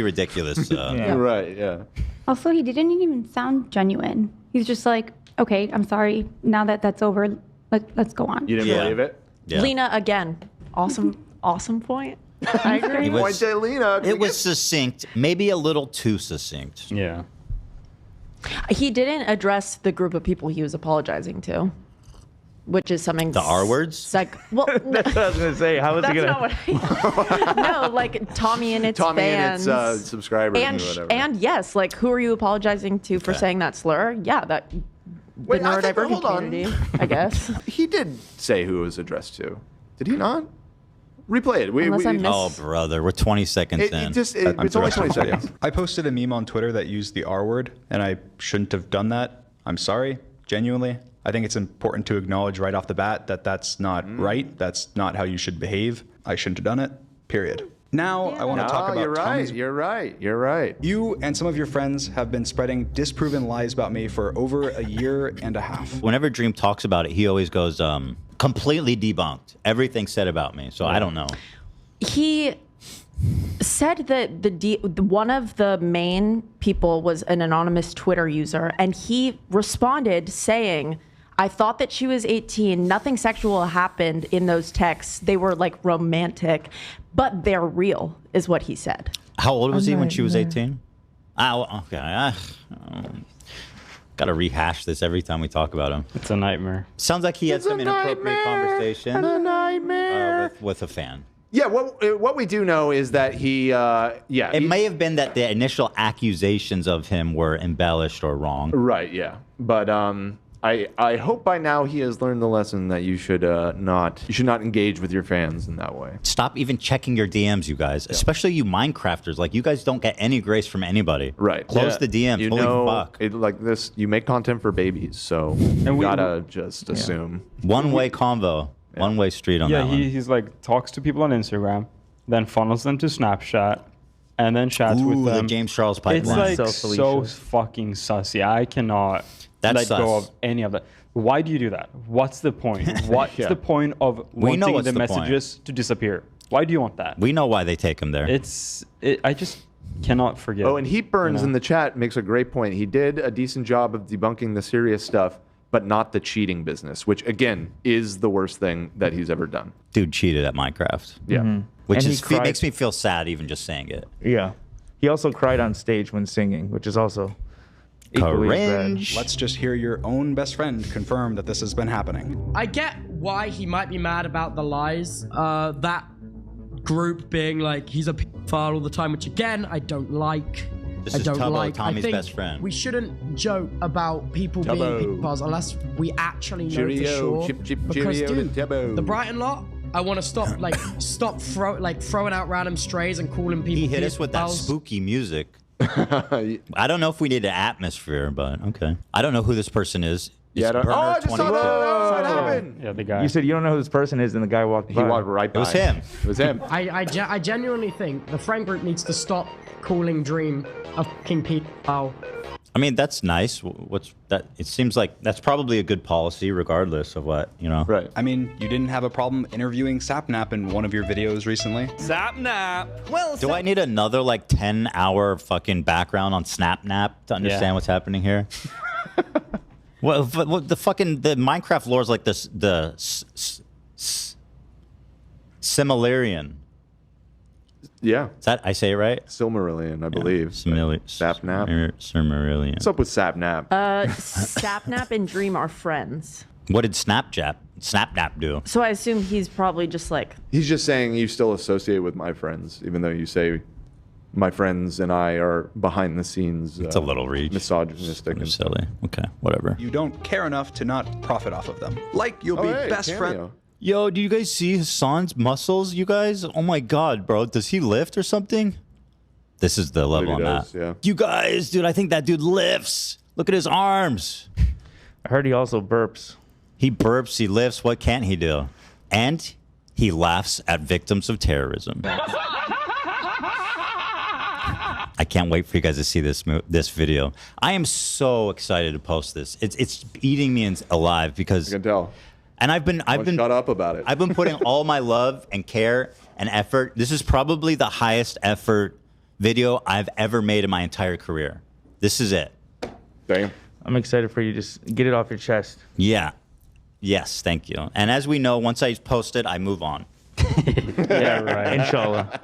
ridiculous. Right. Yeah. Also, he didn't even sound genuine. He's just like, okay, I'm sorry. Now that that's over, let's go on. You didn't believe it? Yeah. Lena, again, awesome point. I agree. It was succinct, maybe a little too succinct. Yeah. He didn't address the group of people he was apologizing to, which is something. The R words? Well, That's what I was gonna say. How was that's he gonna? not what No, like TommyInnit's fans. Innit's subscribers and, or whatever. And yes, like, who are you apologizing to for saying that slur? Yeah, the neurodivergent hold on. community, I guess. He did say who it was addressed to. Did he not? Replay it. Unless I missed- Oh, brother, we're 20 seconds in. it's only 20 seconds. I posted a meme on Twitter that used the R word, and I shouldn't have done that. I'm sorry, genuinely. I think it's important to acknowledge right off the bat that that's not right. That's not how you should behave. I shouldn't have done it, period. Now I want to talk about You're right. Tommy's. You're right. You're right. You and some of your friends have been spreading disproven lies about me for over a year and a half. Whenever Dream talks about it, he always goes, completely debunked. Everything said about me. So I don't know. He said that one of the main people was an anonymous Twitter user, and he responded saying, I thought that she was 18. Nothing sexual happened in those texts. They were like romantic, but they're real, is what he said. How old was he when she was 18? Okay. Got to rehash this every time we talk about him. It's a nightmare. Sounds like he had some inappropriate conversation A nightmare. with a fan. Yeah, what we do know is that he, It may have been that the initial accusations of him were embellished or wrong. Right, yeah. But I hope by now he has learned the lesson that you should not engage with your fans in that way. Stop even checking your DMs, you guys. Especially you Minecrafters. Like, you guys don't get any grace from anybody. Right. Close the DMs. You Holy know, fuck. like this, you make content for babies, so you gotta just assume. One-way convo. One-way street on that one. He's like talks to people on Instagram, then funnels them to Snapchat, and then chats with the them. James Charles pipeline. It's like so fucking sussy. I cannot let go of any of that. Why do you do that? What's the point? What's the point of We know wanting what's the the point. messages to disappear? Why do you want that? We know why they take him there. I just cannot forget. Oh, and Heat Burns you know? in the chat makes a great point. He did a decent job of debunking the serious stuff, but not the cheating business, which again is the worst thing that he's ever done. Dude cheated at Minecraft. Yeah. Which And is he cried- makes me feel sad even just saying it. Yeah. He also cried on stage when singing, which is also equally as bad. Let's just hear your own best friend confirm that this has been happening. I get why he might be mad about the lies. That group being like he's a pedophile all the time, which again I don't like. This I is don't Tubbo, like. Tommy's I think best friend. we shouldn't joke about people being Tubbo. pedophiles unless we actually know Cheerio, for sure. chip, chip, Because cheerio to dude, Tubbo. the Brighton lot, I want to stop throwing out random strays and calling people. He hit us with that pedophiles. spooky music. I don't know if we need an atmosphere, but okay. I don't know who this person is. Yeah, It's Burner I just saw 22. that happened. Yeah, the guy. You said you don't know who this person is, and the guy walked by. He walked right by. It was him. It was him. I genuinely think the friend group needs to stop calling Dream a fucking pedophile. I mean, that's nice. What's that? It seems like that's probably a good policy, regardless of what, you know. Right. I mean, you didn't have a problem interviewing Sapnap in one of your videos recently. Sapnap. Well, Do I need another like 10-hour fucking background on SnapNap to understand what's happening here? What the fucking the Minecraft lore is like this Similarian. Yeah. Is that I say it right? Silmarillion, I believe. Sapnap. Silmarillion. What's up with Sapnap? Sapnap and Dream are friends. What did Snapnap do? So I assume he's probably just like, He's just saying you still associate with my friends, even though you say my friends and I are behind the scenes. It's a little reach. Misogynistic and silly. Okay, whatever. You don't care enough to not profit off of them. Like you'll be best friend. Yo, do you guys see Hassan's muscles, you guys? Oh my god, bro. Does he lift or something? This is the level he I'm does, at. yeah. You guys, dude, I think that dude lifts. Look at his arms. I heard he also burps. He burps, he lifts. What can't he do? And he laughs at victims of terrorism. I can't wait for you guys to see this video. I am so excited to post this. It's eating me alive because I can tell. And I've been shut up about it. I've been putting all my love and care and effort. This is probably the highest effort video I've ever made in my entire career. This is it. Damn. I'm excited for you. Just get it off your chest. Yeah. Yes, thank you. And as we know, once I post it, I move on. Yeah, right. Inshallah.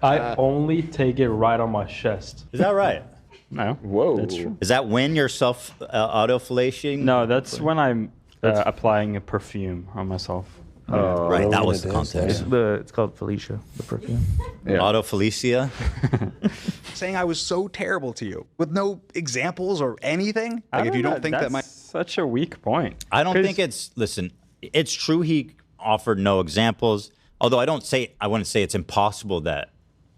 I only take it right on my chest. Is that right? No. Whoa. That's true. Is that when you're auto-fellating? No, that's when I'm applying a perfume on myself. Right, that was the context. It's called Felicia, the perfume. Auto Felicia. Saying I was so terrible to you with no examples or anything. I Like if you don't think that my such a weak point. I don't think it's, listen, it's true he offered no examples, although I wouldn't say it's impossible that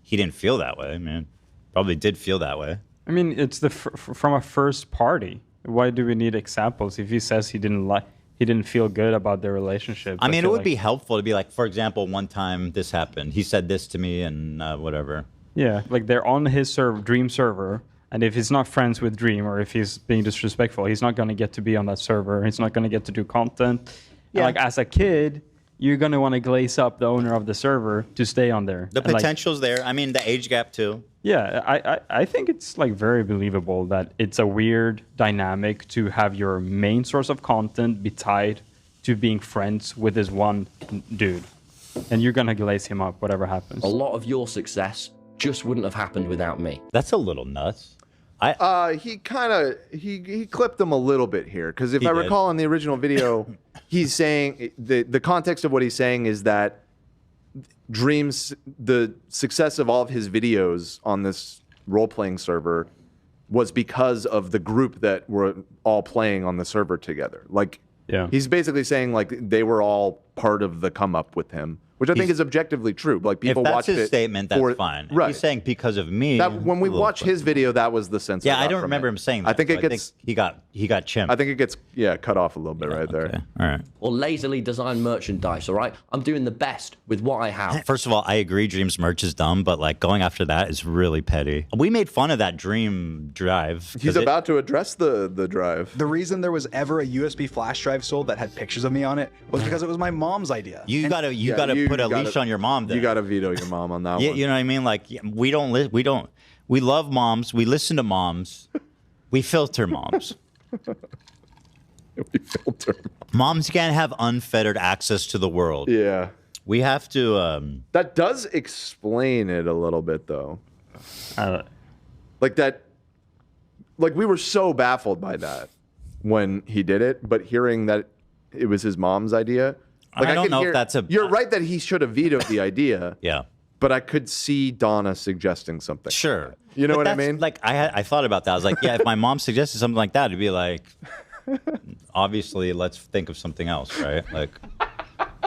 he didn't feel that way, man. Probably did feel that way. I mean, it's from a first party. Why do we need examples if he says he didn't feel good about their relationship? I mean, it would be helpful to be like, for example, one time this happened. He said this to me and whatever. Yeah, like they're on his Dream server, and if he's not friends with Dream or if he's being disrespectful, he's not going to get to be on that server. He's not going to get to do content. Yeah. Like as a kid, you're going to want to glaze up the owner of the server to stay on there. The potential's there. I mean, the age gap too. Yeah, I think it's like very believable that it's a weird dynamic to have your main source of content be tied to being friends with this one dude. And you're going to glaze him up, whatever happens. A lot of your success just wouldn't have happened without me. That's a little nuts. He clipped him a little bit here because if I recall in the original video, he's saying the context of what he's saying is that the success of all of his videos on this role-playing server was because of the group that were all playing on the server together. Like, he's basically saying like they were all part of the come up with him, which I think is objectively true. Like people if that's watched his it statement, that's fine. If Right. he's saying because of me. When we watch his video, that was the sense. Yeah, I I got don't from remember it. him saying that. I think it so gets he got chimped. I think it gets cut off a little bit right there. All right. Or lazily design merchandise, all right? I'm doing the best with what I have. First of all, I agree Dream's merch is dumb, but like going after that is really petty. We made fun of that Dream drive. He's about to address the drive. The reason there was ever a USB flash drive sold that had pictures of me on it was because it was my mom's idea. You gotta put a leash on your mom. Then. You gotta veto your mom on that Yeah, one. you know what I mean? Like we love moms. We listen to moms. We filter moms. We filter. Moms can't have unfettered access to the world. Yeah. We have to. That does explain it a little bit, though. Like that. Like we were so baffled by that when he did it, but hearing that it was his mom's idea. Like I don't could know if hear- that's a. You're right that he should have vetoed the idea. Yeah. But I could see Donna suggesting something. Sure. You know But what I that's, mean? Like I thought about that. I was like, yeah, if my mom suggested something like that, it'd be like, obviously, let's think of something else, right? Like,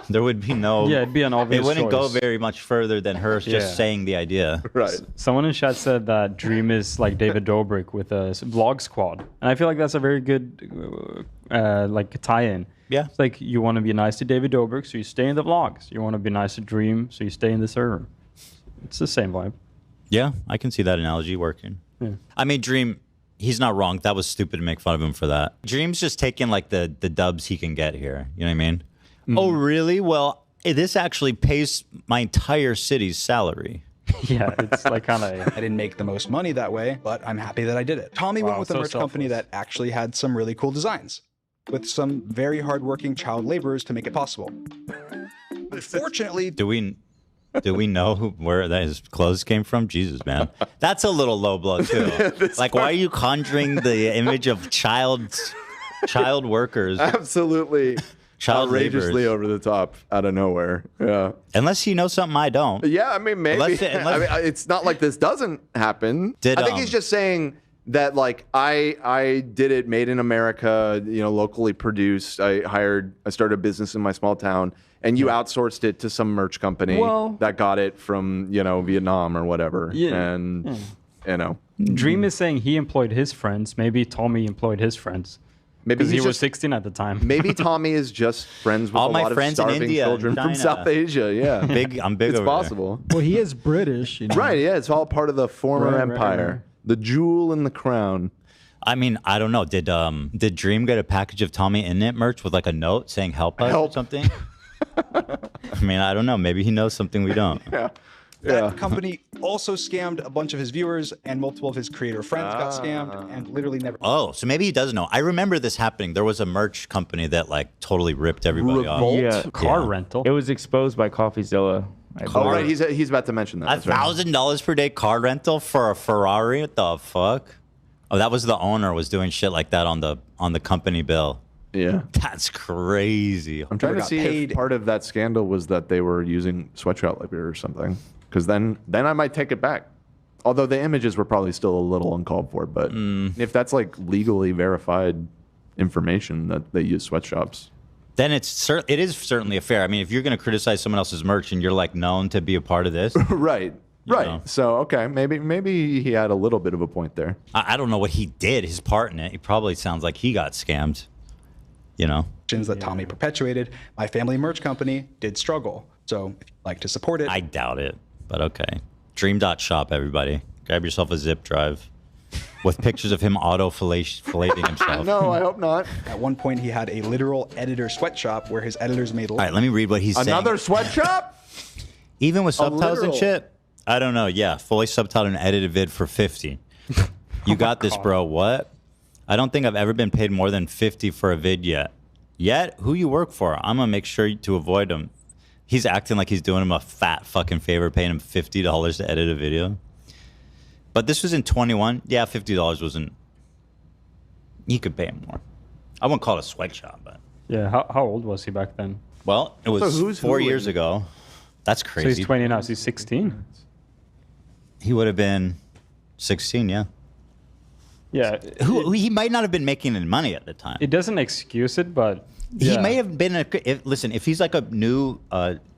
there would be no. Yeah, it'd be an obvious It wouldn't go choice. very much further than her Yeah. just saying the idea. Right. Someone in chat said that Dream is like David Dobrik with a vlog squad, and I feel like that's a very good like tie-in. Yeah. It's like you want to be nice to David Dobrik, so you stay in the vlogs. You want to be nice to Dream, so you stay in the server. It's the same vibe. Yeah, I can see that analogy working. Yeah. I mean, Dream, he's not wrong. That was stupid to make fun of him for that. Dream's just taking like the dubs he can get here. You know what I mean? Oh, really? Well, this actually pays my entire city's salary. Yeah, it's like kind of. I didn't make the most money that way, but I'm happy that I did it. Tommy went Wow, with a so merch company that actually had some really cool designs, with some very hardworking child laborers to make it possible. Unfortunately, Do we know where that his clothes came from? Jesus, man, that's a little low blow too. Like, why are you conjuring the image of child workers? Absolutely. Child outrageously laborers. over the top out of nowhere. Yeah. Unless you know something I don't. Yeah, I mean, maybe. I mean, it's not like this doesn't happen. Did, I think he's just saying that, like, I did it, made in America, you know, locally produced. I started a business in my small town, and you outsourced it to some merch company that got it from, you know, Vietnam or whatever. Yeah. And, you know. Dream is saying he employed his friends. Maybe Tommy employed his friends. Maybe Because he he's was just- 16 at the time. Maybe Tommy is just friends with All a my lot of friends in starving India, children from China. South Asia. Yeah, I'm big It's over there. possible. Well, he is British. You know? Right, yeah, it's all part of the former Right, right, empire. right. The jewel in the crown. I mean, I don't know. Did Dream get a package of TommyInnit merch with like a note saying "help us" or something? I mean, I don't know. Maybe he knows something we don't. Yeah. that company also scammed a bunch of his viewers, and multiple of his creator friends got scammed, and literally never. Oh, so maybe he does know. I remember this happening. There was a merch company that like totally ripped everybody off. Yeah, car rental. It was exposed by CoffeeZilla. Oh, right. He's about to mention that. That's right. $1,000 per day car rental for a Ferrari? What the fuck? Oh, that was the owner was doing shit like that on the company bill. Yeah. That's crazy. I'm trying to see if part of that scandal was that they were using sweatshop labor or something. Because then I might take it back. Although the images were probably still a little uncalled for. But if that's like legally verified information that they use sweatshops. Then it is certainly a fair. I mean, if you're going to criticize someone else's merch and you're like known to be a part of this. Right. Right. know. So, okay. Maybe he had a little bit of a point there. I don't know what he did, his part in it. He probably sounds like he got scammed. You know? That Tommy perpetuated. My family merch company did struggle. So if you'd like to support it. I doubt it, but okay. Dream.shop, everybody. Grab yourself a zip drive with pictures of him filleting himself. No, I hope not. At one point, he had a literal editor sweatshop where his editors made. All right, let me read what he's saying. Another sweatshop? Even with subtitles and literal. shit? I don't know. Yeah, fully subtitled and edited vid for 50. You got this, bro. What? I don't think I've ever been paid more than 50 for a vid yet. Yet? Who you work for? I'm going to make sure to avoid him. He's acting like he's doing him a fat fucking favor, paying him $50 to edit a video. But this was in 21. Yeah, $50 wasn't... He could pay him more. I wouldn't call it a sweatshop, but... Yeah, how old was he back then? Well, it was So who's 4 who years in- ago. That's So crazy. he's 20 now, so he's 16. He would have been 16, yeah. Yeah. He might not have been making any money at the time. It doesn't excuse it, but He yeah. may have been listen, if he's like a new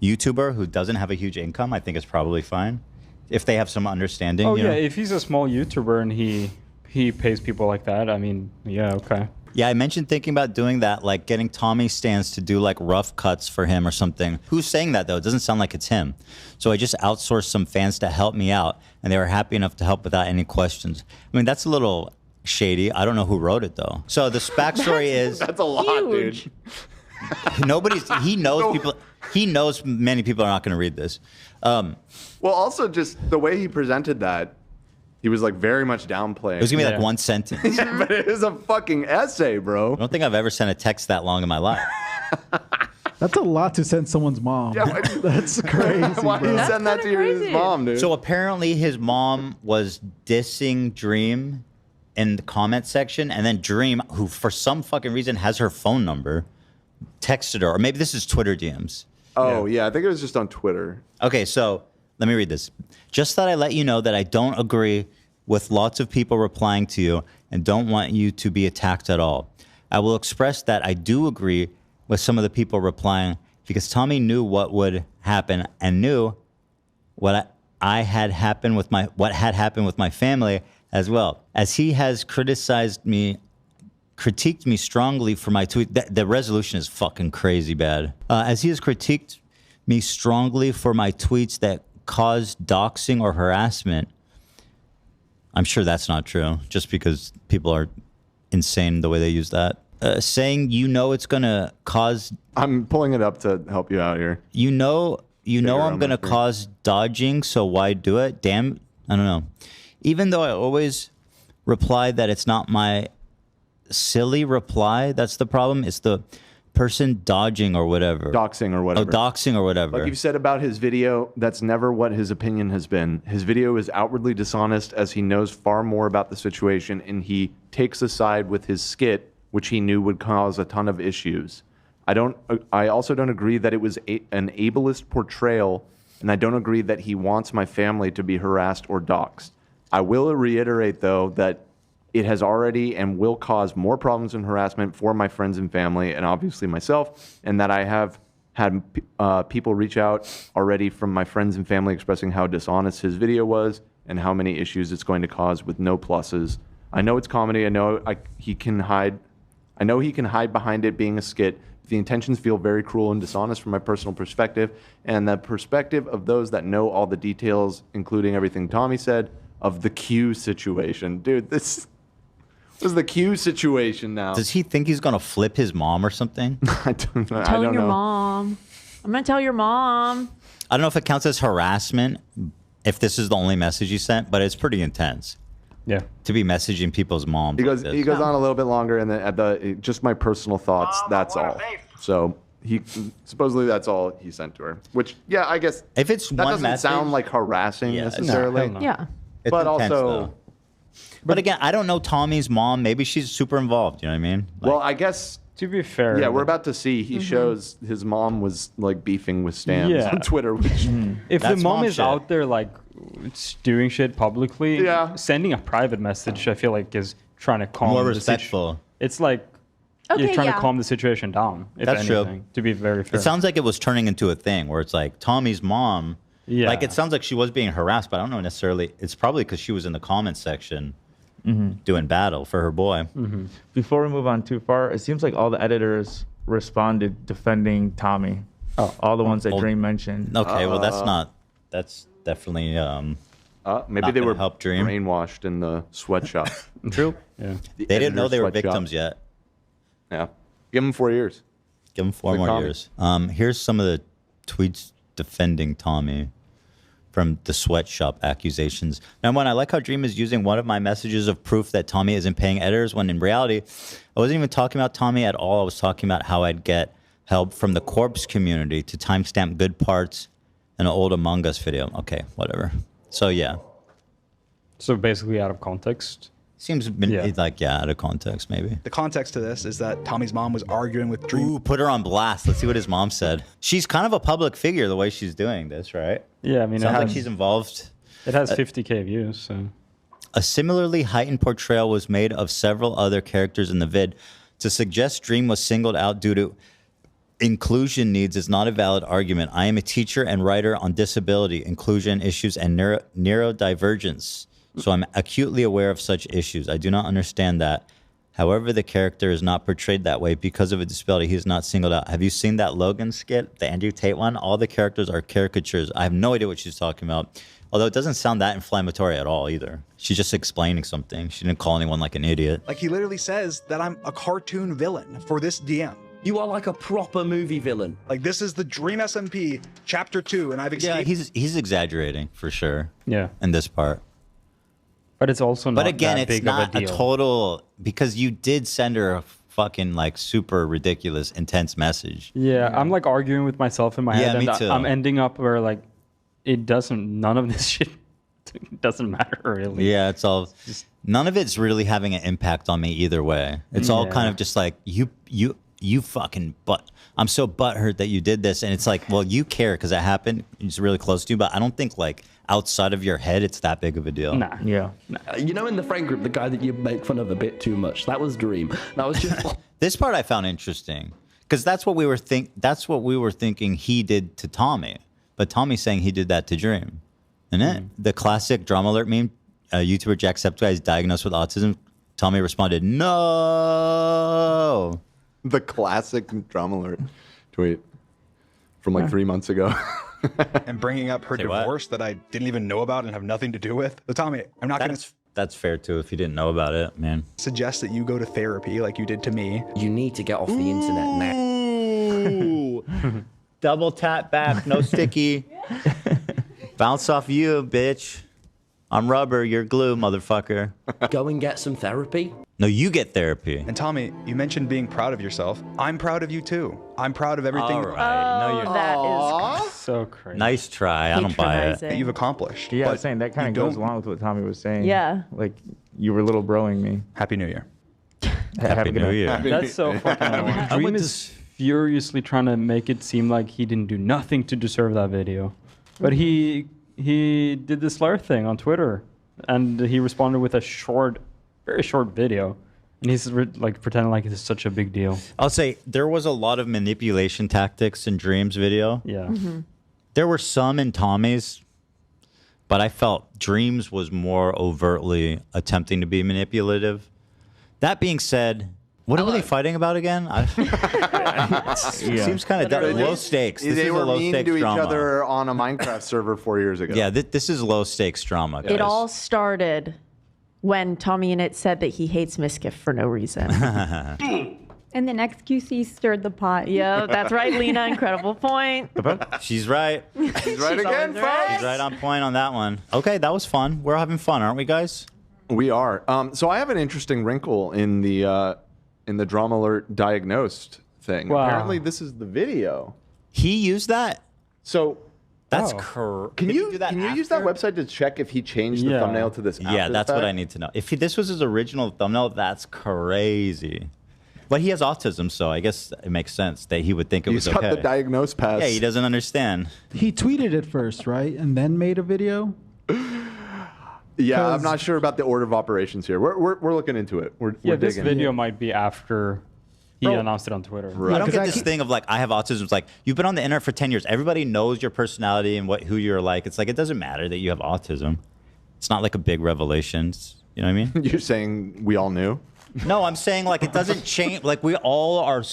YouTuber who doesn't have a huge income, I think it's probably fine. If they have some understanding. Oh you yeah, know? if he's a small YouTuber and he pays people like that, I mean, yeah, okay. Yeah, I mentioned thinking about doing that, like getting Tommy stands to do like rough cuts for him or something. Who's saying that though? It doesn't sound like it's him. So I just outsourced some fans to help me out, and they were happy enough to help without any questions. I mean, that's a little shady. I don't know who wrote it though. So the backstory is That's a lot, dude. he knows people. He knows many people are not going to read this. Well, also just the way he presented that, he was like very much downplaying. It was gonna be like one sentence. Yeah, but it is a fucking essay, bro. I don't think I've ever sent a text that long in my life. That's a lot to send someone's mom. Yeah, That's crazy. Why do bro. you send that to his mom, dude? So apparently his mom was dissing Dream in the comment section, and then Dream, who for some fucking reason has her phone number, texted her, or maybe this is Twitter DMs. Oh, yeah, I think it was just on Twitter. Okay, so Let me read this. Just that I let you know that I don't agree with lots of people replying to you and don't want you to be attacked at all. I will express that I do agree with some of the people replying because Tommy knew what would happen and knew what had happened with my family as well. As he has critiqued me strongly for my tweet. The resolution is fucking crazy bad. As he has critiqued me strongly for my tweets that caused doxing or harassment. I'm sure that's not true, just because people are insane the way they use that. Saying it's gonna cause. I'm pulling it up to help you out here. I'm gonna cause dodging, so why do it? Damn, I don't know. Even though I always reply that it's not my silly reply, that's the problem. It's the person dodging or whatever. Doxing or whatever. Oh, doxing or whatever. Like you've said about his video, that's never what his opinion has been. His video is outwardly dishonest as he knows far more about the situation and he takes a side with his skit, which he knew would cause a ton of issues. I also don't agree that it was an ableist portrayal, and I don't agree that he wants my family to be harassed or doxed. I will reiterate, though, that it has already and will cause more problems and harassment for my friends and family, and obviously myself, and that I have had people reach out already from my friends and family expressing how dishonest his video was and how many issues it's going to cause with no pluses. I know it's comedy. I know he can hide behind it being a skit. The intentions feel very cruel and dishonest from my personal perspective, and the perspective of those that know all the details, including everything Tommy said, of the Q situation. Dude, this is the Q situation now. Does he think he's gonna flip his mom or something? I don't know. Telling your mom. I'm gonna tell your mom. I don't know if it counts as harassment if this is the only message he sent, but it's pretty intense. Yeah. To be messaging people's moms. He goes like this. on a little bit longer, and then just my personal thoughts. That's all. So he supposedly that's all he sent to her. Which, yeah, I guess if it's that one doesn't message, sound like harassing necessarily. No. Yeah. It's but intense, also. though. But again, I don't know Tommy's mom. Maybe she's super involved. You know what I mean? Well, I guess. To be fair. Yeah, we're about to see. He shows his mom was like beefing with Stan on Twitter. Which if the That's mom mom is shit. out there like doing shit publicly, sending a private message, I feel like is trying to calm More the respectful. It's like you're trying to calm the situation down. If That's anything, true. To be very fair. It sounds like it was turning into a thing where it's like Tommy's mom. Yeah. Like it sounds like she was being harassed, but I don't know necessarily. It's probably because she was in the comments section doing battle for her boy. Before we move on too far, it seems like all the editors responded defending Tommy. All the ones that Dream mentioned. Okay, well that's not. That's definitely. Maybe not they gonna were help Dream. brainwashed in the sweatshop. True. Yeah. They didn't know they were victims yet. Yeah. Give them 4 years. Give them 4 They're more common. years. Here's some of the tweets defending Tommy from the sweatshop accusations. Number one, I like how Dream is using one of my messages of proof that Tommy isn't paying editors when in reality, I wasn't even talking about Tommy at all. I was talking about how I'd get help from the corpse community to timestamp good parts in an old Among Us video. Okay, whatever. So yeah. So basically out of context. Seems like out of context maybe. The context to this is that Tommy's mom was arguing with Dream. Ooh, put her on blast. Let's see what his mom said. She's kind of a public figure the way she's doing this, right? Yeah, I mean, sounds like she's involved. It has 50K views, so. A similarly heightened portrayal was made of several other characters in the vid. To suggest Dream was singled out due to inclusion needs is not a valid argument. I am a teacher and writer on disability, inclusion issues, and neurodivergence. So I'm acutely aware of such issues. I do not understand that. However, the character is not portrayed that way because of a disability. He is not singled out. Have you seen that Logan skit, the Andrew Tate one? All the characters are caricatures. I have no idea what she's talking about. Although it doesn't sound that inflammatory at all either. She's just explaining something. She didn't call anyone like an idiot. Like he literally says that I'm a cartoon villain for this DM. You are like a proper movie villain. Like this is the Dream SMP Chapter 2, and I've escaped. Yeah, he's exaggerating for sure. Yeah. In this part. But it's also not But again, that it's big not of a a deal. total because you did send her a fucking like super ridiculous, intense message. Yeah, I'm like arguing with myself in my Yeah, head, me and too. I'm ending up where like none of this shit doesn't matter really. Yeah, it's all none of it's really having an impact on me either way. It's all Yeah. kind of just like you you fucking I'm so butthurt that you did this. And it's like, well, you care because it happened. It's really close to you, but I don't think like outside of your head, it's that big of a deal. Nah. Yeah. You know, in the friend group, the guy that you make fun of a bit too much, that was Dream. That was just... This part I found interesting because that's what we were thinking he did to Tommy, but Tommy's saying he did that to Dream. And then the classic drama alert meme, YouTuber Jacksepticeye is diagnosed with autism. Tommy responded, no. The classic drama alert tweet from like 3 months ago. And bringing up her divorce that I didn't even know about and have nothing to do with. So Tommy, I'm not going to That's fair too if you didn't know about it, man. suggest that you go to therapy like you did to me. You need to get off the internet now. Ooh. Double tap back, no sticky. Bounce off you, bitch. I'm rubber, you're glue, motherfucker. Go and get some therapy. No, you get therapy. And Tommy, you mentioned being proud of yourself. I'm proud of you too. I'm proud of everything All right. No, you're that is so crazy. Nice try. I don't buy it. that you've accomplished. Yeah, I But was saying that kind you of goes don't- along with what Tommy was saying. Yeah. Like you were little broing me. Happy New Year. Happy New Year. That's so fucking annoying. Dream is furiously trying to make it seem like he didn't do nothing to deserve that video. But he did the slur thing on Twitter. And he responded with a very short video. And he's like pretending like it's such a big deal. I'll say there was a lot of manipulation tactics in Dream's video. Yeah. There were some in Tommy's, but I felt Dream's was more overtly attempting to be manipulative. That being said, what were they fighting about again? Seems kind of low stakes. This They is a were low mean stakes to each drama. other on a Minecraft server 4 years ago. Yeah, this is low stakes drama, guys. It all started when TommyInnit said that he hates Miskiff for no reason. And then XQC stirred the pot. Yeah, that's right, Lena. Incredible point. She's right. She's right again, always right. She's right on point on that one. Okay, that was fun. We're having fun, aren't we, guys? We are. So I have an interesting wrinkle in the drama alert diagnosed thing. Wow. Apparently, this is the video. He used that? So That's Oh. correct. can you use that website to check if he changed the Yeah. thumbnail to this? Yeah, after that's the what fact? I need to know. If this was his original thumbnail, that's crazy. But he has autism, so I guess it makes sense that he would think it He's was got okay. the diagnosed pass. Yeah, he doesn't understand. He tweeted it first, right? And then made a video? Yeah, 'Cause- I'm not sure about the order of operations here. We're looking into it. We're This digging. video might be after he announced it on Twitter. I don't get this thing of like, I have autism. It's like, you've been on the internet for 10 years. Everybody knows your personality and who you're like. It's like, it doesn't matter that you have autism. It's not like a big revelation. You know what I mean? You're saying we all knew? No, I'm saying like it doesn't change. Like we all are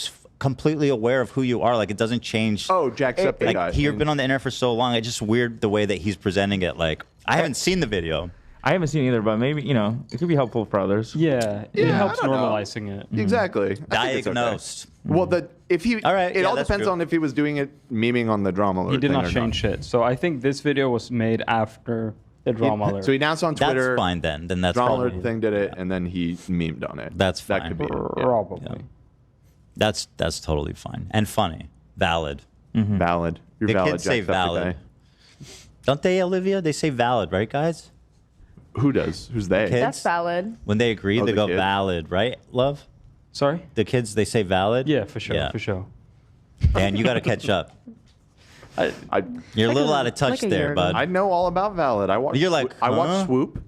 completely aware of who you are. Like it doesn't change. Oh, Jacksepticeye. Like you've been on the internet for so long. It's just weird the way that he's presenting it. Like I haven't seen the video. I haven't seen either, but maybe, it could be helpful for others. Yeah, it Yeah, helps I don't know. normalizing it. Exactly. I think it's okay. Diagnosed. Well, if he, All right, it yeah, all that's depends true. on if he was doing it memeing on the drama alert. He did thing not or change shit. So I think this video was made after the drama alert. So he announced on Twitter. That's fine then. Then that's drama probably alert thing did it, and then he memed on it. That's fine. That could be it. Probably. Yeah. That's totally fine and funny, valid. Valid. You're The valid. kids say Jacksepticeye. valid. Don't they, Olivia? They say valid, right, guys? Who does? Who's they? Kids? That's valid. When they agree, Oh, they the go kid. valid, right, love? Sorry? The kids, they say valid? Yeah, for sure. Yeah. For sure. And you got to catch up. You're a little out of touch like a there, year ago. bud. I know all about valid. I watch. You're like, I watch huh? Swoop.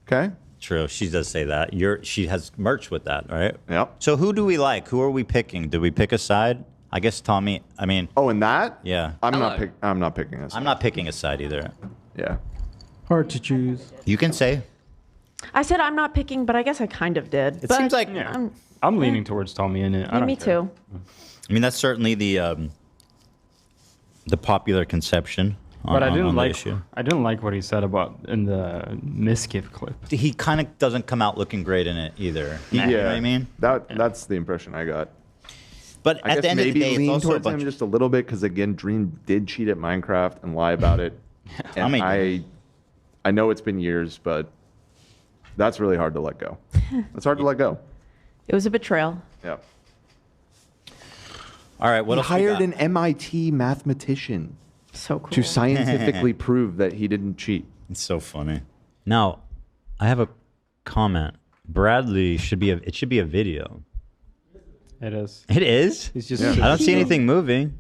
Okay. True. She does say that. She has merch with that, right? Yep. So who do we like? Who are we picking? Did we pick a side? I guess Tommy. I mean, Oh, and that? yeah. I'm not picking this. I'm not picking a side either. Yeah. Hard to choose. You can say. I said I'm not picking, but I guess I kind of did. It But seems like. I'm leaning towards TommyInnit. I don't me care. too. I mean, that's certainly the popular conception. But I on didn't the like. issue. I didn't like what he said about in the Miskiff clip. He kind of doesn't come out looking great in it either. You know what I mean? That's the impression I got. But I at guess the end of the maybe day, it's lean also a towards him bunch. just a little bit because again, Dream did cheat at Minecraft and lie about it. And I know it's been years, but that's really hard to let go. It's hard to let go. It was a betrayal. Yeah. All right, what He else we hired got? an MIT mathematician So cool. to scientifically prove that he didn't cheat. It's so funny. Now, I have a comment. Bradley should be it should be a video. It is. It is? He's just. I don't see anything moving.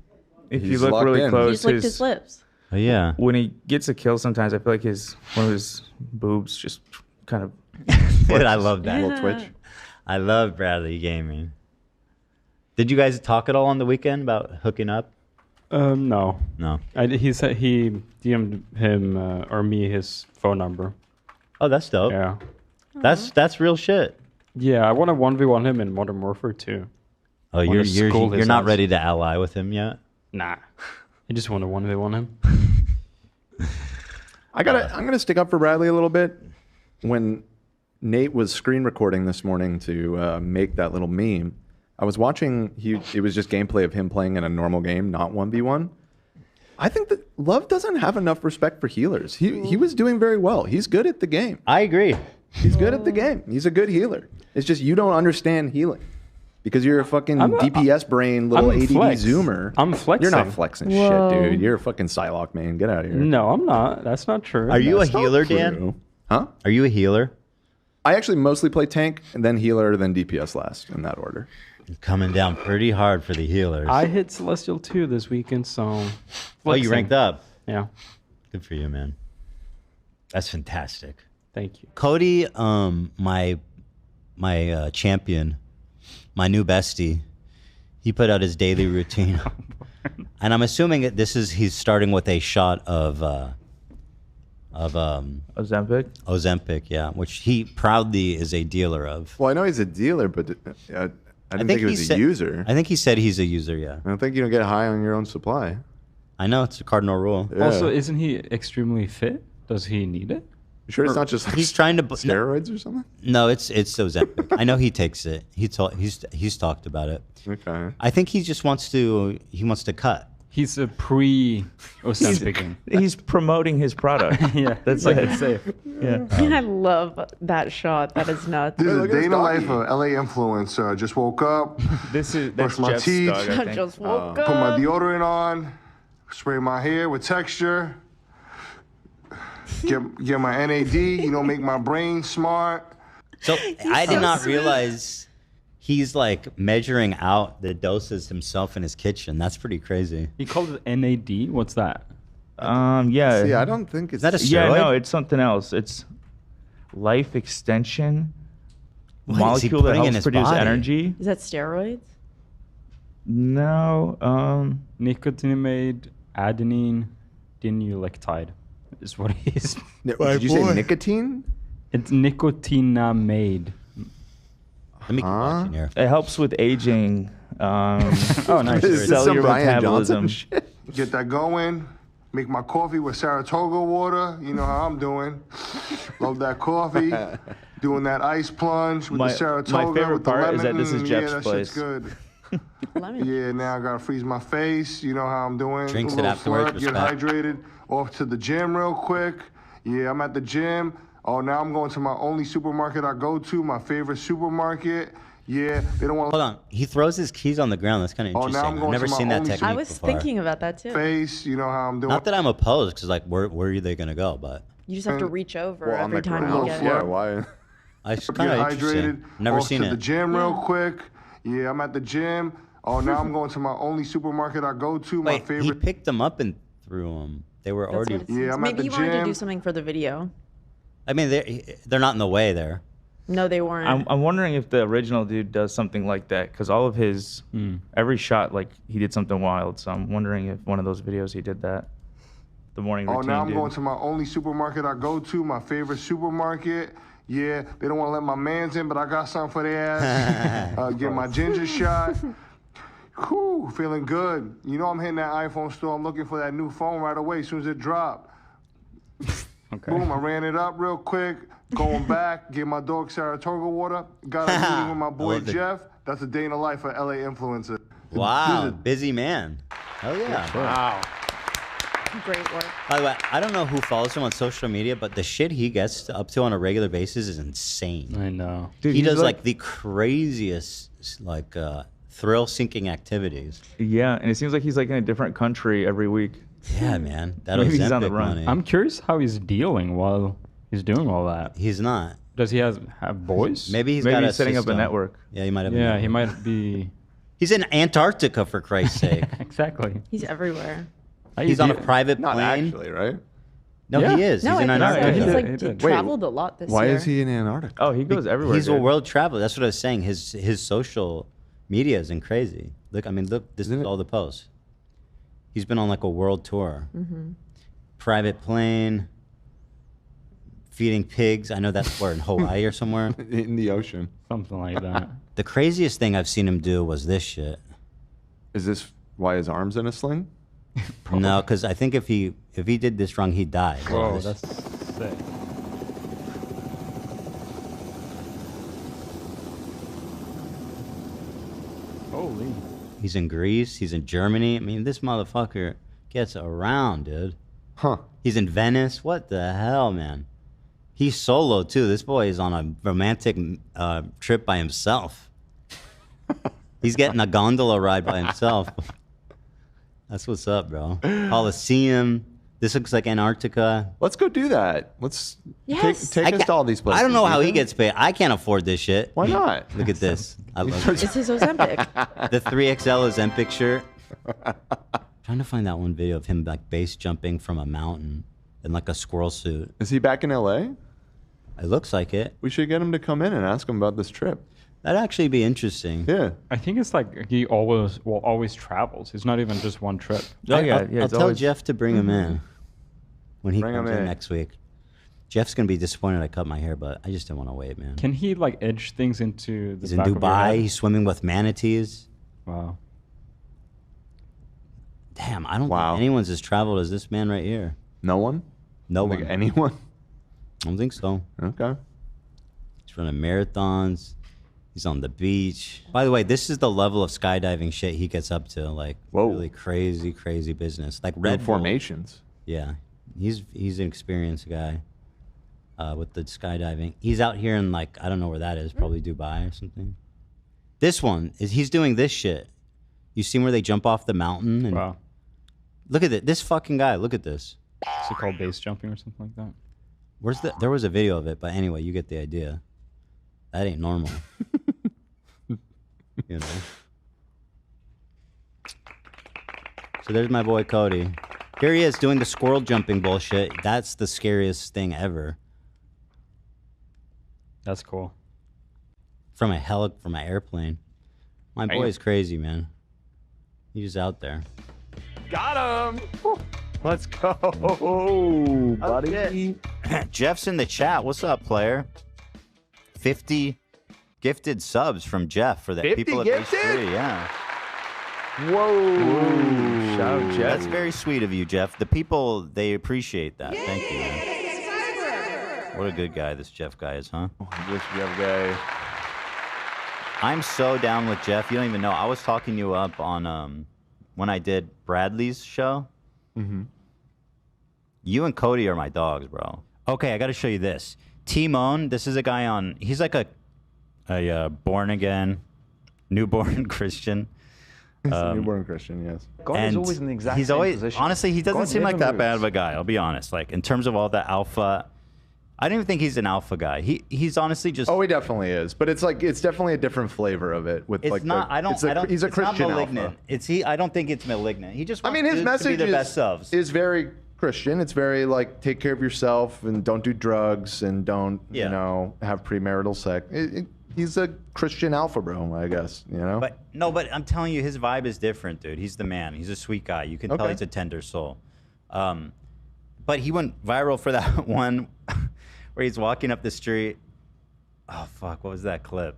If you look really He close, just licked his lips. Oh, yeah. when he gets a kill, sometimes I feel like one of his boobs just kind of. Dude, I love that. Little twitch. I love Bradley Gaming. Did you guys talk at all on the weekend about hooking up? No. No. He said he DM'd him or me his phone number. Oh, that's dope. Yeah. That's real shit. Yeah, I want to 1v1 him in Modern Warfare 2. Oh, you're not ready to ally with him yet? Nah. I just want to 1v1 him. I'm gonna stick up for Bradley a little bit. When Nate was screen recording this morning to make that little meme, I was watching. It was just gameplay of him playing in a normal game, not 1v1. I think that Love doesn't have enough respect for healers. He was doing very well. He's good at the game. I agree. He's good at the game. He's a good healer. It's just you don't understand healing. Because you're a fucking DPS brain little ADD zoomer. I'm flexing. You're not flexing Whoa. shit, dude. You're a fucking Psylocke, man. Get out of here. No, I'm not. That's not true. Are you a That's not healer, true. Dan? Huh? Are you a healer? I actually mostly play tank, and then healer, then DPS last, in that order. You're coming down pretty hard for the healers. I hit Celestial 2 this weekend, so. Oh, you flexing. ranked up? Yeah. Good for you, man. That's fantastic. Thank you. Cody, my champion, my new bestie, he put out his daily routine. And I'm assuming that he's starting with a shot of Ozempic? Ozempic, yeah, which he proudly is a dealer of. Well, I know he's a dealer, but I didn't think he was a user. I think he said he's a user, yeah. I don't think you don't get high on your own supply. I know, it's a cardinal rule. Yeah. Also, isn't he extremely fit? Does he need it? You sure it's not just like he's trying to steroids or something? No, it's Ozempic. I know he takes it. He's talked about it. Okay. I think he just wants to cut. He's a pre-Ozempic. He's promoting his product. Yeah, that's like it. it's safe. Yeah. I love that shot. That is nuts. This is a day in the life of LA influencer. Just woke up. That's brushed my Jeff's teeth. dog, I think. Just woke Put my up. deodorant on. Spray my hair with texture. Get my NAD. Make my brain smart. So I did not realize he's like measuring out the doses himself in his kitchen. That's pretty crazy. He called it NAD. What's that? Yeah. See, I don't think it's Is that a Yeah, steroid? no, it's something else. It's life extension What is he molecule that putting in helps his produce body? energy. Is that steroids? No, Nicotinamide adenine dinucleotide is what it is. Did you say nicotine? It's nicotinamide. Let me keep watching here. it helps with aging. Oh, nice. Is this some cellular Ryan Johnson metabolism. shit? Get that going. Make my coffee with Saratoga water. You know how I'm doing. Love that coffee. Doing that ice plunge with My the Saratoga. favorite with the part lemon. is that this is Yeah, Jeff's that place. shit's good. Lemon. Yeah, now I gotta freeze my face. You know how I'm doing. Drinks A it little afterwards, flirt, get respect. hydrated. Off to the gym real quick. Yeah, I'm at the gym. Oh, now I'm going to my only supermarket I go to, my favorite supermarket. Yeah, they don't want Hold on. He throws his keys on the ground. That's kind of Oh, now interesting. I'm I've going never to my seen that only technique I was before. thinking about that too. face. You know how I'm doing. Not that I'm opposed, because like, where are they going to go? But You just have to reach over Well, on every the time ground. you get. Yeah, why? it's Get kind of hydrated. interesting. Never Off seen to the it. gym real quick. Yeah, I'm at the gym. Oh, now I'm going to my only supermarket I go to, my Wait, he favorite. picked them up and threw them. They were That's already. what it seems. Yeah, I'm at Maybe the you wanted to do gym. something for the video. I mean, they're not in the way there. No, they weren't. I'm wondering if the original dude does something like that because all of his every shot, like he did something wild. So I'm wondering if one of those videos he did that. The morning Oh, routine. now I'm dude. going to my only supermarket I go to, my favorite supermarket. Yeah, they don't want to let my mans in, but I got something for their ass. Get my ginger shot. Whew, feeling good. You know I'm hitting that iPhone store. I'm looking for that new phone right away as soon as it dropped. Okay. Boom, I ran it up real quick. Going back, get my dog Saratoga water. Got a meeting with my boy love it. Jeff. That's a day in the life of LA influencer. Wow, busy man. Hell yeah. Wow. Great work. By the way, I don't know who follows him on social media, but the shit he gets up to on a regular basis is insane. I know. Dude, he he's does like the craziest, like thrill-seeking activities. Yeah, and it seems like he's like in a different country every week. Yeah, man. That Maybe he's on the Ozempic run. money. I'm curious how he's dealing while he's doing all that. He's not. Does he have boys? Maybe he's Maybe got he's setting up a system. network. Yeah, he might have. a Yeah, network. he might be He's in Antarctica, for Christ's sake. Exactly. He's everywhere. He's on a private Not plane. actually, right? No, Yeah. he is. No, He's in I think so. Antarctica. He's like He he did. traveled a lot this Why year. is he in Antarctica? Oh, he goes everywhere. He's a dude. world traveler. That's what I was saying. His social media isn't crazy. Look, I mean, look. This is all the posts. He's been on like a world tour. Private plane. Feeding pigs. I know that's where in Hawaii or somewhere. In the ocean. Something like that. The craziest thing I've seen him do was this shit. Is this why his arm's in a sling? No, because I think if he did this wrong, he'd die. Whoa, This- that's sick. Holy. He's in Greece. He's in Germany. I mean, this motherfucker gets around, dude. Huh. He's in Venice. What the hell, man? He's solo too. This boy is on a romantic trip by himself. He's getting a gondola ride by himself. That's what's up, bro. Colosseum. This looks like Antarctica. Let's go do that. Let's Yes. take us to all these places. I don't know how he Ethan. gets paid. I can't afford this shit. Why not? Look at this. I love it. It's his Ozempic. The 3XL Ozempic shirt. Trying to find that one video of him like base jumping from a mountain in like a squirrel suit. Is he back in LA? It looks like it. We should get him to come in and ask him about this trip. That'd actually be interesting. Yeah. I think it's like he always travels. It's not even just one trip. Oh, I'll tell Jeff to bring him in when he Bring comes him in in. next week. Jeff's gonna be disappointed I cut my hair, but I just didn't want to wait, man. Can he like edge things into the He's in back of your Dubai. head? He's swimming with manatees. Wow. Damn, I don't think anyone's as traveled as this man right here. No one? No Like one. anyone? I don't think so. Okay. He's running marathons. He's on the beach. By the way, this is the level of skydiving shit he gets up to. Like, really crazy, crazy business. Like Red Bull. Formations. Yeah, he's an experienced guy with the skydiving. He's out here in like I don't know where that is, probably Dubai or something. This one is he's doing this shit. You seen where they jump off the mountain? And Wow. Look at it. This fucking guy. Look at this. Is it called base jumping or something like that? Where's the? There was a video of it, but anyway, you get the idea. That ain't normal. You know. So there's my boy Cody. Here he is doing the squirrel jumping bullshit. That's the scariest thing ever. That's cool. From an airplane. My boy's crazy, man. He's out there. Got him! Let's go, buddy. Jeff's in the chat. What's up, player? 50 gifted subs from Jeff for the 50 people of gifted? H3. Yeah. Whoa. Shout out, Jeff. That's very sweet of you, Jeff. The people, they appreciate that. Thank you, man. What a good guy this Jeff guy is, huh? This Jeff guy. I'm so down with Jeff. You don't even know. I was talking you up on when I did Bradley's show. Mm-hmm. You and Cody are my dogs, bro. Okay, I got to show you this. Timon, this is a guy on. He's like a born again, newborn Christian. He's a newborn Christian, yes. God is always in the exact he's same always, position. honestly, he doesn't God seem like never that bad moves. of a guy. I'll be honest. Like in terms of all the alpha, I don't even think he's an alpha guy. He's honestly just. Oh, he definitely is, but it's like it's definitely a different flavor of it. With It's like not. the, I don't. it's a- I don't. He's a it's Christian not malignant. alpha. It's he. I don't think it's malignant. He just. I Wants mean, his dudes message to be their best selves. is very Christian. It's very like take care of yourself and don't do drugs and don't Yeah. you know have premarital sex. He's a Christian alpha, bro. I guess you know. But no, but I'm telling you, his vibe is different, dude. He's the man. He's a sweet guy. You can tell Okay. he's a tender soul. But he went viral for that one where he's walking up the street. Oh fuck! What was that clip?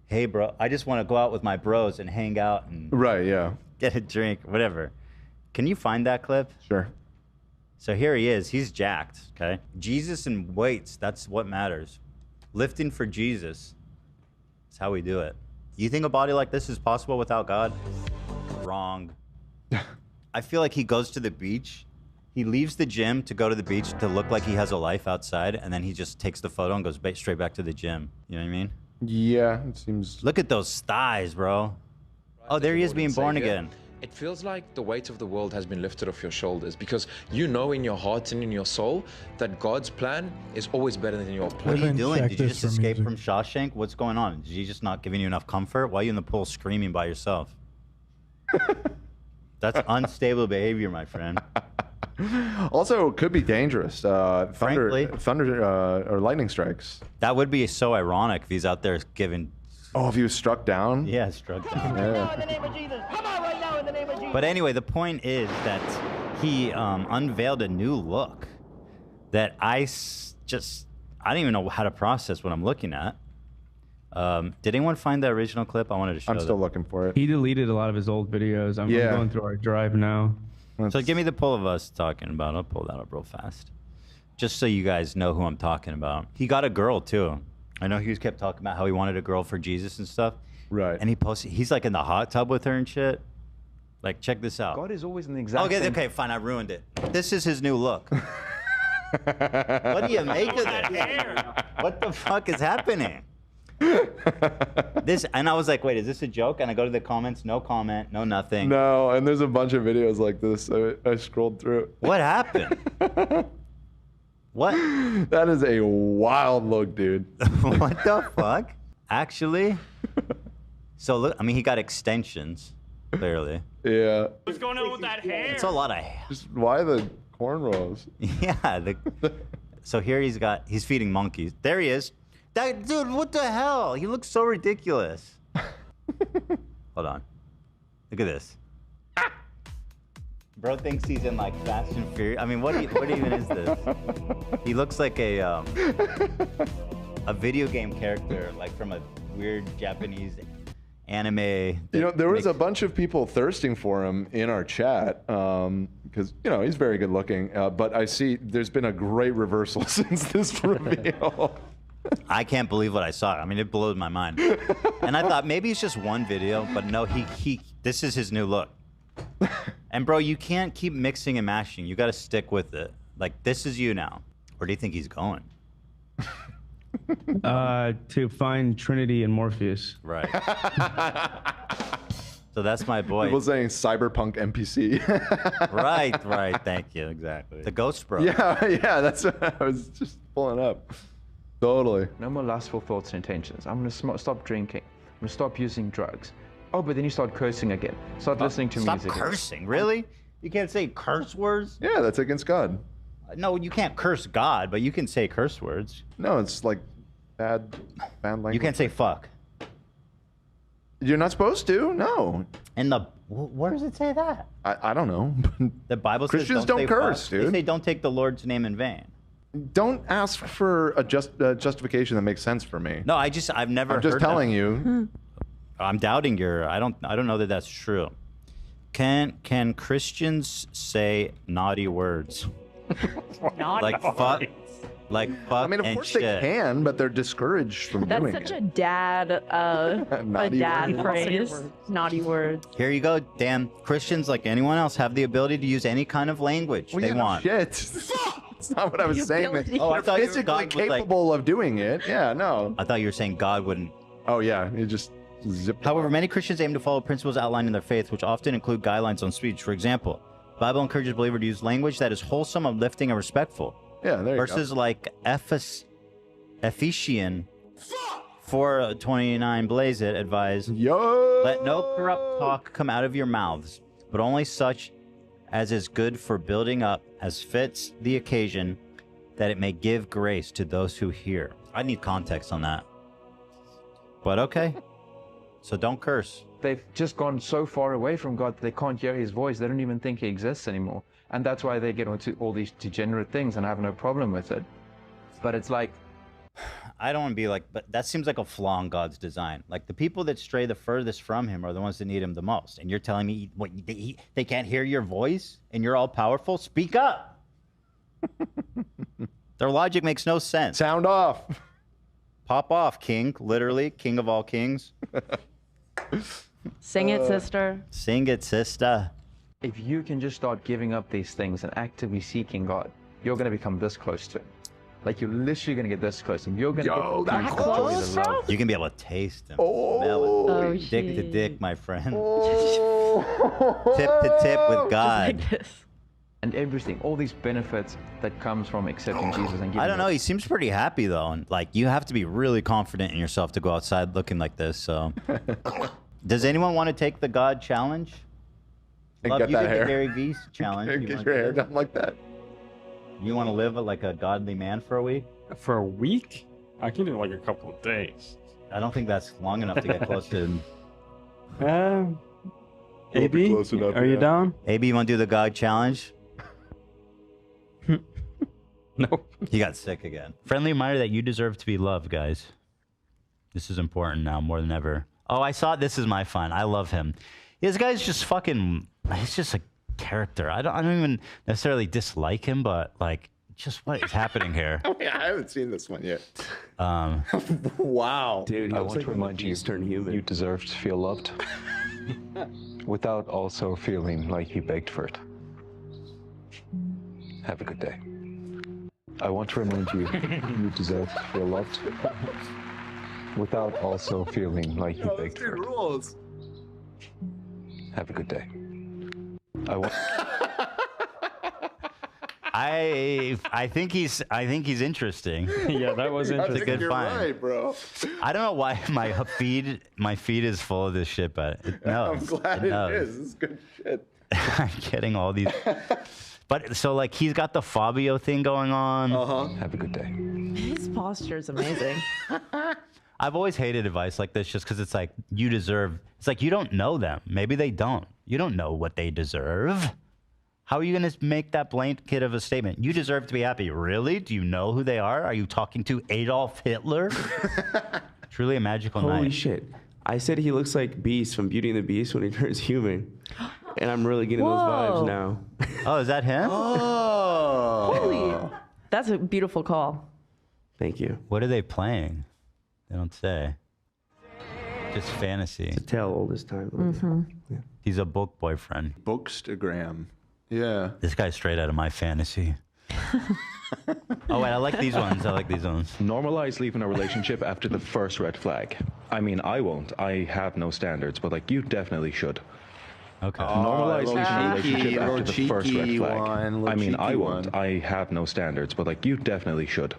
Hey, bro, I just want to go out with my bros and hang out and Right. Yeah. get a drink, whatever. Can you find that clip? Sure. So here he is. He's jacked. Okay. Jesus and weights. That's what matters. Lifting for Jesus. That's how we do it. You think a body like this is possible without God? Wrong. I feel like he goes to the beach. He leaves the gym to go to the beach to look like he has a life outside, and then he just takes the photo and goes straight back to the gym. You know what I mean? Yeah. It seems. Look at those thighs, bro. Oh, there he is being born again. It feels like the weight of the world has been lifted off your shoulders because you know in your heart and in your soul that God's plan is always better than your plan. What are you doing? Did you just escape from Shawshank? What's going on? Is he just not giving you enough comfort? Why are you in the pool screaming by yourself? That's unstable behavior, my friend. Also, could be dangerous. Frankly. Thunder or lightning strikes. That would be so ironic if he's out there giving. Oh, if he was struck down? Yeah, struck down. Yeah. But anyway, the point is that he unveiled a new look that I don't even know how to process what I'm looking at. Did anyone find the original clip? I wanted to show. I'm still looking for it. He deleted a lot of his old videos. I'm going through our drive now. So give me the pull of us talking about. I'll pull that up real fast, just so you guys know who I'm talking about. He got a girl too. I know he kept talking about how he wanted a girl for Jesus and stuff. Right. And he posted. He's like in the hot tub with her and shit. Like, check this out. God is always in the exact same... Okay, fine. I ruined it. This is his new look. What do you make of this? What the fuck is happening? And I was like, wait, is this a joke? And I go to the comments, no comment, no nothing. No, and there's a bunch of videos like this. I scrolled through it. What happened? What? That is a wild look, dude. What the fuck? Actually, so look, I mean, he got extensions, clearly. Yeah. What's going on with that hair? It's a lot of hair. Just why the cornrows? Yeah. So here he's feeding monkeys. There he is. That dude, what the hell? He looks so ridiculous. Hold on. Look at this. Bro thinks he's in like Fast and Furious. I mean, what even is this? He looks like a video game character, like from a weird Japanese anime. You know, there was a bunch of people thirsting for him in our chat because, you know, he's very good looking. But I see there's been a great reversal since this reveal. I can't believe what I saw. I mean, it blows my mind. And I thought maybe it's just one video, but no, this is his new look. And bro, you can't keep mixing and mashing. You got to stick with it. Like, this is you now. Where do you think he's going? To find Trinity and Morpheus. Right. So that's my boy. People saying cyberpunk NPC. Right. Thank you. Exactly. The ghost bro. Yeah. That's what I was just pulling up. Totally. No more lustful thoughts and intentions. I'm going to stop drinking. I'm going to stop using drugs. Oh, but then you start cursing again. Start listening to music. Stop cursing, really? You can't say curse words? Yeah, that's against God. No, you can't curse God, but you can say curse words. No, it's like bad language. You can't say fuck. You're not supposed to, no. And where does it say that? I don't know. The Bible says Christians don't curse, fuck. dude. They say don't take the Lord's name in vain. Don't ask for a justification that makes sense for me. No, I've never I'm just heard telling that. you. I'm doubting I don't know that that's true. Can Christians say naughty words? Like fuck, I mean, of and course shit. they can, but they're discouraged from That's doing such it. a dad phrase. Naughty words. Here you go, damn. Christians, like anyone else, have the ability to use any kind of language they want. Shit. That's not what I was saying. Oh, I thought They're you were physically God was like- capable of doing it. Yeah, no. I thought you were saying God wouldn't. Oh, yeah. You just zip. However, many Christians aim to follow principles outlined in their faith, which often include guidelines on speech. For example, the Bible encourages believers to use language that is wholesome, uplifting, and respectful. Yeah, there you go. Verses like Ephesians 4:29 blaze it advise, let no corrupt talk come out of your mouths, but only such as is good for building up, as fits the occasion, that it may give grace to those who hear. I need context on that. But okay. So don't curse. They've just gone so far away from God that they can't hear his voice. They don't even think he exists anymore. And that's why they get into all these degenerate things and have no problem with it. But it's like... I don't want to be like, but that seems like a flaw in God's design. Like, the people that stray the furthest from him are the ones that need him the most. And you're telling me what, they can't hear your voice and you're all powerful? Speak up. Their logic makes no sense. Sound off. Pop off, king. Literally, king of all kings. Sing it, sister. Sing it, sister. If you can just start giving up these things and actively seeking God, you're going to become this close to him. Like, you're literally going to get this close to him. You're going to get that close, bro? You can be able to taste him. Oh, smell it. Oh, Dick to shit. dick, my friend. Oh. Tip to tip with God. Just like this. And everything, all these benefits that comes from accepting Jesus and giving I don't know. up. He seems pretty happy though, and like you have to be really confident in yourself to go outside looking like this. So, does anyone want to take the God challenge? And Love, get you that did hair. the Gary Vee challenge. Get You your wanna do hair it? done like that. You want to live like a godly man for a week? For a week? I can do like a couple of days. I don't think that's long enough to get close to him. AB, close enough, are you yeah. down? AB, you want to do the God challenge? No. He got sick again. Friendly reminder that you deserve to be loved, guys. This is important now more than ever. Oh, I saw This Is My Fun. I love him. This guy's just fucking, he's just a character. I don't even necessarily dislike him, but like, just what is happening here? I haven't seen this one yet. Wow. Dude, I want to remind you, you deserve to feel loved without also feeling like you begged for it. Have a good day. I want to remind you, you deserve to feel loved without also feeling like you begged for it. Rules. Have a good day. I want. I think he's interesting. Yeah, that was interesting. It's a good You're find. right, bro. I don't know why my feed is full of this shit, but it knows. I'm glad It it knows. is. This is good shit. I'm getting all these. But so like he's got the Fabio thing going on. Have a good day. His posture is amazing. I've always hated advice like this just because it's like you deserve. It's like you don't know them. Maybe they don't. You don't know what they deserve. How are you going to make that blanket of a statement? You deserve to be happy. Really? Do you know who they are? Are you talking to Adolf Hitler? Truly a magical night. Holy shit. I said he looks like Beast from Beauty and the Beast when he turns human. And I'm really getting those vibes now. Oh, is that him? Holy. That's a beautiful call. Thank you. What are they playing? They don't say. Just fantasy. To tell all this time. Mm-hmm. He's a book boyfriend. Bookstagram. Yeah. This guy's straight out of my fantasy. Oh, wait, I like these ones. I like these ones. Normalize leaving a relationship after the first red flag. I mean, I won't. I have no standards, but like you definitely should. Okay. Normalize leaving a relationship little after the first red cheeky flag. one, I mean, little I cheeky won't. one. I have no standards, but like you definitely should.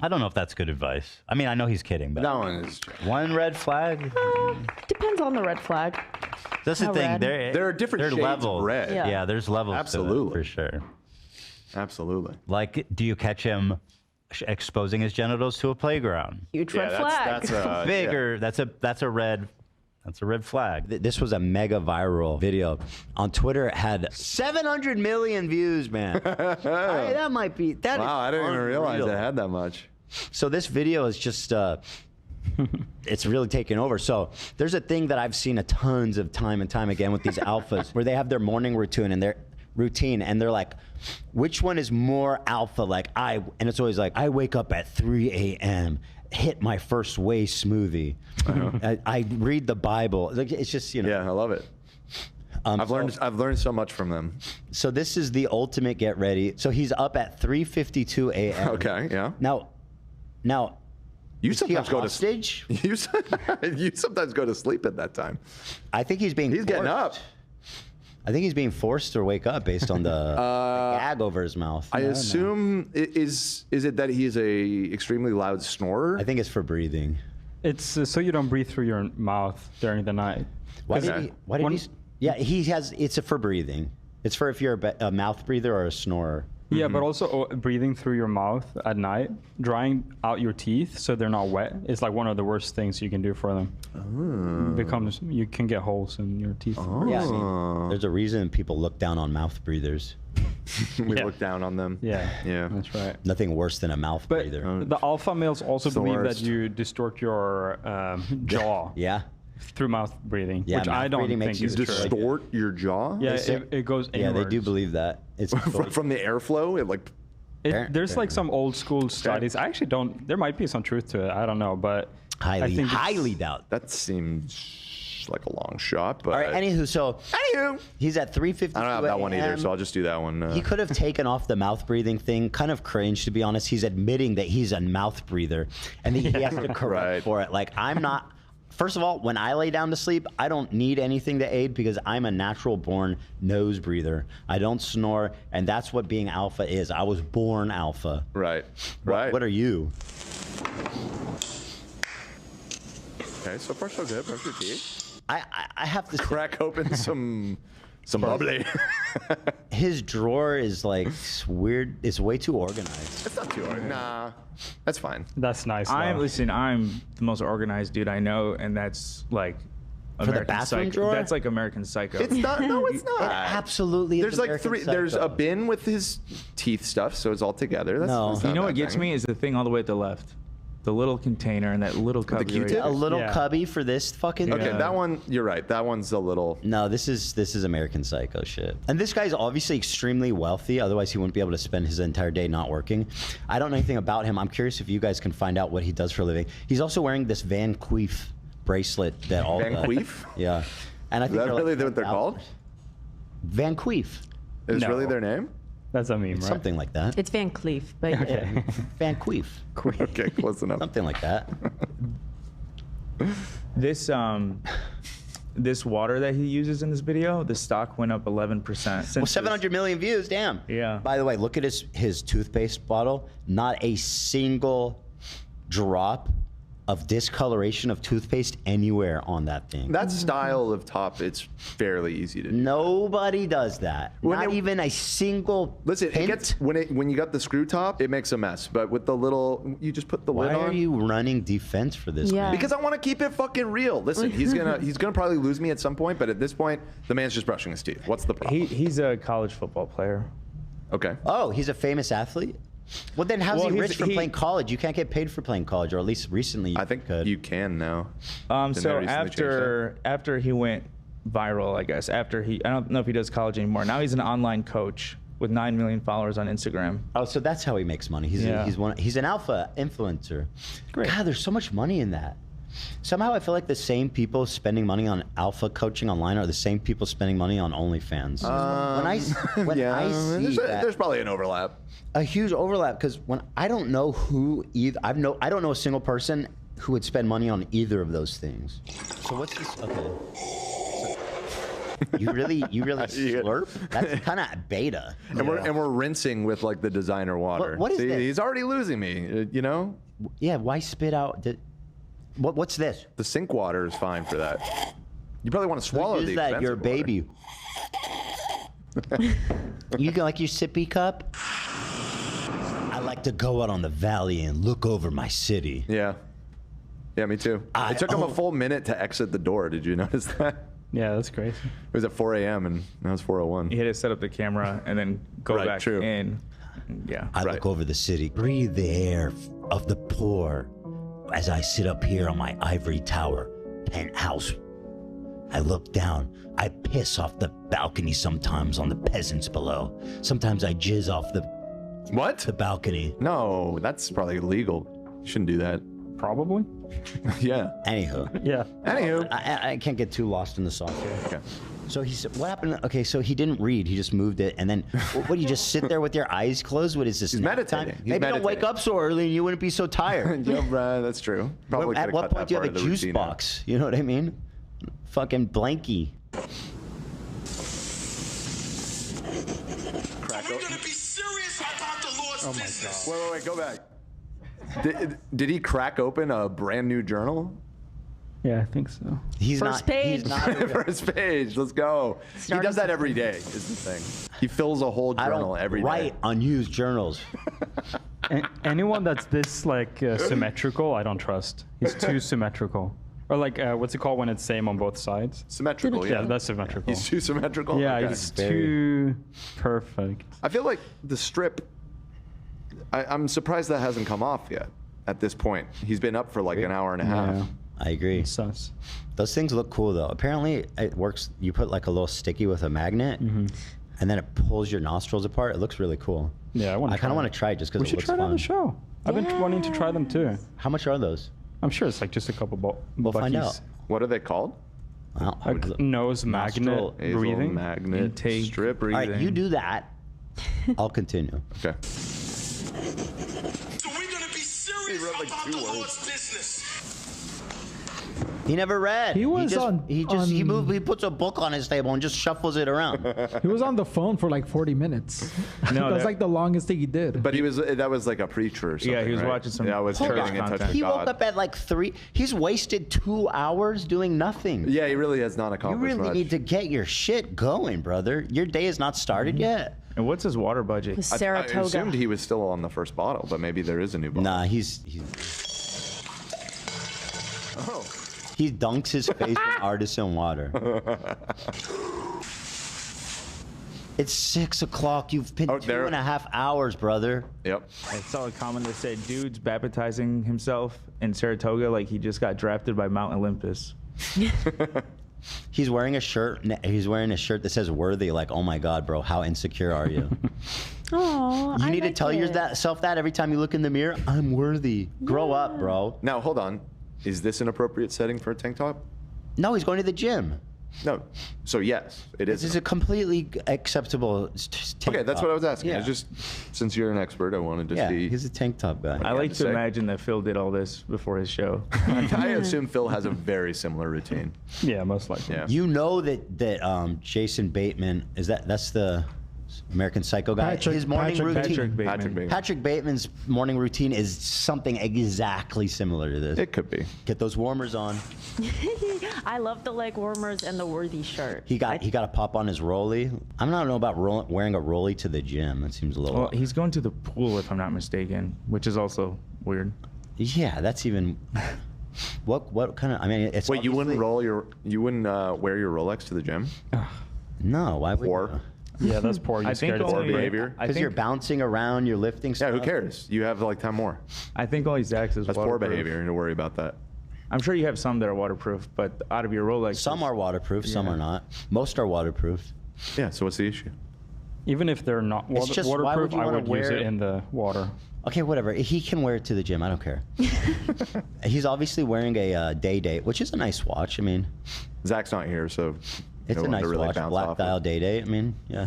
I don't know if that's good advice. I mean, I know he's kidding, but That one is. one red flag. Depends on the red flag. That's the How thing. red? There are different shades of levels. red. Yeah. There's levels. Absolutely. To it, for sure. Absolutely. Like, do you catch him exposing his genitals to a playground? Huge red flag. That's Bigger. That's a red. That's a red flag. This was a mega viral video. On Twitter, it had 700 million views, man. That might be. That Wow, I didn't even realize unreal. it had that much. So this video is just, it's really taken over. So there's a thing that I've seen a tons of time and time again with these alphas where they have their morning routine and they're like, which one is more alpha? And it's always like, I wake up at 3 a.m., hit my first whey smoothie. I read the Bible. It's just, Yeah, I love it. I've learned so much from them. So this is the ultimate get ready. So he's up at 3:52 a.m. Okay, yeah. Now, You is he sometimes a go to hostage? You sometimes go to sleep at that time. I think he's being. He's getting forced. up. I think he's being forced to wake up based on the gag over his mouth. I assume is it that he is a extremely loud snorer? I think it's for breathing. It's so you don't breathe through your mouth during the night. Why did he? Yeah, he has. It's for breathing. It's for if you're a mouth breather or a snorer. Yeah, but also breathing through your mouth at night, drying out your teeth so they're not wet. It's like one of the worst things you can do for them. You can get holes in your teeth. Yeah, I mean, there's a reason people look down on mouth breathers. We look down on them. Yeah, yeah, that's right. Nothing worse than a mouth breather. The alpha males also It's the believe worst. that you distort your jaw. Yeah. Through mouth breathing, Yeah, which mouth I don't breathing think makes you is true. Distort your jaw? Yeah, it goes inwards. Yeah, they do believe that. It's from the airflow. It like. There's like some old school studies. I actually don't. There might be some truth to it. I don't know, but I think highly doubt. That seems like a long shot. But All right. Anywho, he's at 3:52. I don't have that one either, so I'll just do that one. He could have taken off the mouth breathing thing. Kind of cringe, to be honest. He's admitting that he's a mouth breather, and that he has to correct for it. Like, I'm not. First of all, when I lay down to sleep, I don't need anything to aid because I'm a natural born nose breather. I don't snore, and that's what being alpha is. I was born alpha. Right. What are you? Okay, so far so good. Brush your teeth. I have to crack open some bubbly. His drawer is like weird. It's way too organized. It's not too organized. Nah, that's fine. That's nice. I'm the most organized dude I know, and that's like American bathroom Psycho. drawer? That's like American Psycho. It's not. No, it's not. Absolutely. There's like three. There's a bin with his teeth stuff, so it's all together. That's not You know a what bad gets thing. me is the thing all the way at the left. The little container and that little cubby. Q-tip? A little cubby for this fucking. Okay, that one. You're right. That one's a little. No, this is American Psycho shit. And this guy's obviously extremely wealthy. Otherwise, he wouldn't be able to spend his entire day not working. I don't know anything about him. I'm curious if you guys can find out what he does for a living. He's also wearing this Van Queef bracelet that all. Van Queef? Yeah. And I think Is that they're really like what they're called? Van Queef. Is really their name? That's a meme, right? Something like that. It's Van Cleef, but Okay. Van Queef. Okay, close enough. Something like that. This water that he uses in this video, the stock went up 11%. Well, 700 million views. Damn. Yeah. By the way, look at his toothpaste bottle. Not a single drop of discoloration of toothpaste anywhere on that thing. That style of top, it's fairly easy to do. Nobody does that. Not even a single. Listen, it hint. gets when you got the screw top, it makes a mess. But with the little, you just put the Why lid on. are you running defense for this man? Because I want to keep it fucking real. Listen, he's gonna probably lose me at some point, but at this point, the man's just brushing his teeth. What's the problem? He's a college football player. Okay. Oh, he's a famous athlete? Well, then how's he rich for playing college? You can't get paid for playing college, or at least recently I think you can now. So after he went viral, I guess, I don't know if he does college anymore. Now he's an online coach with 9 million followers on Instagram. Oh, so that's how he makes money. He's an alpha influencer. Great. God, there's so much money in that. Somehow I feel like the same people spending money on alpha coaching online are the same people spending money on OnlyFans. There's probably an overlap. A huge overlap, because when I don't know who either I don't know a single person who would spend money on either of those things. So what's this? Okay. So, you really slurp? That's kind of beta. And we're rinsing with like the designer water. What is See, this? He's already losing me. You know? Yeah. Why spit out? What's this? The sink water is fine for that. You probably want to swallow Who the is that? Your expensive baby. You like your sippy cup? I like to go out on the valley and look over my city. Yeah. Yeah, me too. It took him a full minute to exit the door. Did you notice that? Yeah, that's crazy. It was at 4 a.m. and now it's 4:01. He had to set up the camera and then go back in. Yeah. I look over the city, breathe the air of the poor as I sit up here on my ivory tower penthouse. I look down. I piss off the balcony sometimes on the peasants below. Sometimes I jizz off the balcony. No, that's probably illegal. You shouldn't do that. Probably. Yeah. Anywho. Yeah. Anywho. I can't get too lost in the sauce here. Okay. So he said, what happened? Okay, so he didn't read. He just moved it. And then, what do you just sit there with your eyes closed? What is this? He's meditating. He's Maybe don't wake meditating. up so early and you wouldn't be so tired. Yeah, that's true. Probably At could've what cut point that do you have part a of the juice routine box? You know what I mean? Fucking blankie. Oh my God. Wait, go back. Did he crack open a brand new journal? Yeah, I think so. First page. First page. Let's go. He does that every day. Is the thing. He fills a whole journal every day. Write unused journals. Anyone that's this like symmetrical, I don't trust. He's too symmetrical. Or like, what's it called when it's same on both sides? Symmetrical, yeah. Yeah, that's symmetrical. He's too symmetrical? Yeah, Okay. he's too perfect. I feel like the strip, I'm surprised that hasn't come off yet at this point. He's been up for like an hour and a half. Yeah. I agree. Sus. Those things look cool though. Apparently it works. You put like a little sticky with a magnet and then it pulls your nostrils apart. It looks really cool. Yeah, I kind of want to try it just because We it should looks try it on fun. the show. I've been wanting to try them too. How much are those? I'm sure it's like just a couple We'll find out. What are they called? Well, Like nose magnet Nostril, nasal breathing. magnet, Intake, strip. breathing. All right, you do that. I'll continue. Okay. So we're gonna be serious about the Lord's business. He never read. He was He puts a book on his table and just shuffles it around. He was on the phone for like 40 minutes. No, That's like the longest thing he did. But that was like a preacher or something. Yeah, he was right? watching some. Yeah, I was turning in touch with He God. woke up at like 3. He's wasted 2 hours doing nothing. Yeah, he really has not You accomplished really much. need to get your shit going, brother. Your day is not started yet. And what's his water budget? The I Saratoga. assumed he was still on the first bottle, but maybe there is a new bottle. Nah, he dunks his face in artisan water. It's 6 o'clock. You've been 2.5 hours, brother. Yep. I saw a comment that said, "Dude's baptizing himself in Saratoga like he just got drafted by Mount Olympus." He's wearing a shirt. He's wearing a shirt that says "worthy." Like, oh my God, bro, how insecure are you? Oh, You need to tell yourself that every time you look in the mirror. I'm worthy. Grow up, bro. Now, hold on. Is this an appropriate setting for a tank top? No, he's going to the gym. No. So yes, it is. This is a completely acceptable tank Okay, that's top. what I was asking. Yeah. I just, since you're an expert, I wanted to Yeah, see. he's a tank top guy. I like to say. imagine that Phil did all this before his show. I assume Phil has a very similar routine. Yeah, most likely. Yeah. You know that Jason Bateman that's the American Psycho guy. His morning routine. Patrick Bateman's morning routine is something exactly similar to this. It could be. Get those warmers on. I love the leg warmers and the worthy shirt. He got to pop on his rolly. I don't know about wearing a rolly to the gym. That seems a little. Well, he's going to the pool, if I'm not mistaken, which is also weird. Yeah, that's even. What kind of? I mean, it's. Wait, you wouldn't wear your Rolex to the gym? No, why would Poor. you? Yeah, that's poor. I think poor behavior. Because you're bouncing around, you're lifting stuff. Yeah, who cares? You have like 10 more. I think only Zach's is That's poor waterproof. behavior to worry about that. I'm sure you have some that are waterproof, but out of your Rolex, Some are waterproof, some are not. Most are waterproof. Yeah, so what's the issue? Even if they're not It's just, why waterproof, would you I wanna would use wear- it in the water. Okay, whatever. He can wear it to the gym. I don't care. He's obviously wearing a day date, which is a nice watch. I mean, Zach's not here, so it's no a one nice to really watch. bounce Black off dial of. day date. I mean, yeah.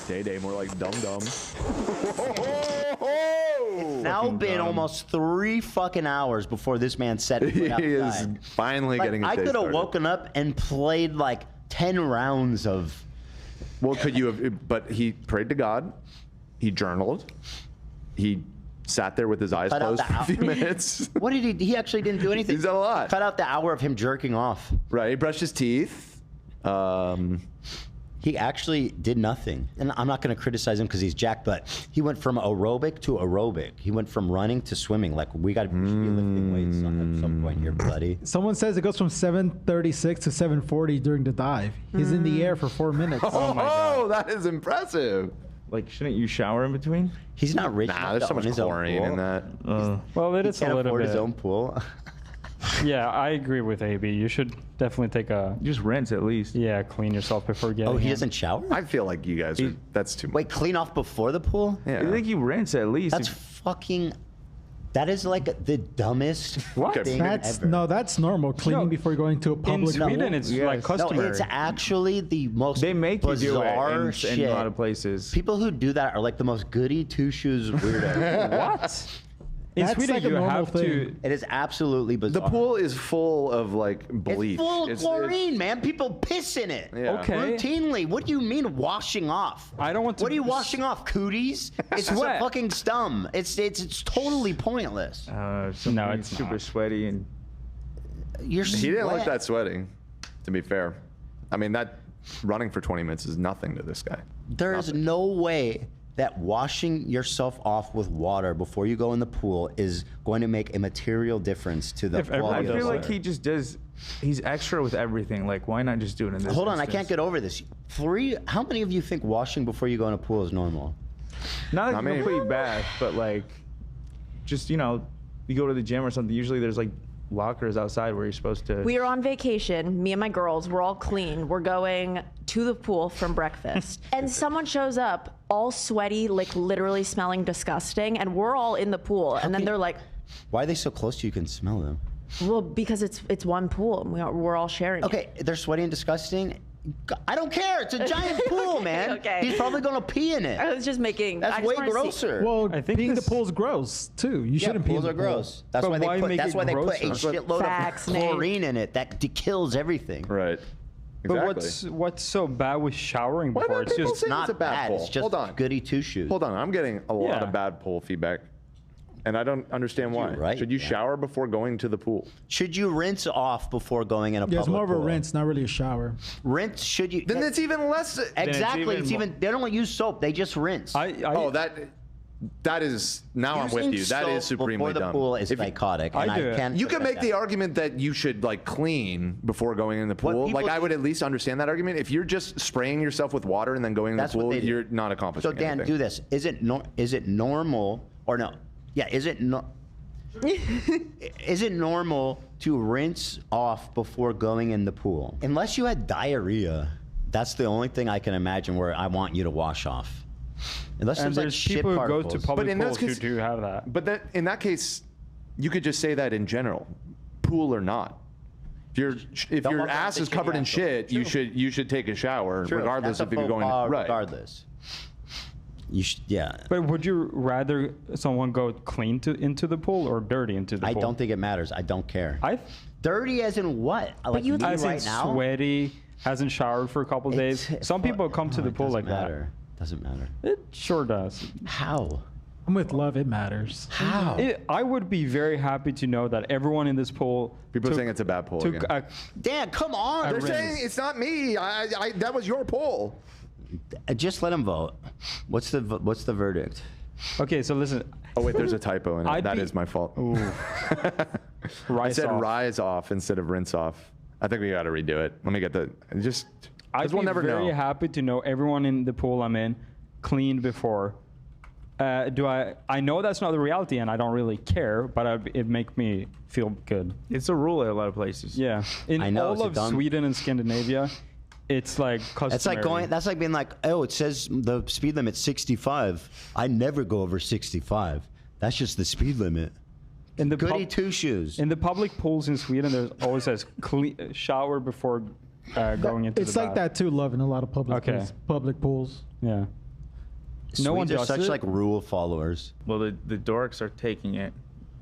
Day, more like dum-dum. Now been almost 3 fucking hours before this man set foot He outside. is finally Like, getting his I day could have started. woken up and played like 10 rounds of. Well, could you have? But he prayed to God. He journaled. He sat there with his eyes Cut out closed the for a hour. few minutes. What did he? He actually didn't do anything. He's done a lot. Cut out the hour of him jerking off. Right. He brushed his teeth. He actually did nothing. And I'm not going to criticize him because he's jacked, but he went from aerobic to aerobic. He went from running to swimming. Like, we got to be lifting weights at some point here, buddy. Someone says it goes from 7:36 to 7:40 during the dive. He's in the air for 4 minutes. Oh, that is impressive. Like, shouldn't you shower in between? He's not rich. Nah, there's so much chlorine in that. Well, it He is can't a little afford bit. his own pool. Yeah, I agree with AB. You should definitely take a. Just rinse at least. Yeah, clean yourself before getting. Oh, he in. doesn't shower? I feel like you guys are. That's too much. Wait, clean off before the pool? Yeah. I think you rinse at least. That's fucking. That is like the dumbest thing That's ever. that's normal. Cleaning before going to a public Sweden, pool. it's like No, customary. it's actually the most They make you do it bizarre in shit. a lot of places. People who do that are like the most goody two shoes weirdo. What? In That's Sweden, like a you normal have to. thing. It is absolutely The bizarre. pool is full of like bleach. It's full of chlorine, man. People piss in it. Yeah. Okay. Routinely. What do you mean washing off? I don't want to. What are you washing off? Cooties? It's a Sweat. fucking stum. It's totally pointless. No, it's super not. sweaty and. You're He didn't like sweat. that sweating, to be fair. I mean, that running for 20 minutes is nothing to this guy. There is no way that washing yourself off with water before you go in the pool is going to make a material difference to the If everyone I quality of feel the like water. he just does. He's extra with everything. Like, why not just do it in this? Hold on, I instance? can't get over this. How many of you think washing before you go in a pool is normal? Not like I a mean- complete bath, but like, just you go to the gym or something. Usually, there's like lockers outside where you're supposed to. We are on vacation, me and my girls, we're all clean. We're going to the pool from breakfast. And someone shows up all sweaty, like literally smelling disgusting, and we're all in the pool. And then they're like, Why are they so close to you can smell them? well, because it's one pool and we're all sharing it. Okay, they're sweaty and disgusting. I don't care. It's a giant pool, man. Okay. He's probably gonna pee in it. I was just making. I That's just way wanna see- grosser. Well, I think peeing in the this- pool's gross too. You shouldn't pee in pools the are pool. gross. That's But why they why put. make That's it why they put a grosser? shitload Facts, of Nate. chlorine in it that kills everything. Right. But Exactly. what's so bad with showering Why before? do It's people just say Not it's a bad bad. pool? It's just Hold on. goody two shoes. Hold on. I'm getting a lot Yeah. of bad pool feedback. And I don't understand why. right, Should you yeah. shower before going to the pool? Should you rinse off before going in a Yeah, it's public more of a pool? rinse, not really a shower. Rinse. Should you? Then it's even less. Exactly. it's It's even even. They don't use soap. They just rinse. Oh, that is. Now I'm with Using you. That soap is supremely before the dumb. pool is psychotic. And I can't. You can make the that. argument that you should like clean before going in the pool. people Like I do- would at least understand that argument. If you're just spraying yourself with water and then going in That's the what pool, they do. you're not accomplishing So Dan, anything. do this. Is it normal or no? Yeah. Is it is it normal to rinse off before going in the pool? Unless you had diarrhea, that's the only thing I can imagine where I want you to wash off. Unless and there's like there's shit people who go particles. to public in those pools who cases- do have that. But that in that case, you could just say that in general, pool or not. If Don't your walk around ass is thinking covered you in have to- shit, True. you should take a shower True. regardless That's if a you're faux going pas right. regardless. You should, yeah. But would you rather someone go clean into the pool or dirty into the I pool? don't think it matters. I don't care. I Dirty as in what? Like you- me as in right now? sweaty, hasn't showered for a couple of days. Some people come to the pool like matter. Doesn't matter. that. It sure does. How? I'm with love. It matters. How? I would be very happy to know that everyone in this pool. People are saying it's a bad pool took again. Dan, come on. They're saying it's not me. That was your poll. Just let them vote. What's the verdict? Okay, so listen. Oh wait, there's a typo in it. I'd That be- is my fault. I Rise said off. rise off instead of rinse off. I think we got to redo it. Let me get the just. I'd Because be we'll never very know. happy to know everyone in the pool I'm in cleaned before. I know that's not the reality, and I don't really care, but it make me feel good. It's a rule at a lot of places. Yeah, in I know, all it's a of dumb- Sweden and Scandinavia, it's like customary. It's like going. That's like being like, oh, it says the speed limit's 65. I never go over 65. That's just the speed limit. in the Goody two shoes. in the public pools in Sweden, there's always says shower before going into It's the like bath. that too, love, in a lot of public Okay. pools. Public pools. Yeah. No one Swedes are does such it. like rule followers. Well, the dorks are taking it.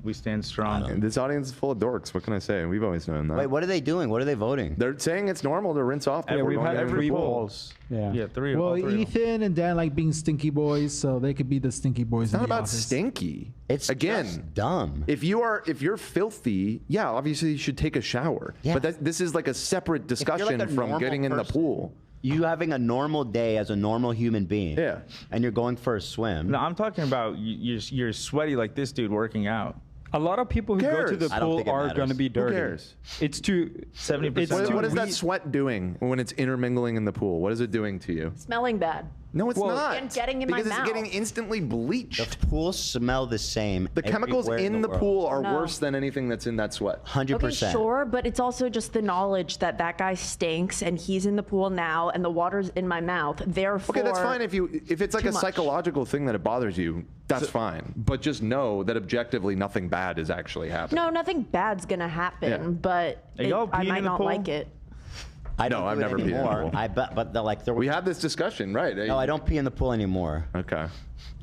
We stand strong. This audience is full of dorks. What can I say? We've always known that. Wait, what are they doing? What are they voting? They're saying it's normal to rinse off. Yeah, before we've going had into the three pool. polls. Yeah. Yeah, three. Well, all three of them. Ethan and Dan like being stinky boys, so they could be the stinky boys. It's in not the about office. stinky. It's again just dumb. If you're filthy, yeah, obviously you should take a shower. Yeah. But this is like a separate If you're discussion like a from normal getting in the person, pool. You having a normal day as a normal human being. Yeah. And you're going for a swim. No, I'm talking about you're sweaty like this dude working out. A lot of people who Who go to cares? the I don't pool think it are matters. going to be dirty. cares? It's too 70%. it's What, too what is that we- sweat doing when it's intermingling in the pool? What is it doing to you? Smelling bad. No, it's Well- not. And getting in my because mouth. it's getting instantly bleached. The pools smell the same. The chemicals everywhere in the world. pool are No. worse than anything that's in that sweat. 100%. Okay, sure, but it's also just the knowledge that that guy stinks and he's in the pool now and the water's in my mouth. Therefore, Okay, that's fine if it's like too a much. psychological thing that it bothers you. That's fine. But just know that objectively nothing bad is actually happening. No, nothing bad's gonna happen, Yeah. but Are y'all I peeing might in the not pool? like it. I don't No, do I've it never peed in the anymore. pool. I bet, but like there. We had this discussion, right? No, I don't pee in the pool anymore. Okay.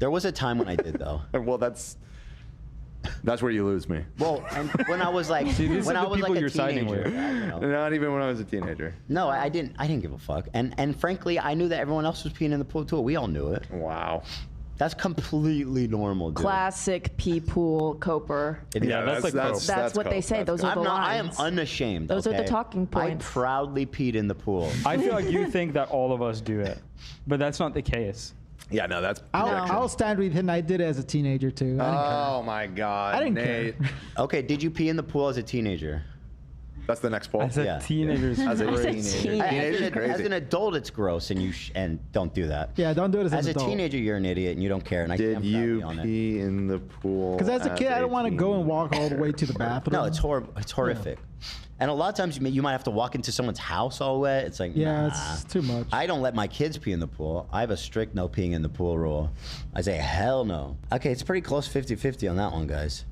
There was a time when I did though. Well, that's where you lose me. Well, and when I was like, See, these when are I the was people like a you're siding teenager, with. you know. Not even when I was a teenager. No, I didn't give a fuck. And frankly, I knew that everyone else was peeing in the pool too. We all knew it. Wow. That's completely normal, dude. Classic pee pool coper. It is. Yeah, that's like That's what they say. Those are the I am lines. unashamed. Those are the okay? talking points. I proudly peed in the pool. I feel like you think that all of us do it, but that's not the case. Yeah, no, that's. I'll stand with him. I did it as a teenager too. I didn't care. Oh my God, I didn't Nate. care. Okay, did you pee in the pool as a teenager? That's the next poll. As a Yeah. teenager, As a great. teenager. Teenager's As crazy. an adult, it's gross, and don't do that. Yeah, don't do it as As an a adult. teenager, you're an idiot and you don't care. And I Did stand you proudly on it. pee in the pool? Because as a kid, I don't want to go and walk all the way to the bathroom. No, it's horrible. It's horrific. And a lot of times you might have to walk into someone's house all wet. It's like, Yeah, nah. it's too much. I don't let my kids pee in the pool. I have a strict no peeing in the pool rule. I say, hell no. Okay, it's pretty close 50-50 on that one, guys.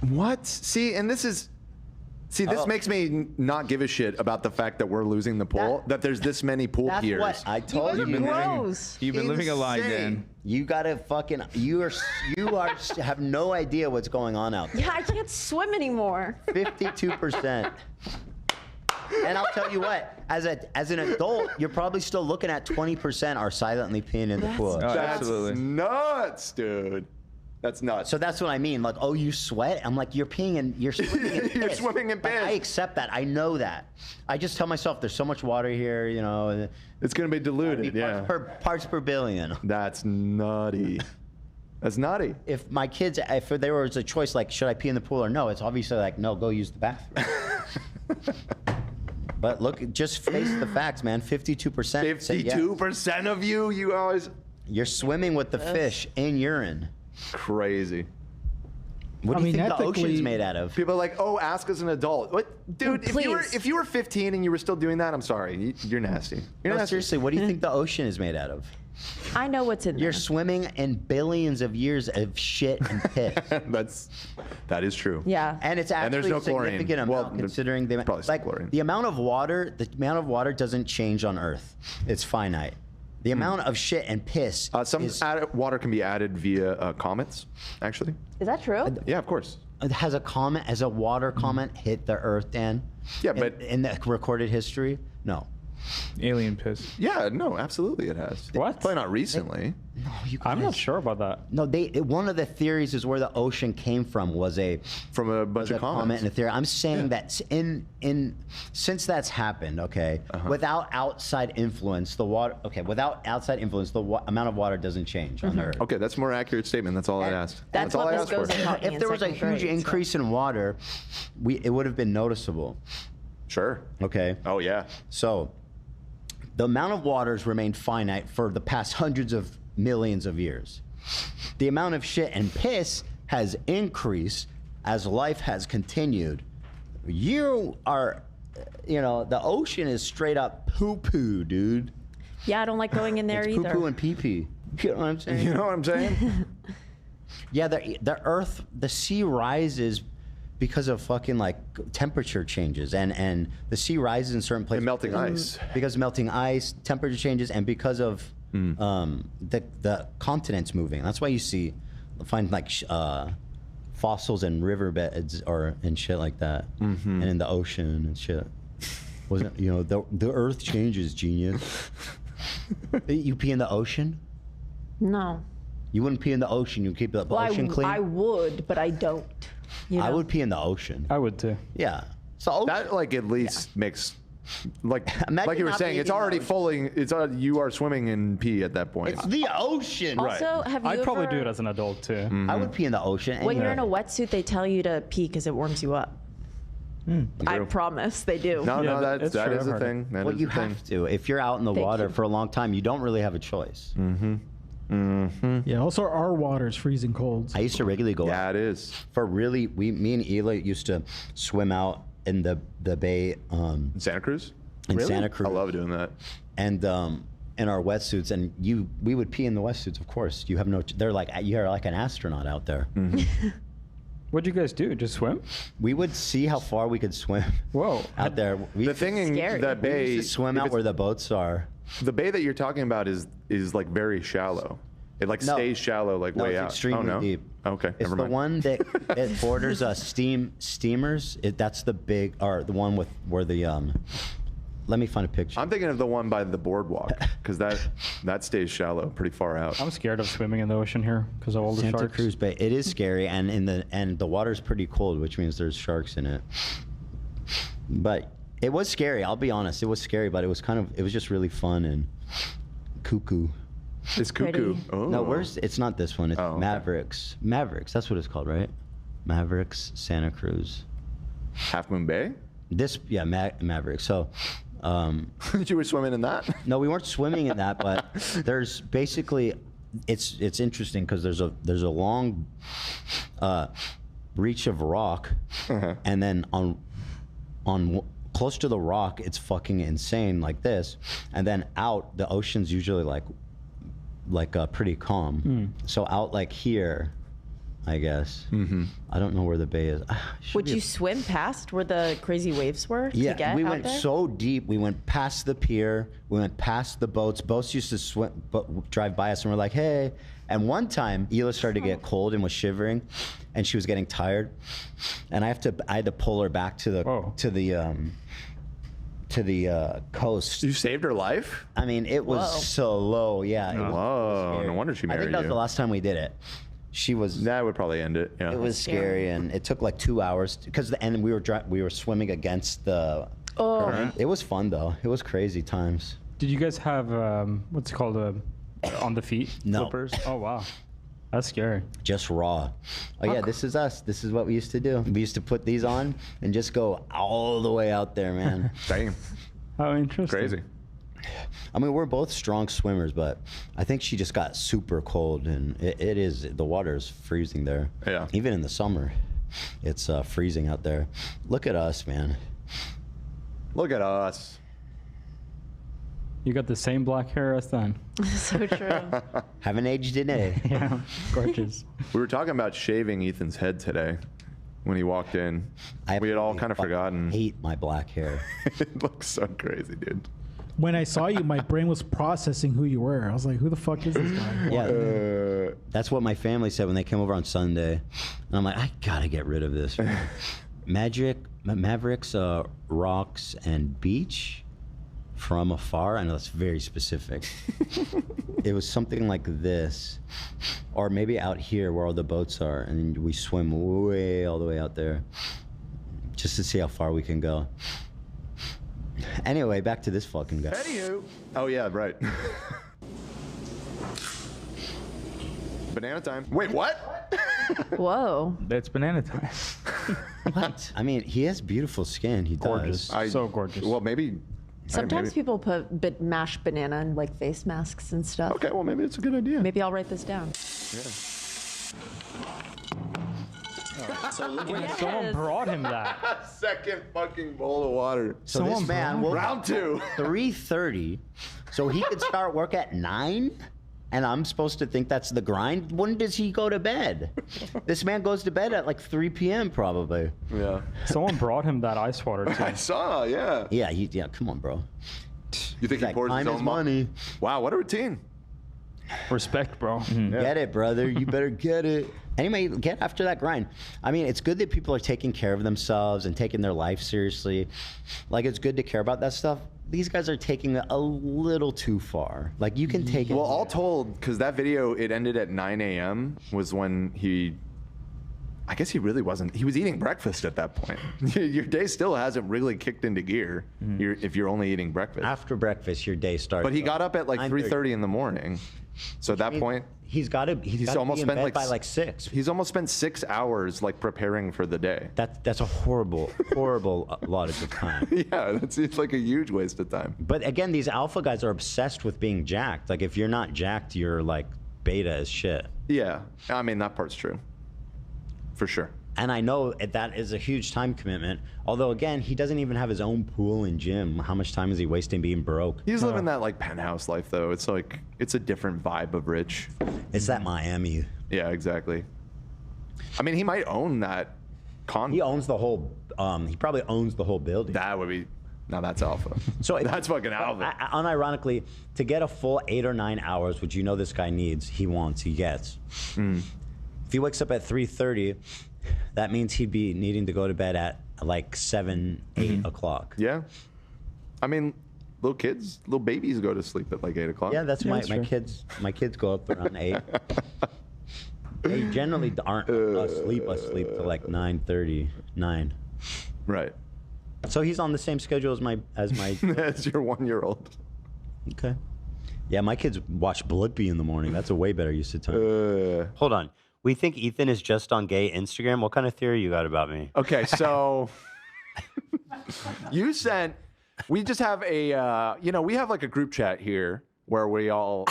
What? See, and this is See, this makes me not give a shit about the fact that we're losing the pool. That there's this many pool That's peers. what I told you. You've been living a lie, Dan. You gotta fucking. You are have no idea what's going on out there. Yeah, I can't swim anymore. 52%. And I'll tell you what, as an adult, you're probably still looking at 20% are silently peeing in the pool. That's nuts, dude. That's nuts. So that's what I mean. Like, oh, you sweat? I'm like, you're peeing and you're swimming in piss. You're swimming in piss. Like, I accept that. I know that. I just tell myself there's so much water here, you know. It's going to be diluted, Parts per billion. That's nutty. That's nutty. If my kids, if there was a choice, like, should I pee in the pool or no, it's obviously like, no, go use the bathroom. But look, just face the facts, man. 52%. 52% of you always. You're swimming with the fish in urine. Crazy. What do you think the ocean's made out of? People are like, oh, ask as an adult. What, dude? If you were 15 and you were still doing that, I'm sorry, you're nasty. You're nasty. Seriously, what do you think the ocean is made out of? I know what's in there. You're swimming in billions of years of shit and piss. That is true. Yeah. And it's actually there's no a significant chlorine. amount considering the the amount of water doesn't change on Earth. It's finite. The amount of shit and piss. Some water can be added via comets, actually. Is that true? Yeah, of course. Has a water comet hit the Earth, Dan? Yeah, but in the recorded history, no. Alien piss. Yeah, no, absolutely it has. What? Probably not recently. No, you guys. I'm not sure about that. No, one of the theories is where the ocean came from was from a bunch of comet comets. and a theory. I'm saying that since that's happened, without outside influence, the amount of water doesn't change on Earth. Okay, that's a more accurate statement. That's all I asked. That's all what I this asked for. goes in taught me If in there was a second huge grade, increase in water, it would have been noticeable. Sure. Okay. Oh yeah. So the amount of waters remained finite for the past hundreds of millions of years. The amount of shit and piss has increased as life has continued. The ocean is straight up poo-poo, dude. Yeah, I don't like going in there It's either. poo-poo and pee-pee. You know what I'm saying? You know what I'm saying? Yeah, the sea rises because of fucking like temperature changes, and the sea rises in certain places. And melting ice. Because of melting ice, temperature changes, and because of the continents moving. That's why you find like fossils in riverbeds and shit like that, and in the ocean and shit. Wasn't the Earth changes, genius? You pee in the ocean? No. You wouldn't pee in the ocean. You keep the ocean clean. I would, but I don't. I would pee in the ocean. I would too. Yeah. So that like at least makes like Imagine you were not saying, being it's in the already ocean. fully. You are swimming in pee at that point. It's the ocean. Also, have you I'd probably ever- do it as an adult too. I would pee in the ocean. When you're in a wetsuit, they tell you to pee because it warms you up. I promise they do. No, that is a thing. That Well, is you a thing. have to. If you're out in the Thank water you. for a long time, you don't really have a choice. Yeah, also our water is freezing cold. I used to regularly go out. Yeah, it is. Me and Ela used to swim out in the bay. Santa Cruz? In Really? Santa Cruz. I love doing that. And in our wetsuits, and we would pee in the wetsuits, of course. You're like an astronaut out there. What'd you guys do? Just swim? We would see how far we could swim. Whoa. Out there. The thing in that bay, we used to swim if out it's- where the boats are. The bay that you're talking about is like very shallow. It like No. stays shallow, like No, way it's out. extremely deep. Okay, It's never the mind. one that it borders steamers. That's the big, or the one where the let me find a picture. I'm thinking of the one by the boardwalk because that stays shallow, pretty far out. I'm scared of swimming in the ocean here because of all the Santa sharks. Cruz Bay. It is scary, and the water's pretty cold, which means there's sharks in it. But it was scary. I'll be honest. It was scary, but it was just really fun and cuckoo. It's cuckoo. Oh. No, it's not this one. It's Mavericks. Mavericks. That's what it's called, right? Mavericks, Santa Cruz. Half Moon Bay. Mavericks. So. You were swimming in that? No, we weren't swimming in that, but there's basically it's interesting because there's a long reach of rock, and then on close to the rock it's fucking insane like this, and then out the ocean's usually like pretty calm. So out like here, I guess. I don't know where the bay is. Would you swim past where the crazy waves were to Yeah, get we out went there? so deep. We went past the pier. We went past the boats. Boats used to swim, drive by us, and we're like, "Hey!" And one time, Hila started to get cold and was shivering, and she was getting tired, and I had to pull her back to the coast. You saved her life? I mean, it was Whoa. so low. Yeah. Whoa! No wonder she married you. I think that was the last time we did it. She was. That would probably end it. Yeah. It was scary, and it took like 2 hours because and we were swimming against the current. It was fun though. It was crazy times. Did you guys have what's it called on the feet No. flippers? Oh wow, that's scary. Just raw. Oh yeah, this is us. This is what we used to do. We used to put these on and just go all the way out there, man. Damn. How interesting. Crazy. I mean, we're both strong swimmers, but I think she just got super cold, and the water is freezing there. Yeah. Even in the summer, it's freezing out there. Look at us, man. Look at us. You got the same black hair as then. So true. Haven't aged in it. Yeah, gorgeous. We were talking about shaving Ethan's head today when he walked in. We had all kind of forgotten. Hate my black hair. It looks so crazy, dude. When I saw you, my brain was processing who you were. I was like, who the fuck is this guy? Yeah, that's what my family said when they came over on Sunday, and I'm like, I gotta get rid of this. Mavericks, rocks, and beach from afar. I know that's very specific. It was something like this, or maybe out here where all the boats are, and we swim way all the way out there, just to see how far we can go. Anyway, back to this fucking guy. Anywho. Oh yeah, right. Banana time. Wait, what? Whoa. That's banana time. What? I mean, he has beautiful skin. He Gorgeous. does. So gorgeous. Well, maybe. Sometimes people put mashed banana in like face masks and stuff. Okay, well maybe it's a good idea. Maybe I'll write this down. Someone brought him that. Second fucking bowl of water. So this man will round 2. 3:30, so he could start work at 9, and I'm supposed to think that's the grind. When does he go to bed? This man goes to bed at like 3 p.m. probably. Yeah. Someone brought him that ice water too. I saw, yeah. Yeah, come on, bro. You think he Like, pours his time own is money. Wow, what a routine. Respect, bro. Get it, brother. You better get it. Anyway, get after that grind. I mean, it's good that people are taking care of themselves and taking their life seriously. Like, it's good to care about that stuff. These guys are taking it a little too far. Like, you can take it. Well, all told, because that video, it ended at 9 a.m. was when I guess he really wasn't. He was eating breakfast at that point. Your day still hasn't really kicked into gear if you're only eating breakfast. After breakfast, your day starts. But he got up at like 9:30. 3:30 in the morning. So at that point, he's got to. He's almost spent like by like 6. He's almost spent 6 hours like preparing for the day. That's a horrible lot of time. Yeah, it's like a huge waste of time. But again, these alpha guys are obsessed with being jacked. Like, if you're not jacked, you're like beta as shit. Yeah, I mean that part's true. For sure. And I know that is a huge time commitment. Although, again, he doesn't even have his own pool and gym. How much time is he wasting being broke? He's living that like penthouse life, though. It's like it's a different vibe of rich. It's that Miami. Yeah, exactly. I mean, he might own that condo. He owns the whole. He probably owns the whole building. That would be. Now that's alpha. So that's fucking alpha. Unironically, to get a full 8 or 9 hours, which you know this guy needs, he gets. If he wakes up at 3:30, that means he'd be needing to go to bed at like 7, 8 o'clock. Yeah. I mean, little babies go to sleep at like 8 o'clock. Yeah, that's my kids. My kids go up around 8. They generally aren't asleep till like 9:30, 9. Right. So he's on the same schedule as my as your 1-year-old. Okay. Yeah, my kids watch Blippi in the morning. That's a way better use of time. Hold on. We think Ethan is just on gay Instagram. What kind of theory you got about me? Okay, so you sent. We just have a. We have like a group chat here where we're all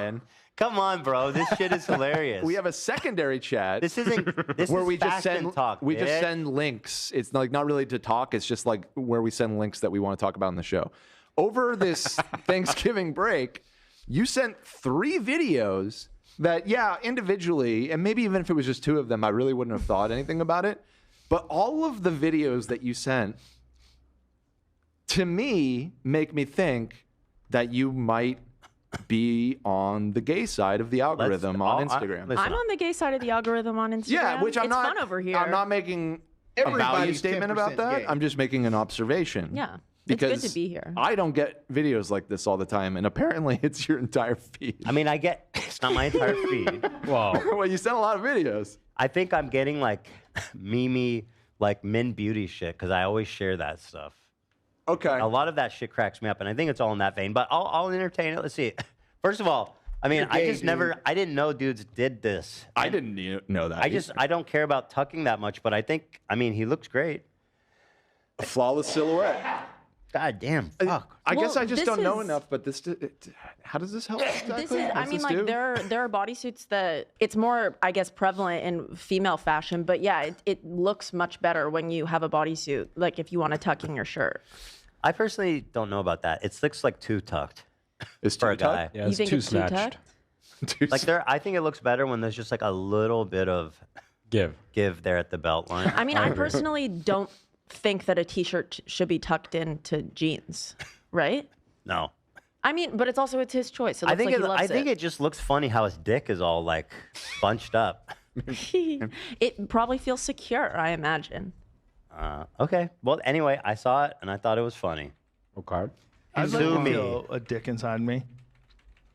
in. Come on, bro. This shit is hilarious. We have a secondary chat. This isn't. This where is we just fast send and talk. We just bitch. send links. It's like not really to talk. It's just like where we send links that we want to talk about in the show. Over this Thanksgiving break, you sent 3 videos that, yeah, individually, and maybe even if it was just two of them, I really wouldn't have thought anything about it. But all of the videos that you sent, to me, make me think that you might be on the gay side of the algorithm on Instagram. I'm on the gay side of the algorithm on Instagram. Yeah, which I'm it's not. fun over here. I'm not making a value Everybody's statement 10% about that. gay. I'm just making an observation. Yeah, because it's good to be here. I don't get videos like this all the time, and apparently it's your entire feed. I mean, I get it's not my entire feed. Wow. Well, you sent a lot of videos. I think I'm getting like meme, like men beauty shit because I always share that stuff. Okay. A lot of that shit cracks me up, and I think it's all in that vein. But I'll entertain it. Let's see. First of all, I mean, You're gay, I didn't know dudes did this. I didn't know that. I don't care about tucking that much, but I mean, he looks great. A flawless silhouette. God damn. Fuck. I guess I just this don't know is- enough, but how does this help exactly? This is, I What's mean, this like do? there are bodysuits that it's more, I guess, prevalent in female fashion. But yeah, it looks much better when you have a bodysuit, like if you want to tuck in your shirt. I personally don't know about that. It looks like too tucked. It's for too a guy. tucked? Yeah, You it's think too it's too snatched. tucked? Like I think it looks better when there's just like a little bit of Give. there at the belt line. I mean, I personally don't think that a t-shirt should be tucked into jeans, right? No. I mean, but it's his choice. It looks I think like he loves I think it just looks funny how his dick is all like bunched up. It probably feels secure, I imagine. Okay. Well, anyway, I saw it and I thought it was funny. Okay. I'd like Sue to me. feel a dick inside me.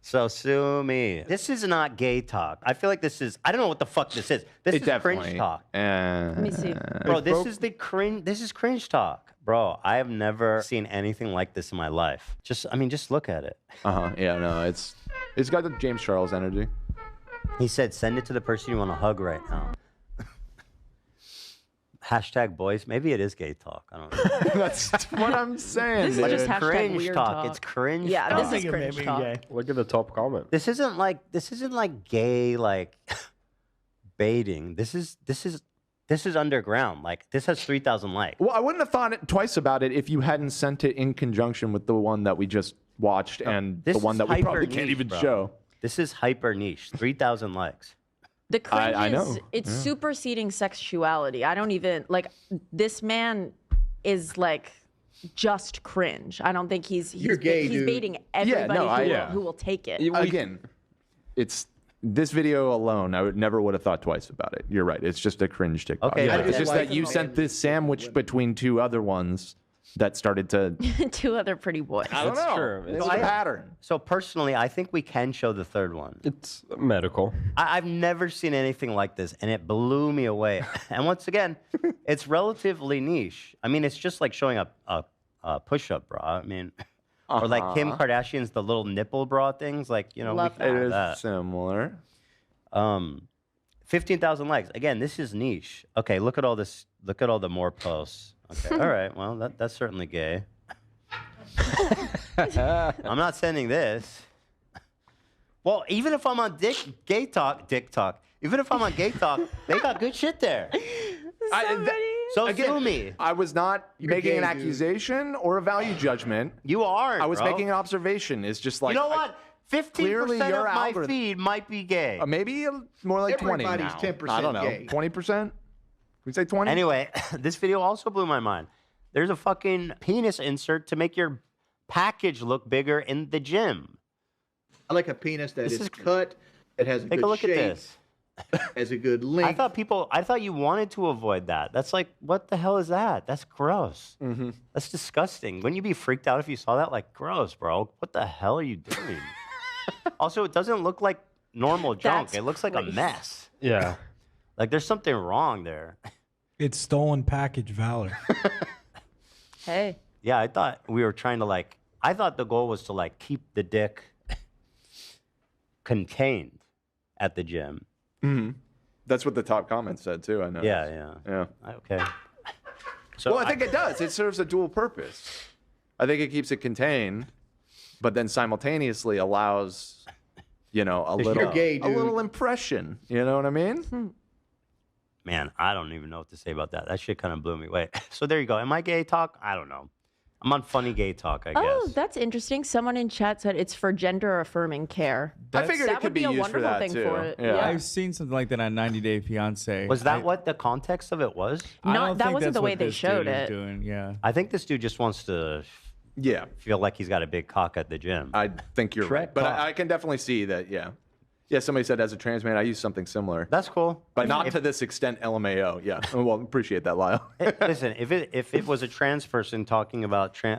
So sue me. This is not gay talk. I feel like this is. I don't know what the fuck this is. This is cringe talk. Let me see. Bro, this is the cringe. This is cringe talk, bro. I have never seen anything like this in my life. Just look at it. Yeah, no, it's got the James Charles energy. He said, "Send it to the person you want to hug right now." Hashtag boys. Maybe it is gay talk. I don't know. That's what I'm saying. This is just hashtag cringe weird talk. talk. It's cringe. Yeah, talk. this is cringe talk. Look at the top comment. This isn't like gay like baiting. This is underground. Like this has 3,000 likes. Well, I wouldn't have thought twice about it if you hadn't sent it in conjunction with the one that we just watched and the This one is that we probably hyper can't niche, even bro. show. This is hyper niche. 3,000 likes. The cringe I is know. it's Yeah. superseding sexuality. I don't even like this man is like just cringe. I don't think he's gay, he's dude. baiting everybody Yeah. who will take it. Again, it's this video alone. I never would have thought twice about it. You're right. It's just a cringe TikTok. Okay, Yeah, but it's just like that you him, sent man. this sandwich between two other ones that started to. Two other pretty boys. I don't That's know. true. It's a pattern. So personally, I think we can show the third one. It's medical. I've never seen anything like this, and it blew me away. And once again, it's relatively niche. I mean, it's just like showing a push-up bra. I mean, or like Kim Kardashian's the little nipple bra things. Like we Love can It have is that. similar. 15,000 likes. Again, this is niche. Okay, look at all this. Look at all the more posts. Okay, all right. Well, that's certainly gay. I'm not sending this. Well, even if I'm on Gay Talk, even if I'm on Gay Talk, they got good shit there. So sue me. I was not making gay, an dude. accusation or a value judgment. You are. I was bro. making an observation. It's just like You know what? 15% clearly of your my algorithm- feed might be gay. maybe more like 20 Everybody's now. 10% I don't know. gay. 20%? Can we say 20? Anyway, this video also blew my mind. There's a fucking penis insert to make your package look bigger in the gym. I like a penis that This is is- cut. It has a Take good a look shape. at this. Has a good length. I thought you wanted to avoid that. That's like, what the hell is that? That's gross. Mm-hmm. That's disgusting. Wouldn't you be freaked out if you saw that? Like, gross, bro. What the hell are you doing? Also, it doesn't look like normal junk. That's It looks like a crazy. mess. Yeah. Like there's something wrong there. It's stolen package valor. Hey. Yeah, I thought we were trying to I thought the goal was to keep the dick contained at the gym. Mm-hmm. That's what the top comment said too. I know. Yeah. Okay. So well, I think it does. It serves a dual purpose. I think it keeps it contained, but then simultaneously allows, a little, gay, a dude. little impression. You know what I mean? Man, I don't even know what to say about that. That shit kind of blew me away. So there you go. Am I gay talk? I don't know. I'm on funny gay talk, I guess. Oh, that's interesting. Someone in chat said it's for gender affirming care. I figured that it could would be be a used for wonderful that thing too. for it. Yeah. I've seen something like that on 90 Day Fiance. Was that what the context of it was? That wasn't the way they showed it. Doing, yeah. I think this dude just wants to feel like he's got a big cock at the gym. I think you're right. But I can definitely see that, yeah. Yeah, somebody said as a trans man, I use something similar. That's cool. But not to this extent, LMAO. Yeah. Well, appreciate that, Lyle. Listen, if it was a trans person talking about Right.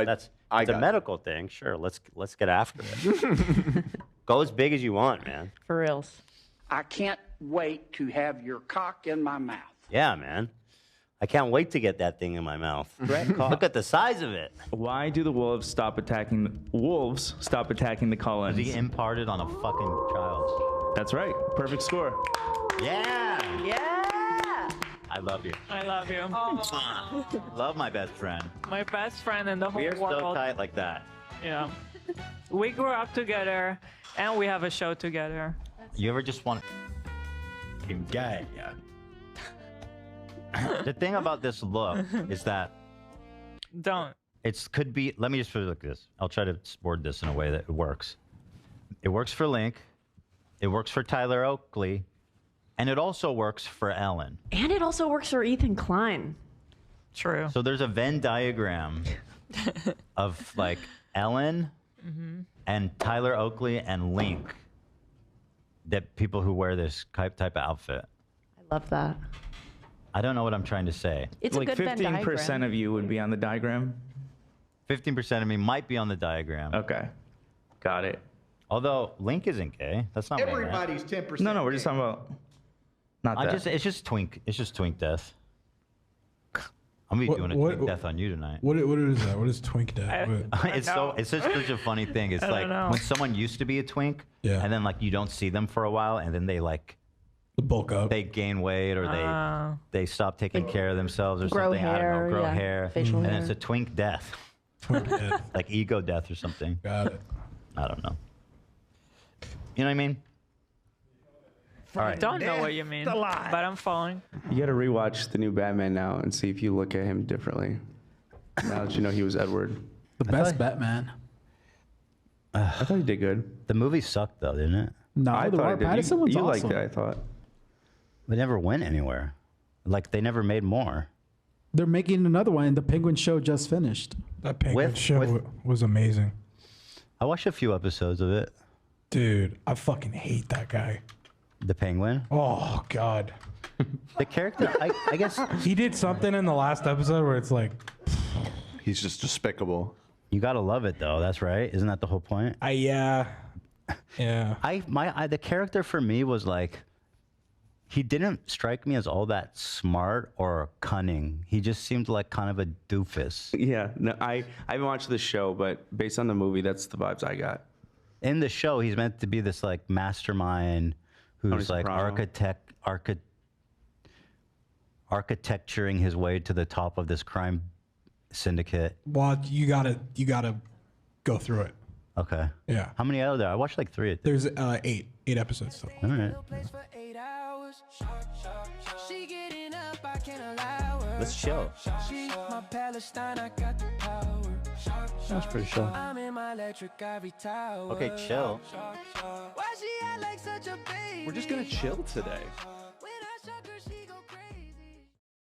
that's it's a medical thing. Sure, let's get after it. Go as big as you want, man. For reals. I can't wait to have your cock in my mouth. Yeah, man. I can't wait to get that thing in my mouth. Look at the size of it. Why do the wolves stop attacking the Cullens? He imparted on a fucking child. That's right. Perfect score. Yeah. Yeah. I love you. I love you. Love my best friend. My best friend in the whole We are world. so tight like that. Yeah. We grew up together and we have a show together. You ever just want gay? The thing about this look is that could be. Let me just put it like this. I'll try to word this in a way that it works. It works for Link. It works for Tyler Oakley, and it also works for Ellen. And it also works for Ethan Klein. True. So there's a Venn diagram of like Ellen and Tyler Oakley and Link. That people who wear this type of outfit. I love that. I don't know what I'm trying to say. It's a like good Venn 15% diagram. of you would be on the diagram. 15% of me might be on the diagram. Okay, got it. Although Link isn't gay. That's not what I meant. Everybody's 10%. No, we're just talking about not that. It's just twink. It's just twink death. I'm gonna be doing a twink death on you tonight. What is that? What is twink death? It's just such a funny thing. It's like when someone used to be a twink, and then like you don't see them for a while, and then they like bulk up, they gain weight, or they stop taking care of themselves, or grow something. I don't hair, know, grow yeah, hair, facial and hair. it's a twink death. Twink death. Like ego death or something. Got it. I don't know. You know what I mean? All I right. don't know what you mean, but I'm following. You got to rewatch the new Batman now and see if you look at him differently. Now that you know he was Edward. The best Batman. I thought he did good. The movie sucked though, didn't it? No, I the thought Robert it did. Pattinson one's You awesome. liked it, I thought. They never went anywhere. Like they never made more. They're making another one, and the Penguin show just finished. That Penguin show was amazing. I watched a few episodes of it. Dude, I fucking hate that guy. The Penguin? Oh, God. The character, I guess. He did something in the last episode where it's like. He's just despicable. You gotta love it though. That's right. Isn't that the whole point? Yeah. The character for me was like, he didn't strike me as all that smart or cunning. He just seemed like kind of a doofus. Yeah, no, I haven't watched the show, but based on the movie, that's the vibes I got. In the show, he's meant to be this like mastermind who's like architecturing his way to the top of this crime syndicate. Well, you gotta go through it. Okay. Yeah. How many are there? I watched like 3. There's 8 episodes total. All right. Let's chill. That's pretty chill. Okay, chill. We're just gonna chill today.